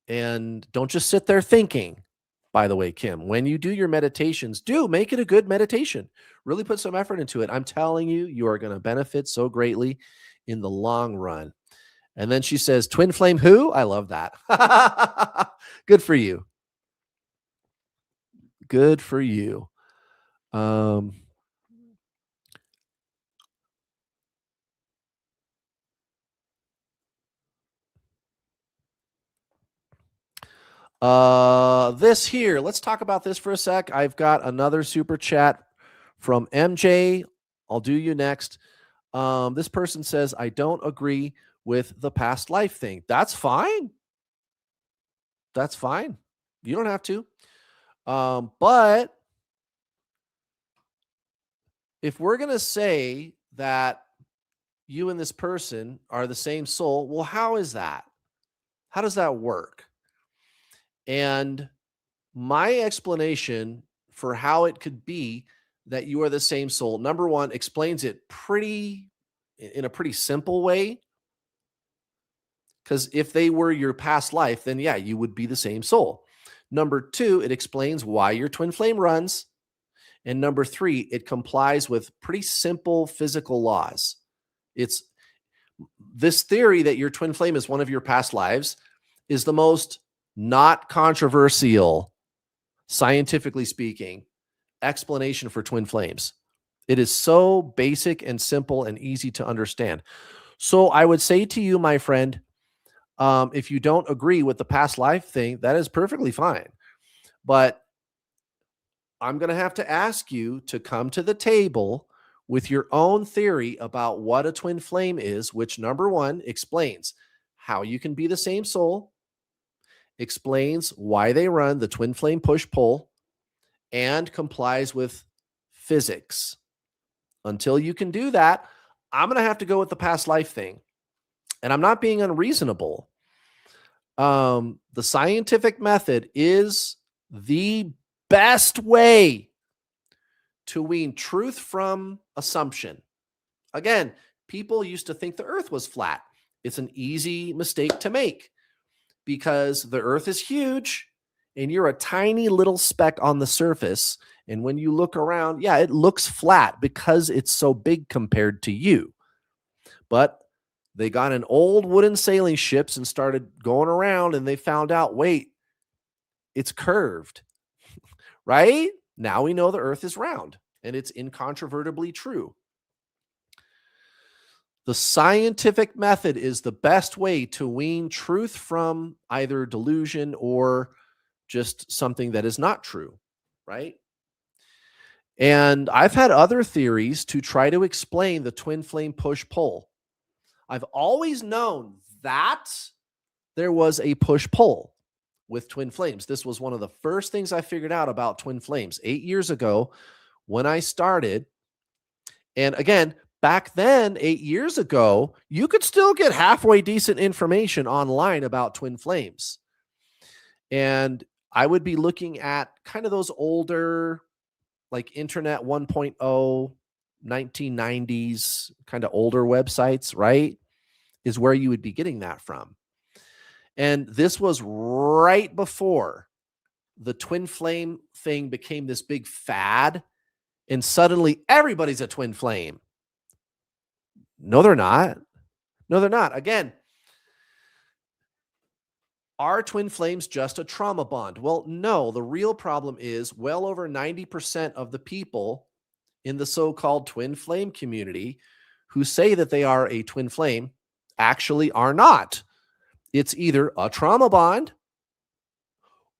And don't just sit there thinking. By the way, Kim, when you do your meditations, do make it a good meditation. Really put some effort into it. I'm telling you, you are going to benefit so greatly in the long run. And then she says, twin flame who? I love that. Good for you. Good for you. This here, let's talk about this for a sec. I've got another super chat from MJ. I'll do you next. This person says, I don't agree with the past life thing. That's fine. That's fine. You don't have to. But if we're going to say that you and this person are the same soul, well, how is that? How does that work? And my explanation for how it could be that you are the same soul, number one, explains it in a pretty simple way. Because if they were your past life, then yeah, you would be the same soul. Number two, it explains why your twin flame runs. And number three, it complies with pretty simple physical laws. It's this theory that your twin flame is one of your past lives is the most not controversial, scientifically speaking, explanation for twin flames. It is so basic and simple and easy to understand. So I would say to you, my friend, if you don't agree with the past life thing, that is perfectly fine. But I'm going to have to ask you to come to the table with your own theory about what a twin flame is, which number one explains how you can be the same soul, explains why they run the twin flame push pull, and complies with physics. Until you can do that, I'm going to have to go with the past life thing. And I'm not being unreasonable. The scientific method is the best way to wean truth from assumption. Again, people used to think the earth was flat. It's an easy mistake to make because the earth is huge and you're a tiny little speck on the surface. And when you look around, yeah, it looks flat because it's so big compared to you. But they got in old wooden sailing ships and started going around and they found out, wait, it's curved, right? Now we know the earth is round and it's incontrovertibly true. The scientific method is the best way to wean truth from either delusion or just something that is not true, right? And I've had other theories to try to explain the twin flame push pull. I've always known that there was a push pull with twin flames. This was one of the first things I figured out about twin flames 8 years ago when I started. And again, back then, 8 years ago, you could still get halfway decent information online about twin flames. And I would be looking at kind of those older, like Internet 1.0, 1990s, kind of older websites, right? Is where you would be getting that from. And this was right before the twin flame thing became this big fad. And suddenly everybody's a twin flame. No, they're not. No, they're not. Again, are twin flames just a trauma bond? Well, no. The real problem is well over 90% of the people in the so-called twin flame community who say that they are a twin flame actually are not. It's either a trauma bond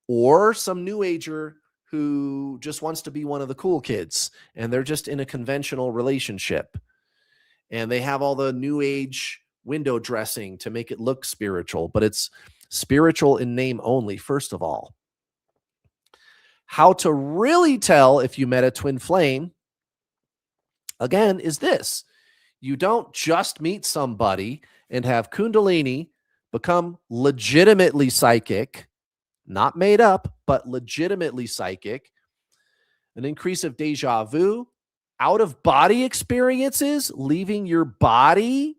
or some new ager who just wants to be one of the cool kids and they're just in a conventional relationship and they have all the new age window dressing to make it look spiritual, but it's spiritual in name only, first of all. How to really tell if you met a twin flame, again, is this. You don't just meet somebody and have Kundalini become legitimately psychic, not made up, but legitimately psychic, an increase of deja vu, out of body experiences, leaving your body,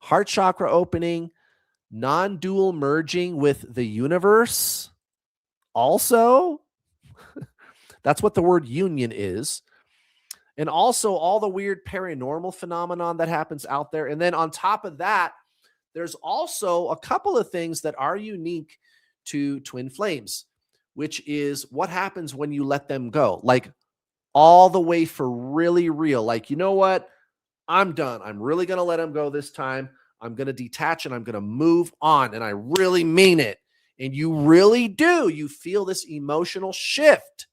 heart chakra opening, non-dual merging with the universe. Also, that's what the word union is. And also all the weird paranormal phenomenon that happens out there. And then on top of that, there's also a couple of things that are unique to twin flames, which is what happens when you let them go, like all the way for really real. Like, you know what? I'm done. I'm really going to let him go this time. I'm going to detach and I'm going to move on. And I really mean it. And you really do. You feel this emotional shift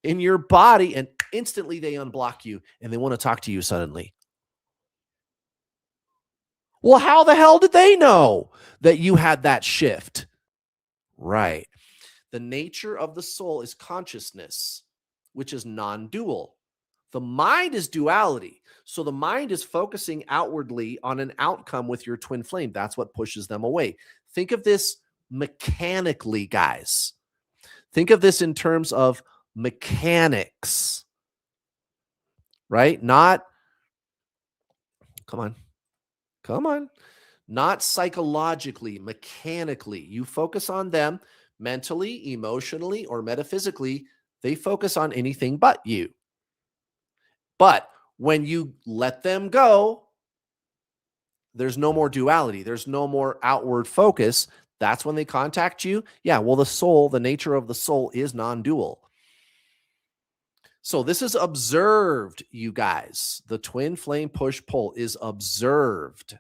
in your body and instantly they unblock you and they want to talk to you suddenly. Well, how the hell did they know that you had that shift? Right. The nature of the soul is consciousness, which is non-dual. The mind is duality. So the mind is focusing outwardly on an outcome with your twin flame. That's what pushes them away. Think of this mechanically, guys. Think of this in terms of mechanics, right? Not, come on, not psychologically, mechanically. You focus on them mentally, emotionally, or metaphysically. They focus on anything but you. But when you let them go, there's no more duality. There's no more outward focus. That's when they contact you. Yeah, well, the soul, the nature of the soul is non-dual. So this is observed, you guys. The twin flame push-pull is observed.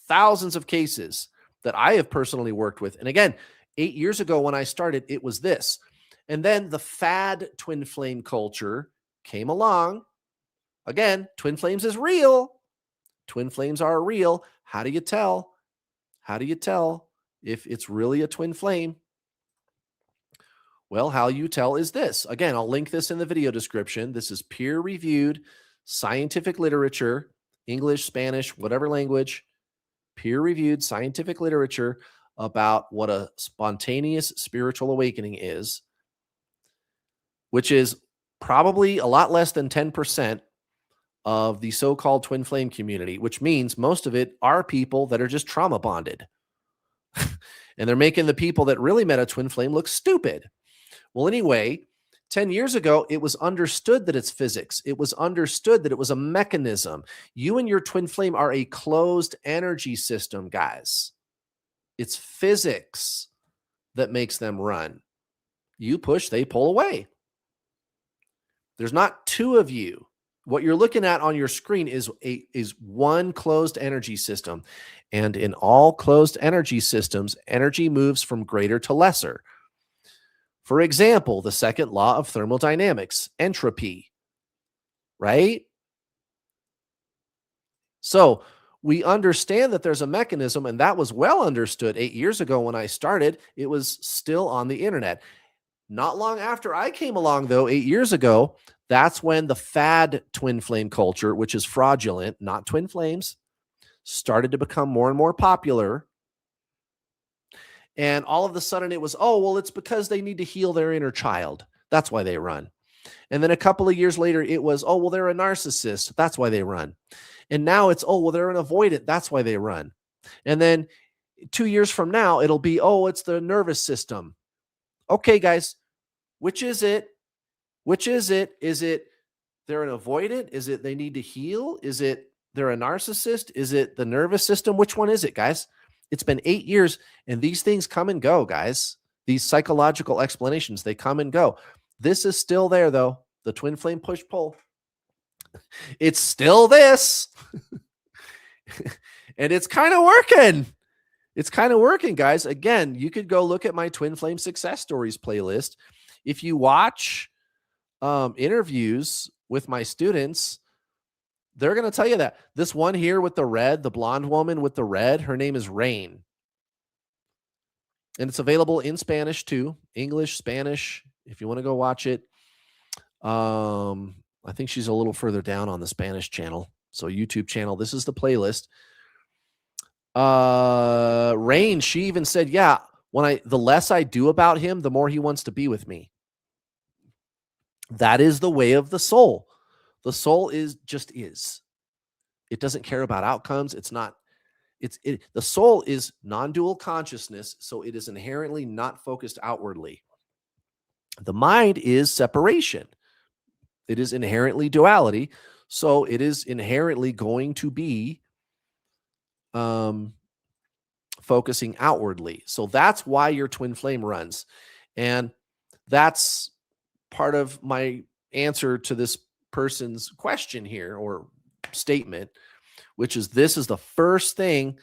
Thousands of cases that I have personally worked with. And again, 8 years ago when I started, it was this. And then the fad twin flame culture came along. Again, twin flames is real. twin flames are real. How do you tell? How do you tell if it's really a twin flame? Well, how you tell is this. Again, I'll link this in the video description. This is peer-reviewed scientific literature, English, Spanish, whatever language, peer-reviewed scientific literature about what a spontaneous spiritual awakening is, which is probably a lot less than 10% of the so-called twin flame community, which means most of it are people that are just trauma bonded. And they're making the people that really met a twin flame look stupid. Well, anyway, 10 years ago, it was understood that it's physics. It was understood that it was a mechanism. You and your twin flame are a closed energy system, guys. It's physics that makes them run. You push, they pull away. There's not two of you. What you're looking at on your screen is one closed energy system. And in all closed energy systems, energy moves from greater to lesser. For example, the second law of thermodynamics, entropy, right? So we understand that there's a mechanism, and that was well understood 8 years ago when I started. It was still on the internet. Not long after I came along, though, 8 years ago, that's when the fad twin flame culture, which is fraudulent, not twin flames, started to become more and more popular. And all of a sudden it was, oh, well, it's because they need to heal their inner child. That's why they run. And then a couple of years later, it was, oh, well, they're a narcissist. That's why they run. And now it's, oh, well, they're an avoidant. That's why they run. And then 2 years from now, it'll be, oh, it's the nervous system. Okay, guys, which is it? Which is it? Is it they're an avoidant? Is it they need to heal? Is it they're a narcissist? Is it the nervous system? Which one is it, guys? It's been 8 years, and these things come and go, guys. These psychological explanations, they come and go. This is still there, though. The twin flame push-pull. It's still this. And it's kind of working. It's kind of working, guys. Again, you could go look at my twin flame success stories playlist. If you watch interviews with my students, they're going to tell you that. This one here with the red, the blonde woman with the red, her name is Rain. And it's available in Spanish too, English, Spanish, if you want to go watch it. I think she's a little further down on the Spanish channel. So YouTube channel, this is the playlist. Rain, she even said, yeah, the less I do about him, the more he wants to be with me. That is the way of the soul. The soul just is. It doesn't care about outcomes. The soul is non-dual consciousness, so it is inherently not focused outwardly. The mind is separation. It is inherently duality, so it is inherently going to be focusing outwardly. So that's why your twin flame runs. And that's part of my answer to this person's question here or statement, which is this is the first thing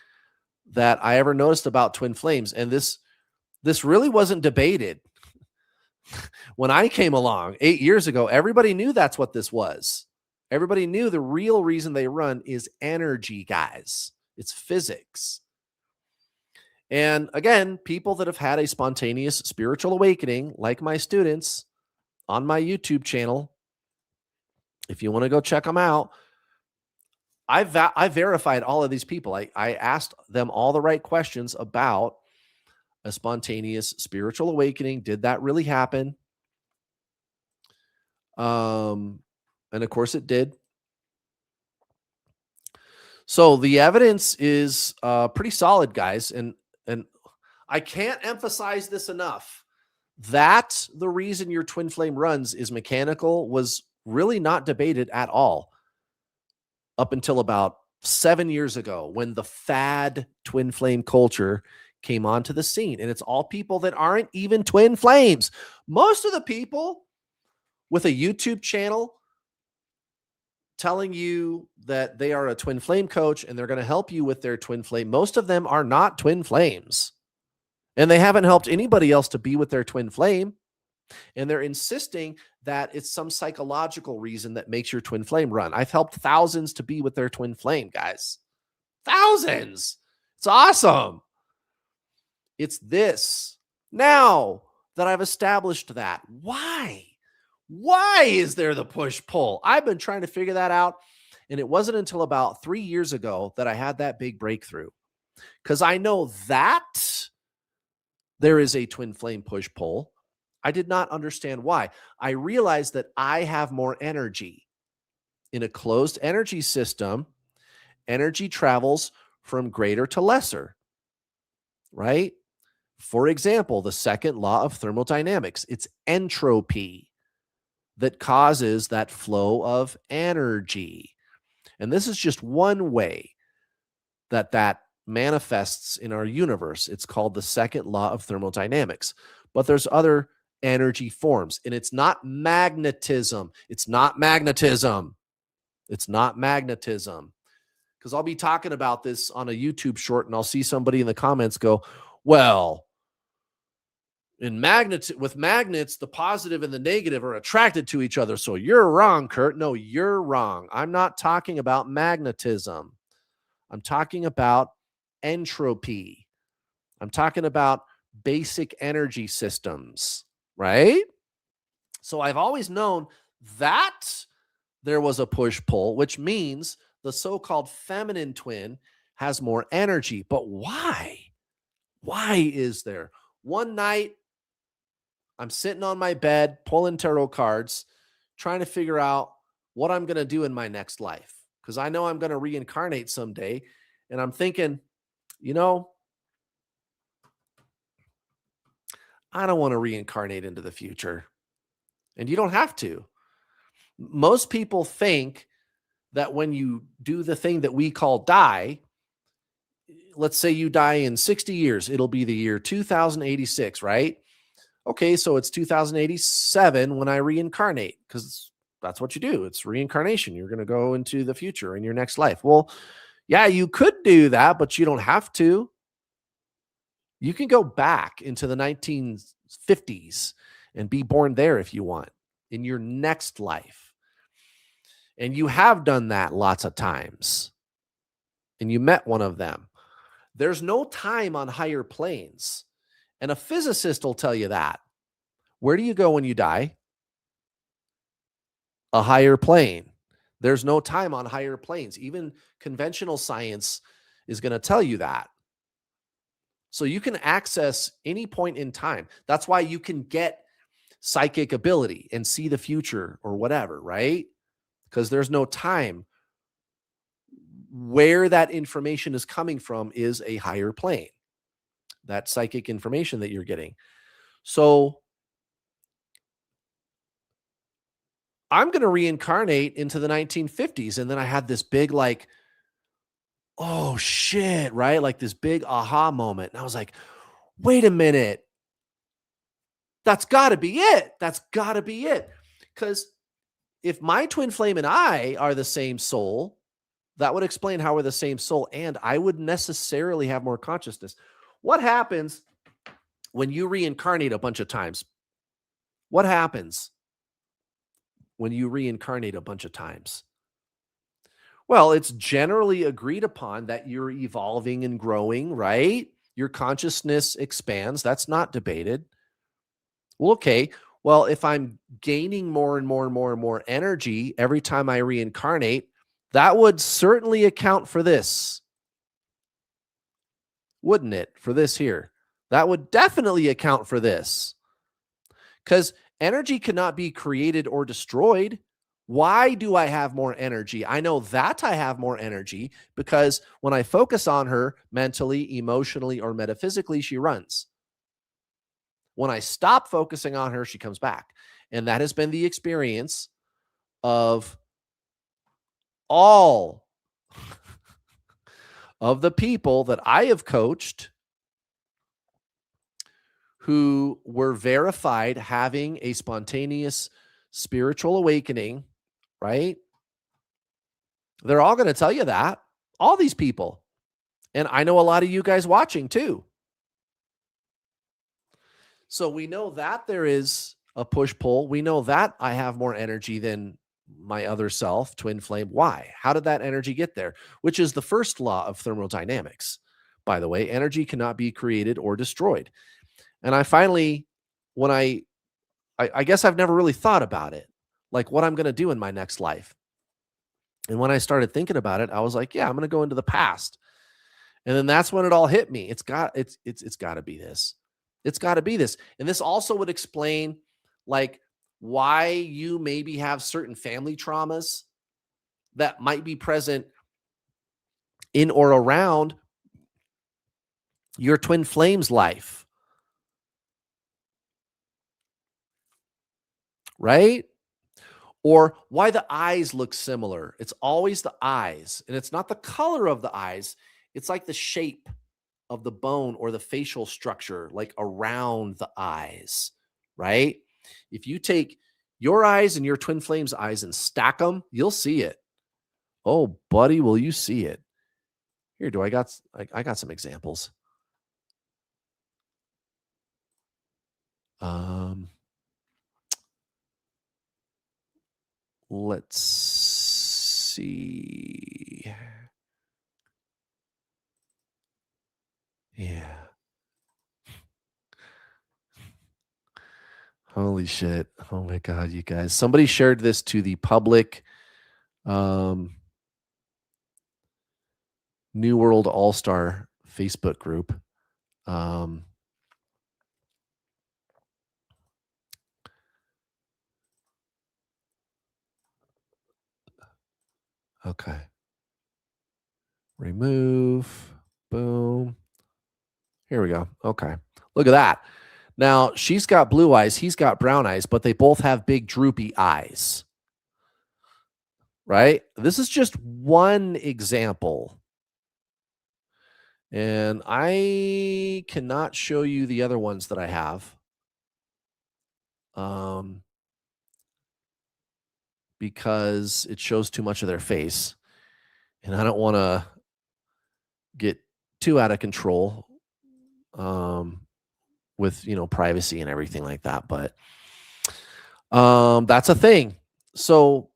that I ever noticed about twin flames. And this really wasn't debated. When I came along 8 years ago, everybody knew that's what this was. Everybody knew the real reason they run is energy, guys. It's physics. And again, people that have had a spontaneous spiritual awakening, like my students on my YouTube channel, if you want to go check them out, I verified all of these people. I asked them all the right questions about a spontaneous spiritual awakening. Did that really happen? And of course it did. So the evidence is pretty solid, guys. And I can't emphasize this enough. That the reason your twin flame runs is mechanical was really not debated at all up until about 7 years ago when the fad twin flame culture came onto the scene. And it's all people that aren't even twin flames. Most of the people with a YouTube channel telling you that they are a twin flame coach and they're going to help you with their twin flame, most of them are not twin flames. And they haven't helped anybody else to be with their twin flame. And they're insisting that it's some psychological reason that makes your twin flame run. I've helped thousands to be with their twin flame, guys. Thousands. It's awesome. It's this. Now that I've established that, why? Why is there the push pull? I've been trying to figure that out. And it wasn't until about 3 years ago that I had that big breakthrough. Because I know that there is a twin flame push pull. I did not understand why. I realized that I have more energy. In a closed energy system, energy travels from greater to lesser, right? For example, the second law of thermodynamics, it's entropy that causes that flow of energy. And this is just one way that manifests in our universe. It's called the second law of thermodynamics. But there's other energy forms, and it's not magnetism. It's not magnetism. It's not magnetism. Because I'll be talking about this on a YouTube short, and I'll see somebody in the comments go, well, with magnets, the positive and the negative are attracted to each other. So you're wrong, Kurt. No, you're wrong. I'm not talking about magnetism. I'm talking about entropy. I'm talking about basic energy systems, right? So I've always known that there was a push-pull, which means the so-called feminine twin has more energy. But why? Why is there? One night, I'm sitting on my bed, pulling tarot cards, trying to figure out what I'm going to do in my next life. Because I know I'm going to reincarnate someday. And I'm thinking, you know, I don't want to reincarnate into the future. And you don't have to. Most people think that when you do the thing that we call die, let's say you die in 60 years, it'll be the year 2086, right? Okay, so it's 2087 when I reincarnate, because that's what you do. It's reincarnation. You're going to go into the future in your next life. Well, yeah, you could do that, but you don't have to. You can go back into the 1950s and be born there if you want in your next life. And you have done that lots of times. And you met one of them. There's no time on higher planes. And a physicist will tell you that. Where do you go when you die? A higher plane. There's no time on higher planes. Even conventional science is going to tell you that. So you can access any point in time. That's why you can get psychic ability and see the future or whatever, right? Because there's no time. Where that information is coming from is a higher plane. That psychic information that you're getting. So I'm going to reincarnate into the 1950s. And then I had this big, like, oh shit, right? Like this big aha moment. And I was like, wait a minute. That's got to be it. That's got to be it. Because if my twin flame and I are the same soul, that would explain how we're the same soul. And I would necessarily have more consciousness. What happens when you reincarnate a bunch of times? What happens when you reincarnate a bunch of times? Well, it's generally agreed upon that you're evolving and growing, right? Your consciousness expands. That's not debated. Well, okay. Well, if I'm gaining more and more and more and more energy every time I reincarnate, that would certainly account for this, wouldn't it? For this here. That would definitely account for this. Because energy cannot be created or destroyed. Why do I have more energy? I know that I have more energy because when I focus on her mentally, emotionally, or metaphysically, she runs. When I stop focusing on her, she comes back. And that has been the experience of all of the people that I have coached who were verified having a spontaneous spiritual awakening, right? They're all going to tell you that. All these people. And I know a lot of you guys watching too. So we know that there is a push-pull. We know that I have more energy than my other self, twin flame. Why? How did that energy get there? Which is the first law of thermodynamics. By the way, energy cannot be created or destroyed. And I finally, when I guess I've never really thought about it, like what I'm going to do in my next life. And when I started thinking about it, I was like, yeah, I'm going to go into the past. And then that's when it all hit me. It's got to be this. It's got to be this. And this also would explain like why you maybe have certain family traumas that might be present in or around your twin flames life, right? Or why the eyes look similar. It's always the eyes, and it's not the color of the eyes. It's like the shape of the bone or the facial structure, like around the eyes, right? If you take your eyes and your twin flames eyes and stack them, you'll see it. Oh, buddy, will you see it? Here, I got some examples. Um, let's see. Yeah. Holy shit. Oh my god, you guys. Somebody shared this to the public um New World All-Star Facebook group. Um okay. Remove. Boom. Here we go. Okay. Look at that. Now, she's got blue eyes, he's got brown eyes, but they both have big droopy eyes, right? This is just one example. And I cannot show you the other ones that I have. Um because it shows too much of their face. And I don't want to get too out of control um, with, privacy and everything like that. But that's a thing. So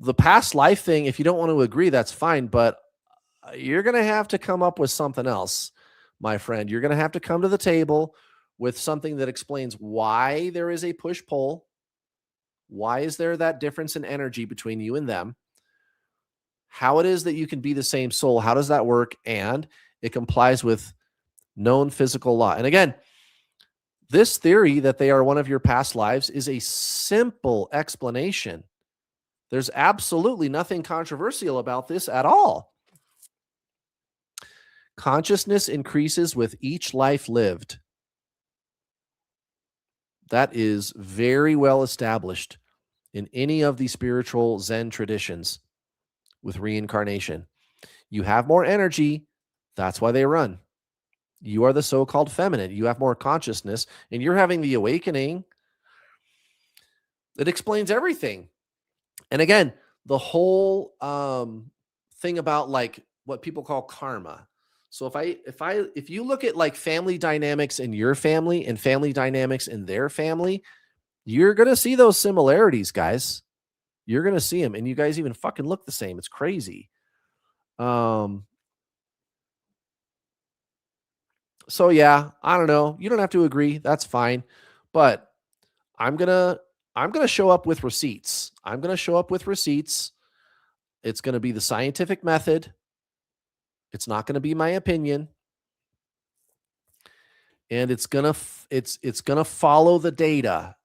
the past life thing, if you don't want to agree, that's fine. But you're going to have to come up with something else, my friend. You're going to have to come to the table with something that explains why there is a push pull. Why is there that difference in energy between you and them? How it is that you can be the same soul. How does that work? And it complies with known physical law. And again, this theory that they are one of your past lives is a simple explanation. There's absolutely nothing controversial about this at all. Consciousness increases with each life lived. That is very well established in any of the spiritual Zen traditions with reincarnation. You have more energy. That's why they run. You are the so-called feminine. You have more consciousness and you're having the awakening. It explains everything. And again, the whole thing about like what people call karma. So if you look at like family dynamics in your family and family dynamics in their family, you're going to see those similarities, guys. You're going to see them, and you guys even fucking look the same. It's crazy. So yeah, I don't know. You don't have to agree. That's fine. But I'm going to show up with receipts. I'm going to show up with receipts. It's going to be the scientific method. It's not going to be my opinion. And it's going to it's going to follow the data.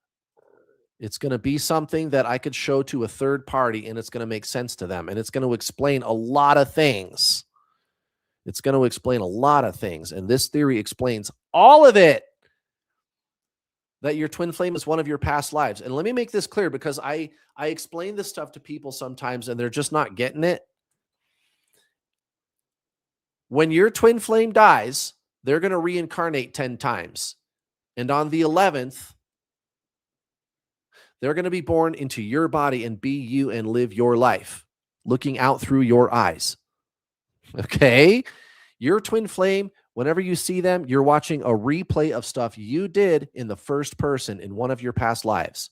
It's going to be something that I could show to a third party and it's going to make sense to them and it's going to explain a lot of things. It's going to explain a lot of things, and this theory explains all of it. That your twin flame is one of your past lives. And let me make this clear because I explain this stuff to people sometimes and they're just not getting it. When your twin flame dies, they're going to reincarnate 10 times. And on the 11th, they're going to be born into your body and be you and live your life, looking out through your eyes. Okay? Your twin flame, whenever you see them, you're watching a replay of stuff you did in the first person in one of your past lives.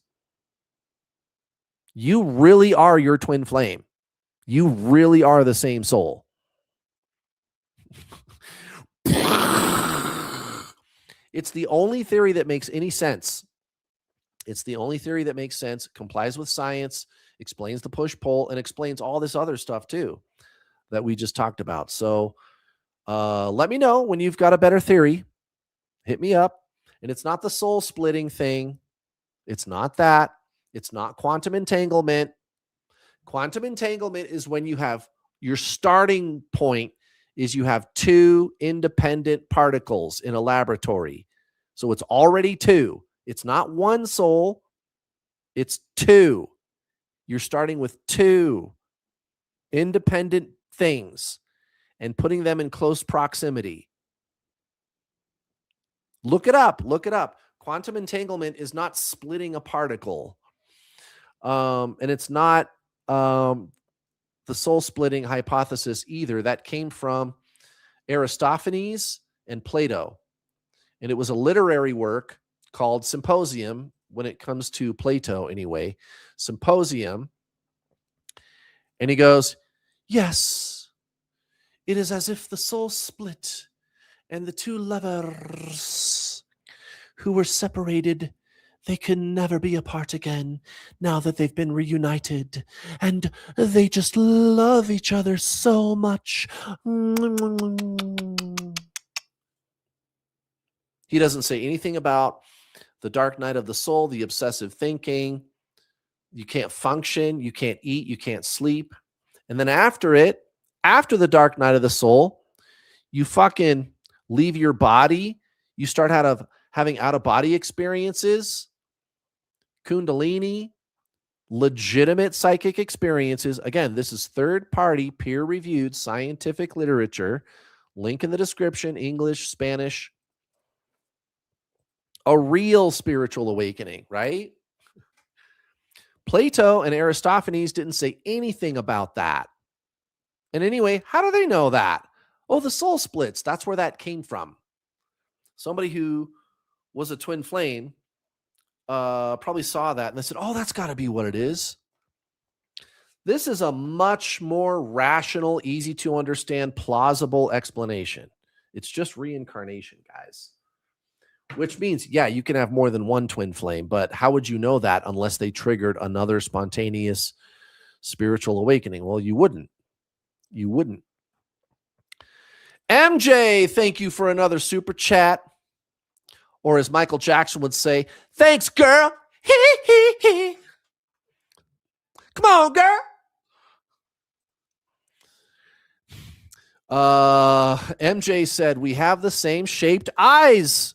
You really are your twin flame. You really are the same soul. It's the only theory that makes any sense. It's the only theory that makes sense, complies with science, explains the push-pull, and explains all this other stuff too that we just talked about. So let me know when you've got a better theory. Hit me up. And it's not the soul splitting thing. It's not that. It's not quantum entanglement. Quantum entanglement is when you have your starting point is you have two independent particles in a laboratory. So it's already two. It's not one soul. It's two. You're starting with two independent things and putting them in close proximity. Look it up. Look it up. Quantum entanglement is not splitting a particle. And it's not the soul splitting hypothesis either. That came from Aristophanes and Plato. And it was a literary work called Symposium when it comes to Plato, anyway. Symposium. And he goes, yes, it is as if the soul split and the two lovers who were separated, they can never be apart again now that they've been reunited. And they just love each other so much. He doesn't say anything about the dark night of the soul, the obsessive thinking. You can't function, you can't eat, you can't sleep. And then after the dark night of the soul, you fucking leave your body. You start having out-of-body experiences, Kundalini, legitimate psychic experiences. Again, this is third-party, peer-reviewed scientific literature. Link in the description, English, Spanish. A real spiritual awakening, right? Plato and Aristophanes didn't say anything about that. And anyway, how do they know that? Oh, the soul splits. That's where that came from. Somebody who was a twin flame probably saw that and they said, oh, that's got to be what it is. This is a much more rational, easy to understand, plausible explanation. It's just reincarnation, guys. Which means, yeah, you can have more than one twin flame, but how would you know that unless they triggered another spontaneous spiritual awakening? Well, you wouldn't. You wouldn't. MJ, thank you for another super chat. Or as Michael Jackson would say, thanks, girl. Come on, girl. MJ said, we have the same shaped eyes.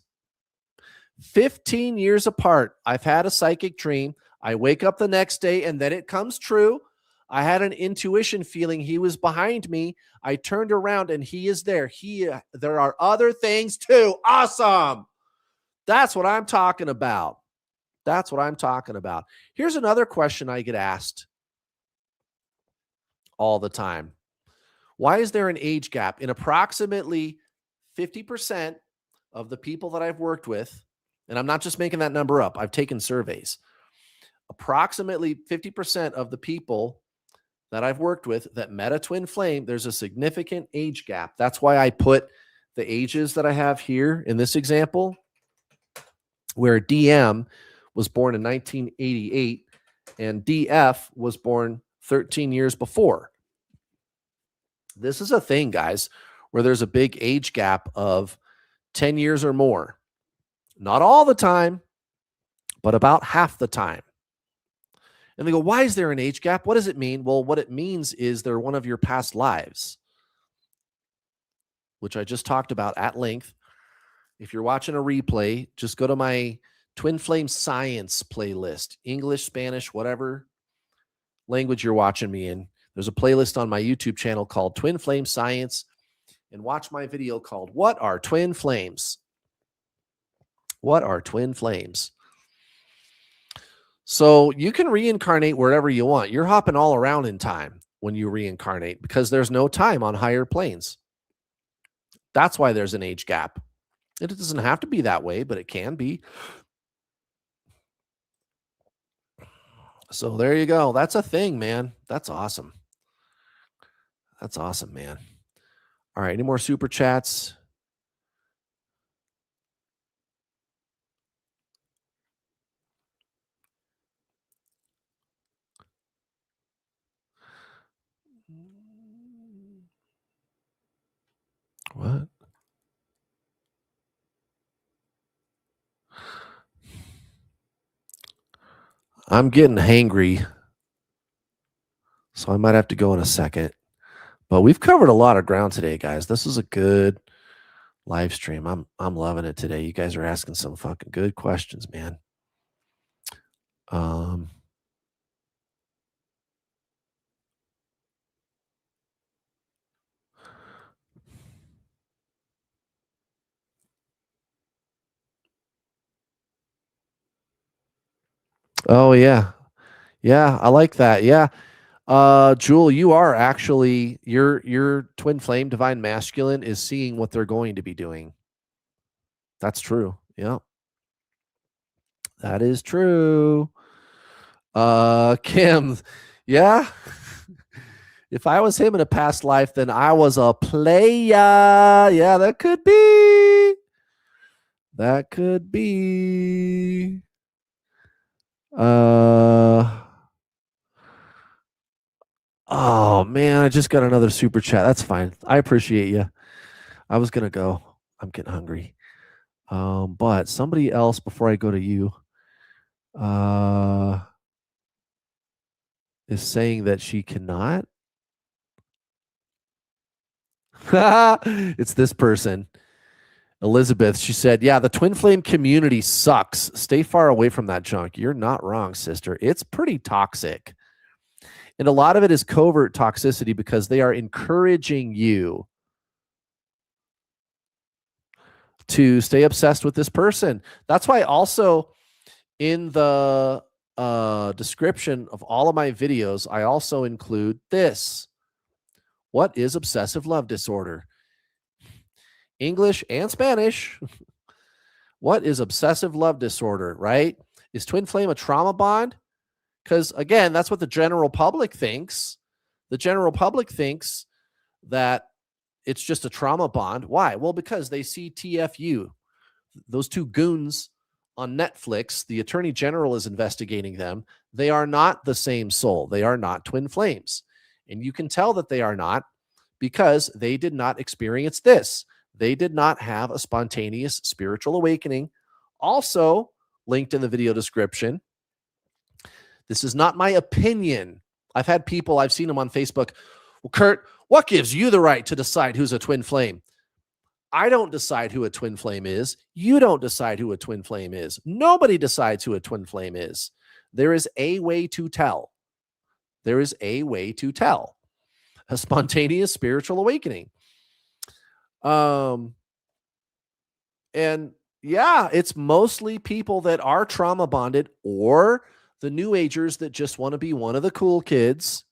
15 years apart. I've had a psychic dream. I wake up the next day and then it comes true. I had an intuition feeling he was behind me. I turned around and he is there. There are other things too. Awesome. That's what I'm talking about. That's what I'm talking about. Here's another question I get asked all the time. Why is there an age gap? In approximately 50% of the people that I've worked with, and I'm not just making that number up, I've taken surveys. Approximately 50% of the people that I've worked with that met a twin flame, there's a significant age gap. That's why I put the ages that I have here in this example, where DM was born in 1988 and DF was born 13 years before. This is a thing, guys, where there's a big age gap of 10 years or more. Not all the time, but about half the time. And they go, why is there an age gap? What does it mean? Well, what it means is they're one of your past lives, which I just talked about at length. If you're watching a replay, just go to my Twin Flame Science playlist, English, Spanish, whatever language you're watching me in. There's a playlist on my YouTube channel called Twin Flame Science, and watch my video called What Are Twin Flames? What are twin flames? So you can reincarnate wherever you want. You're hopping all around in time when you reincarnate because there's no time on higher planes. That's why there's an age gap. It doesn't have to be that way, but it can be. So there you go. That's a thing, man. That's awesome. That's awesome, man. All right. Any more super chats? What? I'm getting hangry, so I might have to go in a second. But we've covered a lot of ground today, guys. This is a good live stream. I'm loving it today. You guys are asking some fucking good questions, man. Um Oh yeah. Yeah, I like that. Yeah. Jewel, you are actually your twin flame divine masculine is seeing what they're going to be doing. That's true. Yeah. That is true. Kim, yeah. If I was him in a past life, then I was a player. Yeah, that could be. That could be. Uh oh man, I just got another super chat. That's fine. I appreciate you. I was gonna go. I'm getting hungry. But somebody else before I go to you uh is saying that she cannot. It's this person. Elizabeth, she said, yeah, the twin flame community sucks. Stay far away from that junk. You're not wrong, sister. It's pretty toxic. And a lot of it is covert toxicity because they are encouraging you to stay obsessed with this person. That's why also in the description of all of my videos, I also include this. What is obsessive love disorder? English and Spanish. What is obsessive love disorder, right? Is twin flame a trauma bond? Because again, that's what the general public thinks. The general public thinks that it's just a trauma bond. Why? Well, because they see TFU, those two goons on Netflix, the attorney general is investigating them. They are not the same soul. They are not twin flames. And you can tell that they are not because they did not experience this. They did not have a spontaneous spiritual awakening. Also, linked in the video description, this is not my opinion. I've had people, I've seen them on Facebook. Well, Kurt, what gives you the right to decide who's a twin flame? I don't decide who a twin flame is. You don't decide who a twin flame is. Nobody decides who a twin flame is. There is a way to tell. There is a way to tell. A spontaneous spiritual awakening. And yeah, it's mostly people that are trauma bonded or the new agers that just want to be one of the cool kids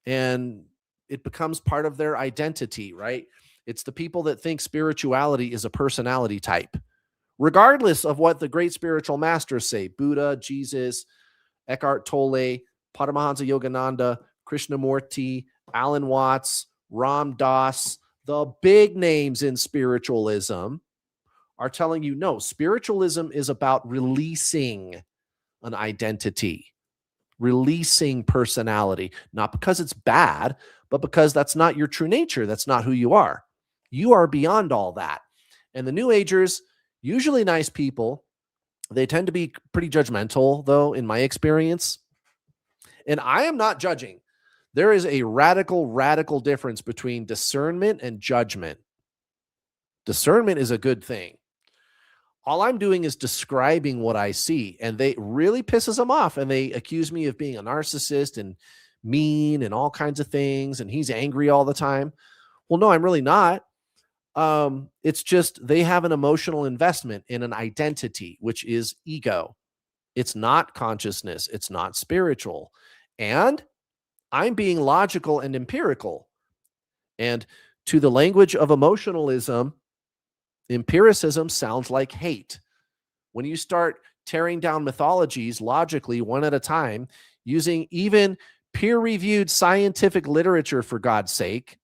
and it becomes part of their identity, right? It's the people that think spirituality is a personality type, regardless of what the great spiritual masters say. Buddha, Jesus, Eckhart Tolle, Paramahansa Yogananda, Krishnamurti, Alan Watts, Ram Dass, the big names in spiritualism are telling you, no, spiritualism is about releasing an identity, releasing personality, not because it's bad, but because that's not your true nature. That's not who you are. You are beyond all that. And the New Agers, usually nice people, they tend to be pretty judgmental, though, in my experience. And I am not judging. There is a radical, radical difference between discernment and judgment. Discernment is a good thing. All I'm doing is describing what I see, and they really pisses them off, and they accuse me of being a narcissist and mean and all kinds of things, and he's angry all the time. Well, no, I'm really not. It's just they have an emotional investment in an identity, which is ego. It's not consciousness. It's not spiritual. And I'm being logical and empirical. And to the language of emotionalism, empiricism sounds like hate. When you start tearing down mythologies logically one at a time, using even peer-reviewed scientific literature, for God's sake.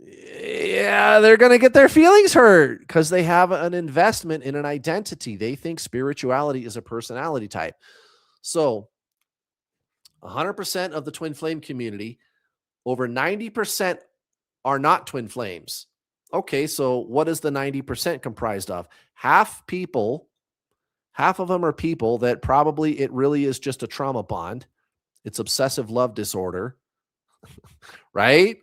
Yeah, they're going to get their feelings hurt because they have an investment in an identity. They think spirituality is a personality type. So 100% of the twin flame community, over 90% are not twin flames. Okay, so what is the 90% comprised of? Half people, half of them are people that probably it really is just a trauma bond. It's obsessive love disorder, right?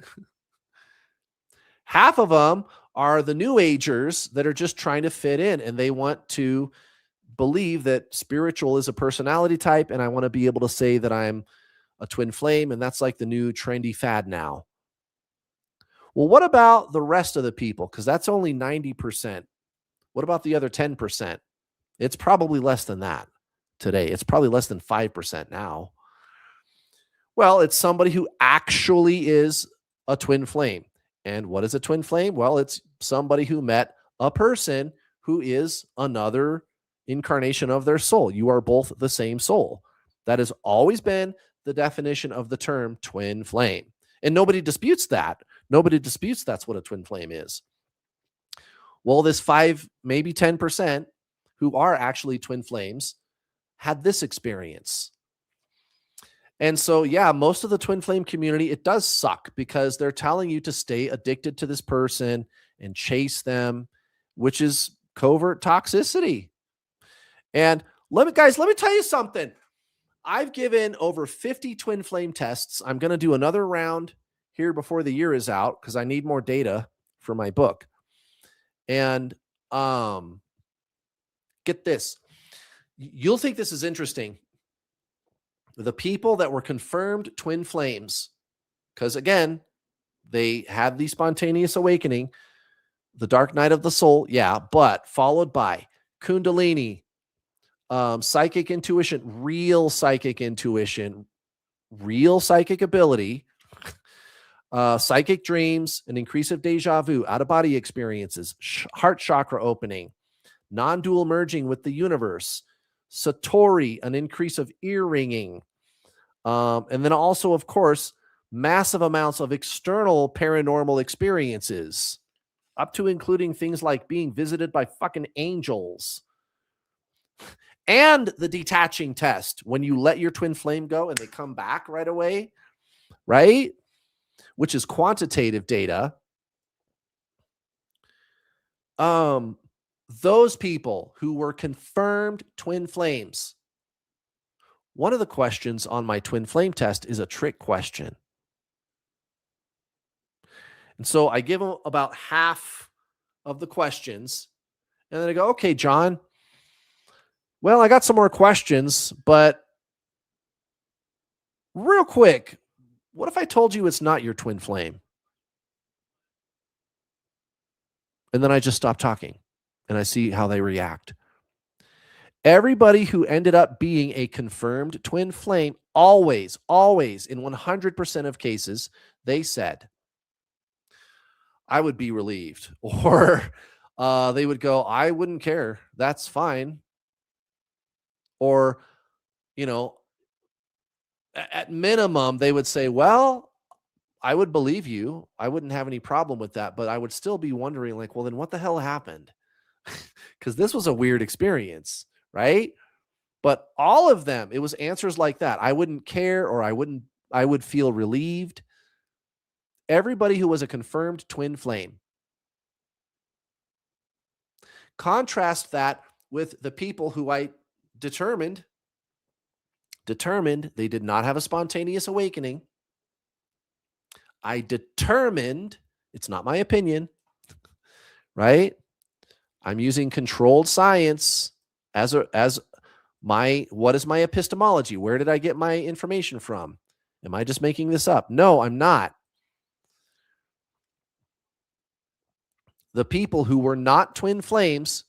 Half of them are the new agers that are just trying to fit in and they want to believe that spiritual is a personality type. And I want to be able to say that I'm a twin flame. And that's like the new trendy fad now. Well, what about the rest of the people? Because that's only 90%. What about the other 10%? It's probably less than that today. It's probably less than 5% now. Well, it's somebody who actually is a twin flame. And what is a twin flame? Well, it's somebody who met a person who is another incarnation of their soul. You are both the same soul. That has always been the definition of the term twin flame. And nobody disputes that. Nobody disputes that's what a twin flame is. Well, this 5, maybe 10% who are actually twin flames had this experience. And so, yeah, most of the twin flame community, it does suck because they're telling you to stay addicted to this person and chase them, which is covert toxicity. And let me tell you something. I've given over 50 twin flame tests. I'm going to do another round here before the year is out because I need more data for my book. And get this. You'll think this is interesting. The people that were confirmed twin flames, because again, they had the spontaneous awakening, the dark night of the soul, yeah, but followed by Kundalini, psychic intuition, real psychic ability, psychic dreams, an increase of deja vu, out-of-body experiences, heart chakra opening, non-dual merging with the universe, Satori, an increase of ear ringing, and then also, of course, massive amounts of external paranormal experiences, up to including things like being visited by fucking angels. And the detaching test, when you let your twin flame go and they come back right away, right? Which is quantitative data. Those people who were confirmed twin flames, one of the questions on my twin flame test is a trick question. And so I give them about half of the questions. And then I go, okay, John, well, I got some more questions, but real quick, what if I told you it's not your twin flame? And then I just stop talking and I see how they react. Everybody who ended up being a confirmed twin flame, always, in 100% of cases, they said, I would be relieved. Or they would go, I wouldn't care. That's fine. Or, at minimum, they would say, well, I would believe you. I wouldn't have any problem with that. But I would still be wondering, like, well, then what the hell happened? Because this was a weird experience, right? But all of them, it was answers like that. I wouldn't care, or I would feel relieved. Everybody who was a confirmed twin flame. Contrast that with the people who I determined they did not have a spontaneous awakening. I determined, it's not my opinion, right? I'm using controlled science as what is my epistemology? Where did I get my information from? Am I just making this up? No, I'm not. The people who were not twin flames,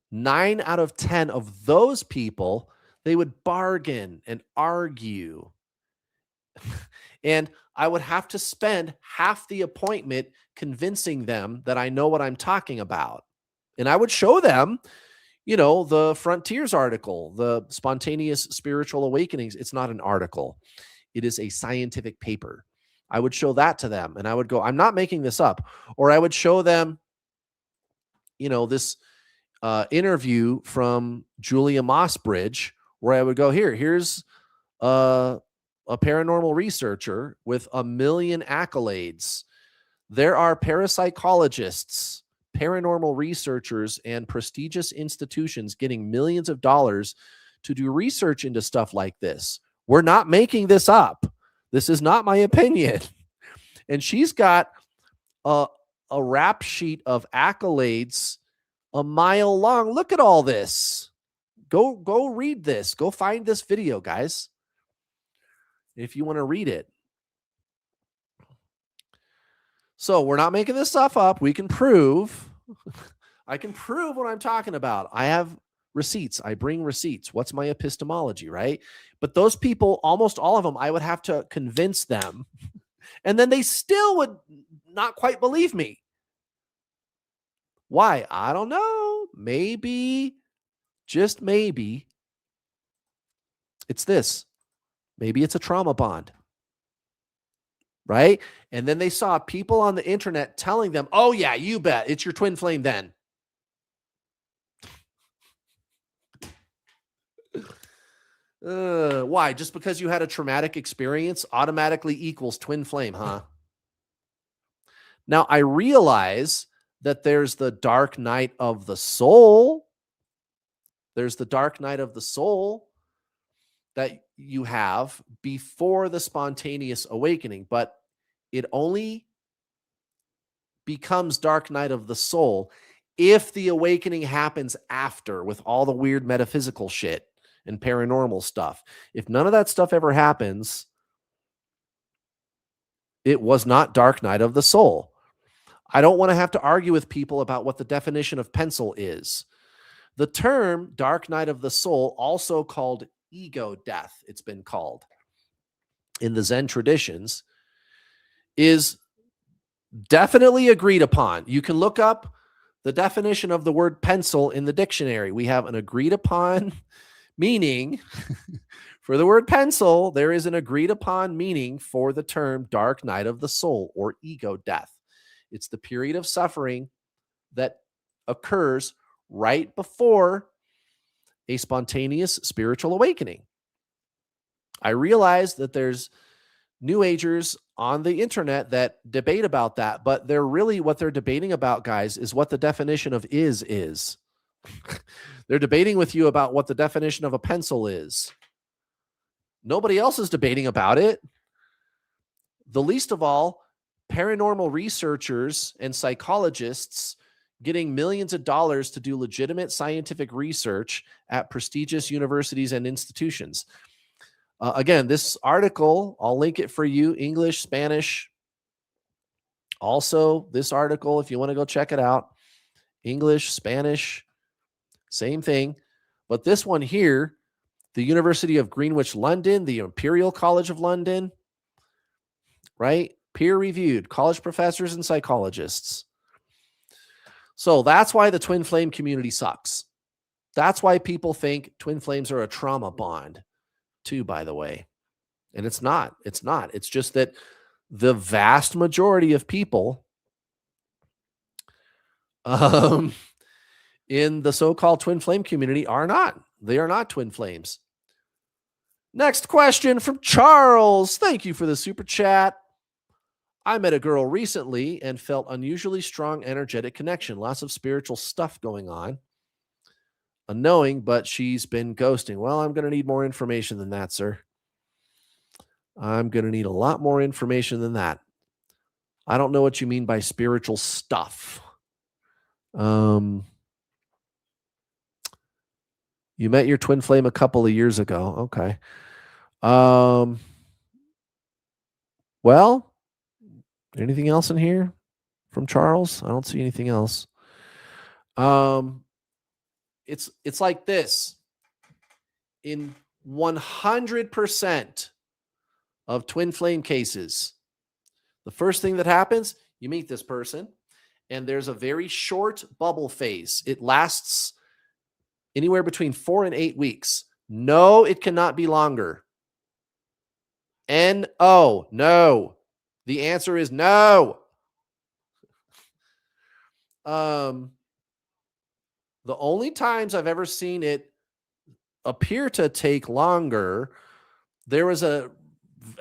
9 out of 10 of those people, they would bargain and argue. And I would have to spend half the appointment convincing them that I know what I'm talking about. And I would show them, The Frontiers article, the Spontaneous Spiritual Awakenings. It's not an article, it is a scientific paper. I would show that to them and I would go, I'm not making this up. Or I would show them, this interview from Julia Mossbridge, where I would go, here's a paranormal researcher with 1 million accolades. There are parapsychologists, paranormal researchers, and prestigious institutions getting millions of dollars to do research into stuff like this. We're not making this up. This is not my opinion. And she's got a rap sheet of accolades a mile long. Look at all this. Go read this. Go find this video, guys, if you want to read it. So we're not making this stuff up. We can prove. I can prove what I'm talking about. I have receipts. I bring receipts. What's my epistemology, right? But those people, almost all of them, I would have to convince them. And then they still would not quite believe me. Why? I don't know. Maybe, just maybe, it's this. Maybe it's a trauma bond. Right? And then they saw people on the internet telling them, oh, yeah, you bet. It's your twin flame then. Why? Just because you had a traumatic experience automatically equals twin flame, huh? Now, I realize that there's the dark night of the soul. There's the dark night of the soul that you have before the spontaneous awakening, but it only becomes dark night of the soul if the awakening happens after, with all the weird metaphysical shit and paranormal stuff. If none of that stuff ever happens, it was not dark night of the soul. I don't want to have to argue with people about what the definition of pencil is. The term dark night of the soul, also called ego death, it's been called in the Zen traditions, is definitely agreed upon. You can look up the definition of the word pencil in the dictionary. We have an agreed upon meaning for the word pencil. There is an agreed upon meaning for the term dark night of the soul or ego death. It's the period of suffering that occurs right before a spontaneous spiritual awakening. I realize that there's New Agers on the internet that debate about that, but what they're debating about, guys, is what the definition of is. They're debating with you about what the definition of a pencil is. Nobody else is debating about it. The least of all, paranormal researchers and psychologists getting millions of dollars to do legitimate scientific research at prestigious universities and institutions. Again, this article, I'll link it for you, English, Spanish. Also, this article, if you want to go check it out, English, Spanish, same thing. But this one here, the University of Greenwich, London, the Imperial College of London, right? Peer-reviewed, college professors and psychologists. So that's why the twin flame community sucks. That's why people think twin flames are a trauma bond too, by the way. And it's not. It's just that the vast majority of people in the so-called twin flame community are not. They are not twin flames. Next question from Charles. Thank you for the super chat. I met a girl recently and felt unusually strong energetic connection. Lots of spiritual stuff going on. Unknowing, but she's been ghosting. Well, I'm going to need more information than that, sir. I'm going to need a lot more information than that. I don't know what you mean by spiritual stuff. You met your twin flame a couple of years ago. Okay. Well, anything else in here from Charles? I don't see anything else. It's like this. In 100% of twin flame cases, the first thing that happens, you meet this person, and there's a very short bubble phase. It lasts Anywhere between 4 and 8 weeks. No, it cannot be longer. N-O, no. The answer is no. The only times I've ever seen it appear to take longer, there was a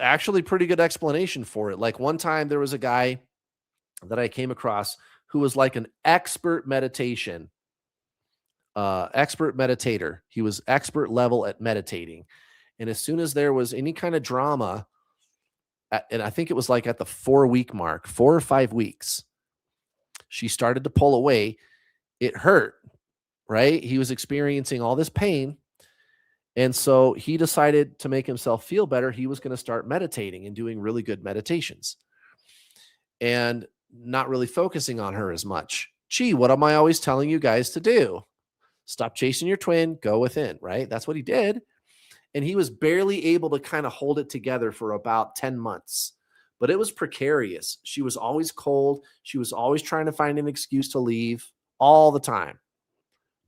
actually pretty good explanation for it. Like one time there was a guy that I came across who was like an expert meditator. He was expert level at meditating. And as soon as there was any kind of drama, and I think it was like at the 4-week mark, 4 or 5 weeks, she started to pull away. It hurt, right? He was experiencing all this pain. And so he decided to make himself feel better. He was going to start meditating and doing really good meditations and not really focusing on her as much. Gee, what am I always telling you guys to do? Stop chasing your twin, go within, right? That's what he did. And he was barely able to kind of hold it together for about 10 months. But it was precarious. She was always cold. She was always trying to find an excuse to leave all the time.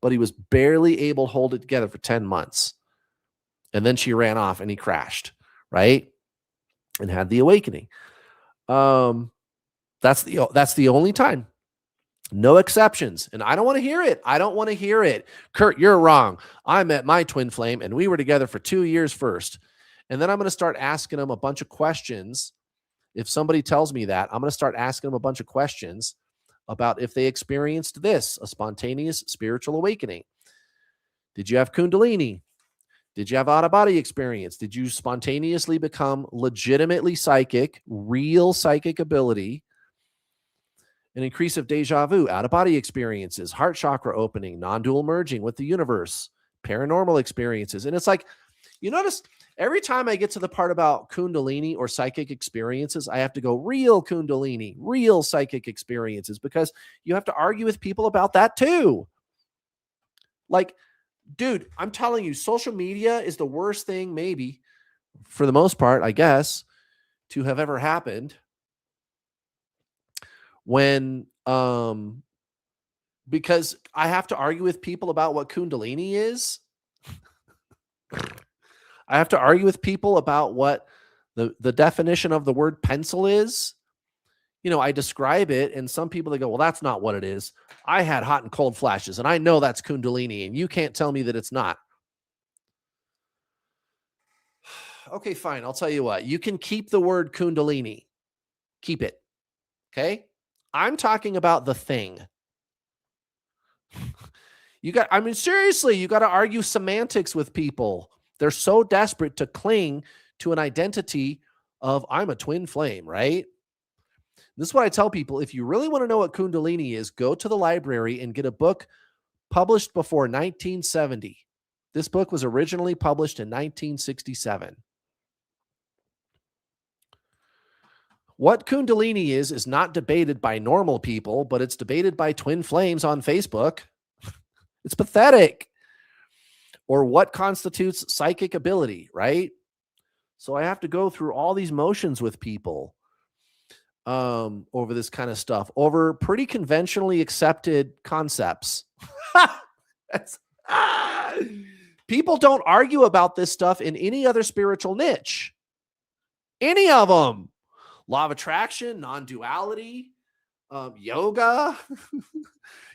But he was barely able to hold it together for 10 months. And then she ran off and he crashed, right? And had the awakening. That's the only time. No exceptions. And I don't want to hear it. I don't want to hear it. Kurt, you're wrong. I met my twin flame and we were together for 2 years first. And then I'm going to start asking them a bunch of questions. If somebody tells me that, I'm going to start asking them a bunch of questions about if they experienced this, a spontaneous spiritual awakening. Did you have Kundalini? Did you have out-of-body experience? Did you spontaneously become legitimately psychic, real psychic ability? An increase of deja vu, out-of-body experiences, heart chakra opening, non-dual merging with the universe, paranormal experiences. And it's like, you notice every time I get to the part about Kundalini or psychic experiences, I have to go real Kundalini, real psychic experiences, because you have to argue with people about that too. Like, dude, I'm telling you, social media is the worst thing, maybe, for the most part, I guess, to have ever happened. When because I have to argue with people about what Kundalini is. I have to argue with people about what the definition of the word pencil is. You know, I describe it and some people, they go, well, that's not what it is. I had hot and cold flashes and I know that's Kundalini and you can't tell me that it's not. Okay, fine. I'll tell you what. You can keep the word Kundalini. Keep it. Okay? I'm talking about the thing. Seriously, you got to argue semantics with people. They're so desperate to cling to an identity of I'm a twin flame, right? This is what I tell people. If you really want to know what Kundalini is, go to the library and get a book published before 1970. This book was originally published in 1967. What Kundalini is not debated by normal people, but it's debated by twin flames on Facebook. It's pathetic. Or what constitutes psychic ability, right? So I have to go through all these motions with people over this kind of stuff, over pretty conventionally accepted concepts. People don't argue about this stuff in any other spiritual niche. Any of them. Law of attraction, non-duality, yoga.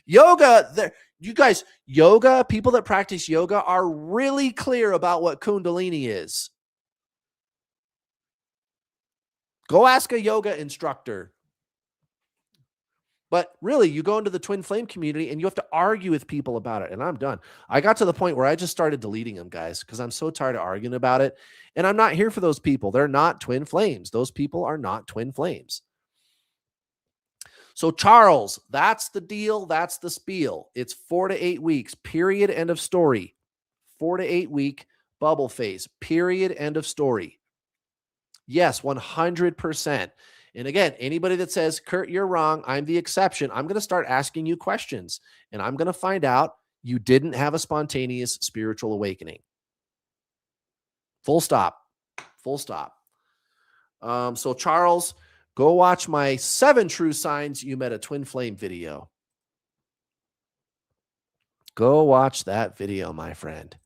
Yoga, you guys, yoga, people that practice yoga are really clear about what Kundalini is. Go ask a yoga instructor. But really, you go into the twin flame community and you have to argue with people about it. And I'm done. I got to the point where I just started deleting them, guys, because I'm so tired of arguing about it. And I'm not here for those people. They're not twin flames. Those people are not twin flames. So Charles, that's the deal. That's the spiel. It's 4 to 8 weeks, period, end of story. 4 to 8 week bubble phase, period, end of story. Yes, 100%. And again, anybody that says, Kurt, you're wrong, I'm the exception, I'm going to start asking you questions. And I'm going to find out you didn't have a spontaneous spiritual awakening. Full stop. Full stop. So Charles, go watch my 7 true signs you met a twin flame video. Go watch that video, my friend.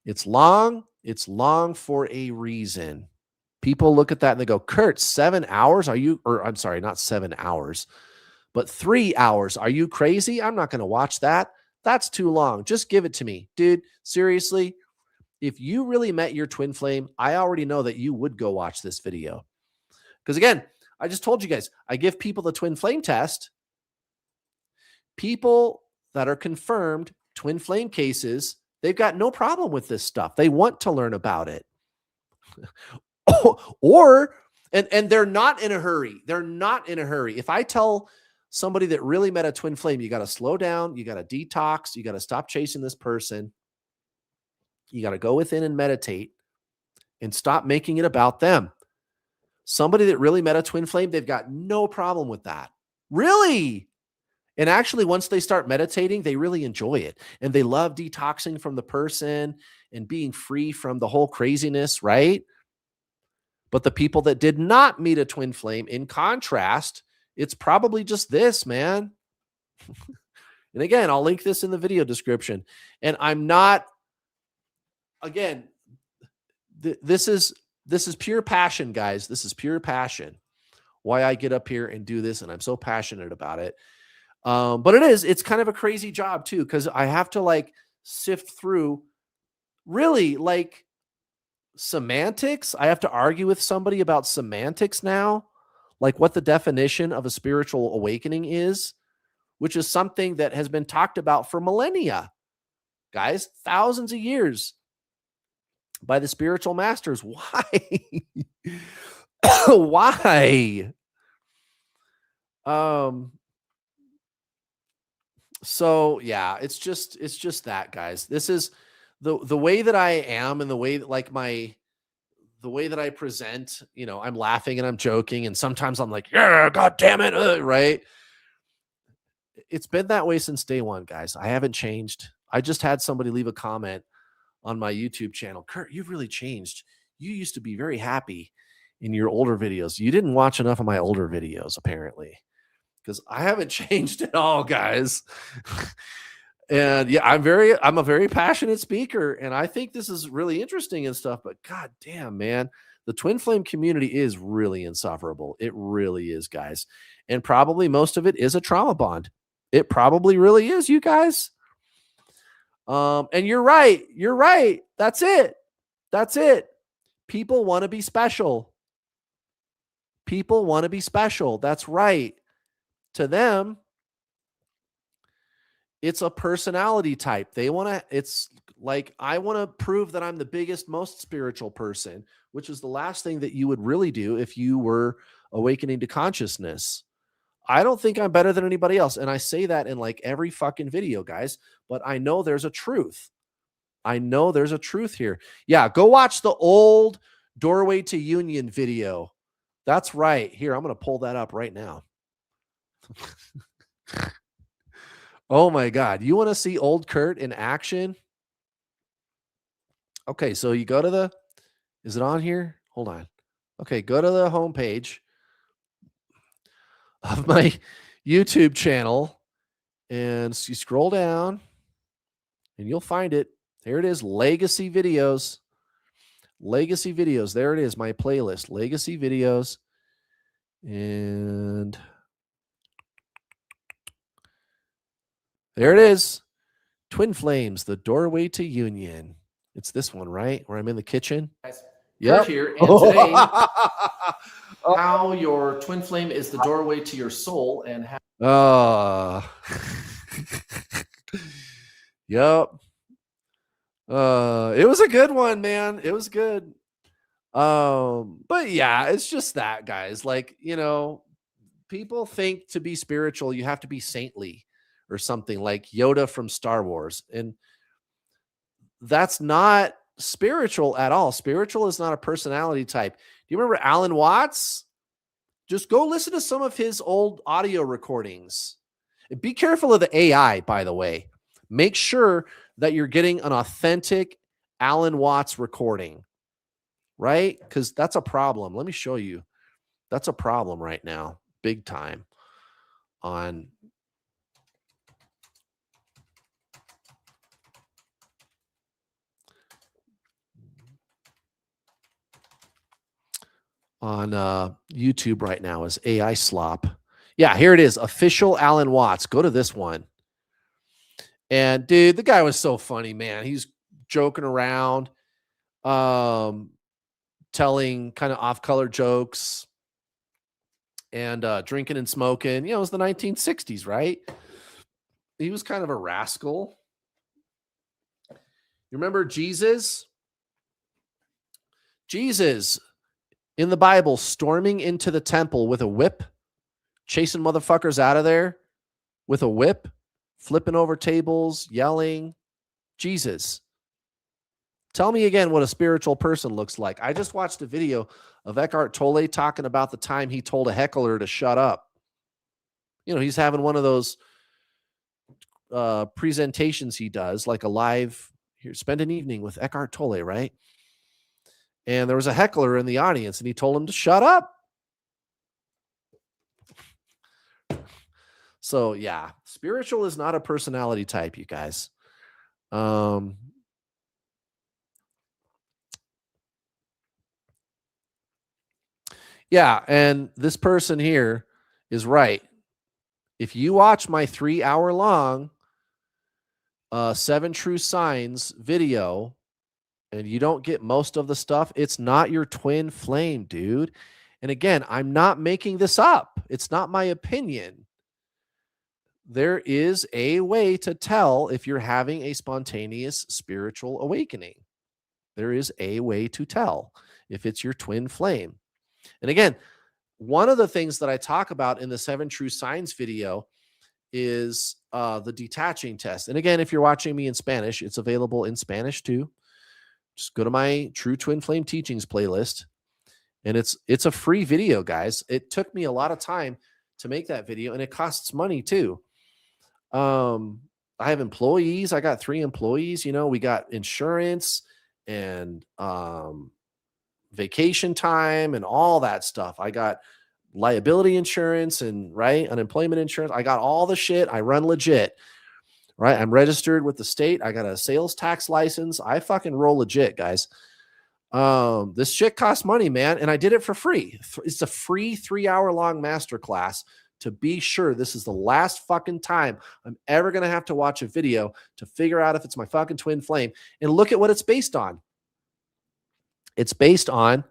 It's long. It's long for a reason. People look at that and they go, Kurt, 7 hours? Are you, or I'm sorry, not 7 hours, but 3 hours. Are you crazy? I'm not going to watch that. That's too long. Just give it to me. Dude, seriously, if you really met your twin flame, I already know that you would go watch this video. Because again, I just told you guys, I give people the twin flame test. People that are confirmed twin flame cases, they've got no problem with this stuff. They want to learn about it. Or and they're not in a hurry. They're not in a hurry. If I tell somebody that really met a twin flame, you got to slow down, you got to detox, you got to stop chasing this person. You got to go within and meditate and stop making it about them. Somebody that really met a twin flame, they've got no problem with that. Really? And actually, once they start meditating, they really enjoy it. And they love detoxing from the person and being free from the whole craziness, right? But the people that did not meet a twin flame, in contrast, it's probably just this, man. And again, I'll link this in the video description. And I'm not, again, this is pure passion, guys. This is pure passion. Why I get up here and do this, and I'm so passionate about it. But it's kind of a crazy job too, because I have to like sift through really like semantics. I have to argue with somebody about semantics now, like what the definition of a spiritual awakening is, which is something that has been talked about for millennia, guys, thousands of years by the spiritual masters. Why? Why? So yeah, it's just that, guys. This is the way that I am, and the way that like the way that I present, you know, I'm laughing and I'm joking, and sometimes I'm like, yeah, god damn it, right? It's been that way since day one, guys. I haven't changed. I just had somebody leave a comment on my YouTube channel. Kurt, you've really changed. You used to be very happy in your older videos. You didn't watch enough of my older videos, apparently, because I haven't changed at all, guys. And yeah, I'm a very passionate speaker, and I think this is really interesting and stuff, but god damn, man, the twin flame community is really insufferable. It really is, guys. And probably most of it is a trauma bond. It probably really is, you guys. And you're right. You're right. That's it. That's it. People want to be special. People want to be special. That's right. To them, it's a personality type. They want to, it's like, I want to prove that I'm the biggest, most spiritual person, which is the last thing that you would really do if you were awakening to consciousness. I don't think I'm better than anybody else. And I say that in like every fucking video, guys, but I know there's a truth. I know there's a truth here. Yeah, go watch the old Doorway to Union video. That's right. Here, I'm going to pull that up right now. Oh my God. You want to see old Kurt in action? Okay, so you go to the, is it on here? Hold on. Okay, go to the homepage of my YouTube channel and you scroll down and you'll find it. There it is, Legacy Videos. Legacy Videos. There it is, my playlist, Legacy Videos. And there it is. Twin Flames, the Doorway to Union. It's this one, right? Where I'm in the kitchen. Yep. Here, and today, how your twin flame is the doorway to your soul, and how. Yep. It was a good one, man. It was good. But yeah, it's just that, guys. Like, you know, people think to be spiritual, you have to be saintly or something like Yoda from Star Wars. And that's not spiritual at all. Spiritual is not a personality type. Do you remember Alan Watts? Just go listen to some of his old audio recordings. And be careful of the AI, by the way. Make sure that you're getting an authentic Alan Watts recording, right? Because that's a problem. Let me show you. That's a problem right now, big time. On on YouTube right now is AI slop. Yeah, here it is. Official Alan Watts. Go to this one. And dude, the guy was so funny, man. He's joking around, um, telling kind of off-color jokes and drinking and smoking. You know, it was the 1960s, right? He was kind of a rascal. You remember Jesus? Jesus in the Bible storming into the temple with a whip, chasing motherfuckers out of there with a whip, flipping over tables, yelling. Jesus. Tell me again what a spiritual person looks like. I just watched a video of Eckhart Tolle talking about the time he told a heckler to shut up. You know, he's having one of those presentations he does, like a live, here, spend an evening with Eckhart Tolle, right? And there was a heckler in the audience, and he told him to shut up. So, yeah, spiritual is not a personality type, you guys. Yeah, and this person here is right. If you watch my 3-hour long 7 True Signs video and you don't get most of the stuff, it's not your twin flame, dude. And again, I'm not making this up. It's not my opinion. There is a way to tell if you're having a spontaneous spiritual awakening. There is a way to tell if it's your twin flame. And again, one of the things that I talk about in the 7 True Signs video is the detaching test. And again, if you're watching me in Spanish, it's available in Spanish too. Just go to my True Twin Flame Teachings playlist. And it's a free video, guys. It took me a lot of time to make that video, and it costs money too. I have employees. I got 3 employees. You know, we got insurance and vacation time and all that stuff. I got liability insurance and unemployment insurance. I got all the shit. I run legit, right? I'm registered with the state. I got a sales tax license. I fucking roll legit, guys. This shit costs money, man. And I did it for free. It's a free 3-hour long masterclass to be sure this is the last fucking time I'm ever going to have to watch a video to figure out if it's my fucking twin flame. And look at what it's based on. It's based on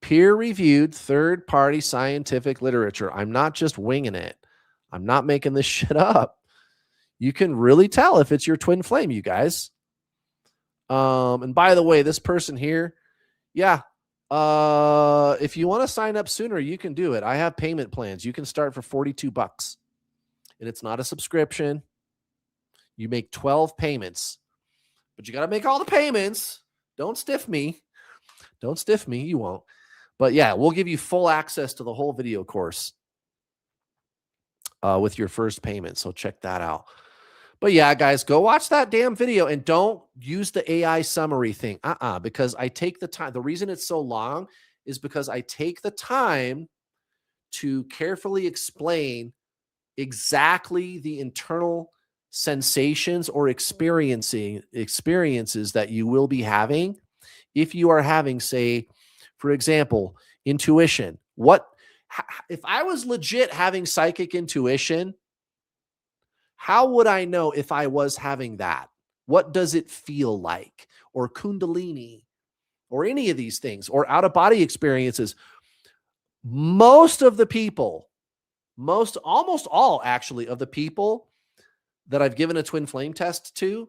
peer-reviewed third-party scientific literature. I'm not just winging it. I'm not making this shit up. You can really tell if it's your twin flame, you guys. And by the way, this person here, yeah, if you want to sign up sooner, you can do it. I have payment plans. You can start for $42, and it's not a subscription. You make 12 payments, but you got to make all the payments. Don't stiff me. Don't stiff me. You won't. But yeah, we'll give you full access to the whole video course with your first payment. So check that out. But yeah, guys, go watch that damn video and don't use the AI summary thing. Because I take the time. The reason it's so long is because I take the time to carefully explain exactly the internal sensations or experiences that you will be having if you are having, say, for example, intuition. If I was legit having psychic intuition, how would I know if I was having that? What does it feel like? Or Kundalini, or any of these things, or out of body experiences. Most of the people, almost all actually of the people that I've given a twin flame test to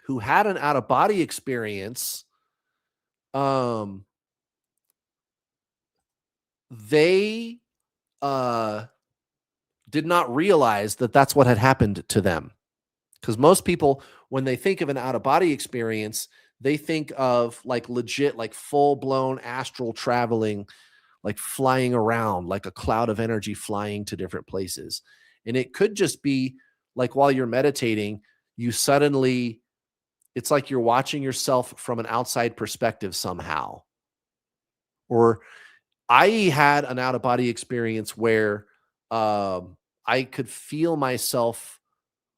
who had an out of body experience, they did not realize that that's what had happened to them. Because most people, when they think of an out-of-body experience, they think of like legit, like full-blown astral traveling, like flying around, like a cloud of energy flying to different places. And it could just be like while you're meditating, you suddenly, it's like you're watching yourself from an outside perspective somehow. Or I had an out-of-body experience where I could feel myself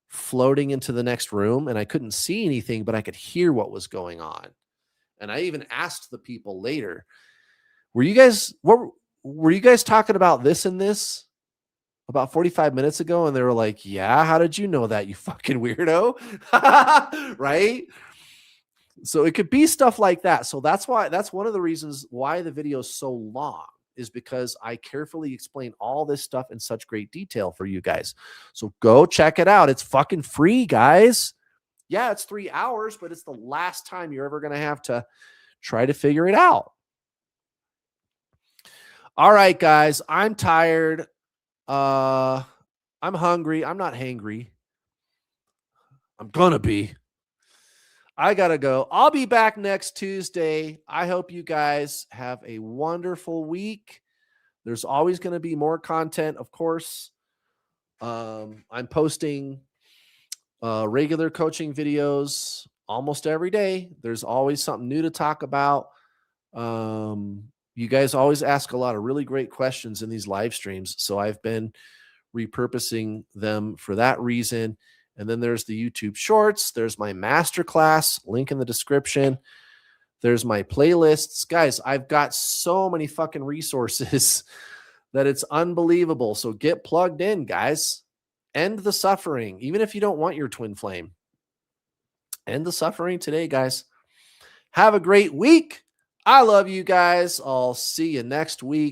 floating into the next room, and I couldn't see anything, but I could hear what was going on. And I even asked the people later, What were you guys talking about this and this about 45 minutes ago? And they were like, yeah, how did you know that, you fucking weirdo? Right? So it could be stuff like that. So that's one of the reasons why the video is so long, is because I carefully explain all this stuff in such great detail for you guys. So go check it out. It's fucking free, guys. Yeah, it's 3 hours, but it's the last time you're ever going to have to try to figure it out. All right, guys, I'm tired. I'm hungry. I'm not hangry. I'm going to be. I got to go. I'll be back next Tuesday. I hope you guys have a wonderful week. There's always going to be more content, of course. I'm posting regular coaching videos almost every day. There's always something new to talk about. You guys always ask a lot of really great questions in these live streams. So I've been repurposing them for that reason. And then there's the YouTube shorts. There's my masterclass, link in the description. There's my playlists. Guys, I've got so many fucking resources that it's unbelievable. So get plugged in, guys. End the suffering, even if you don't want your twin flame. End the suffering today, guys. Have a great week. I love you guys. I'll see you next week.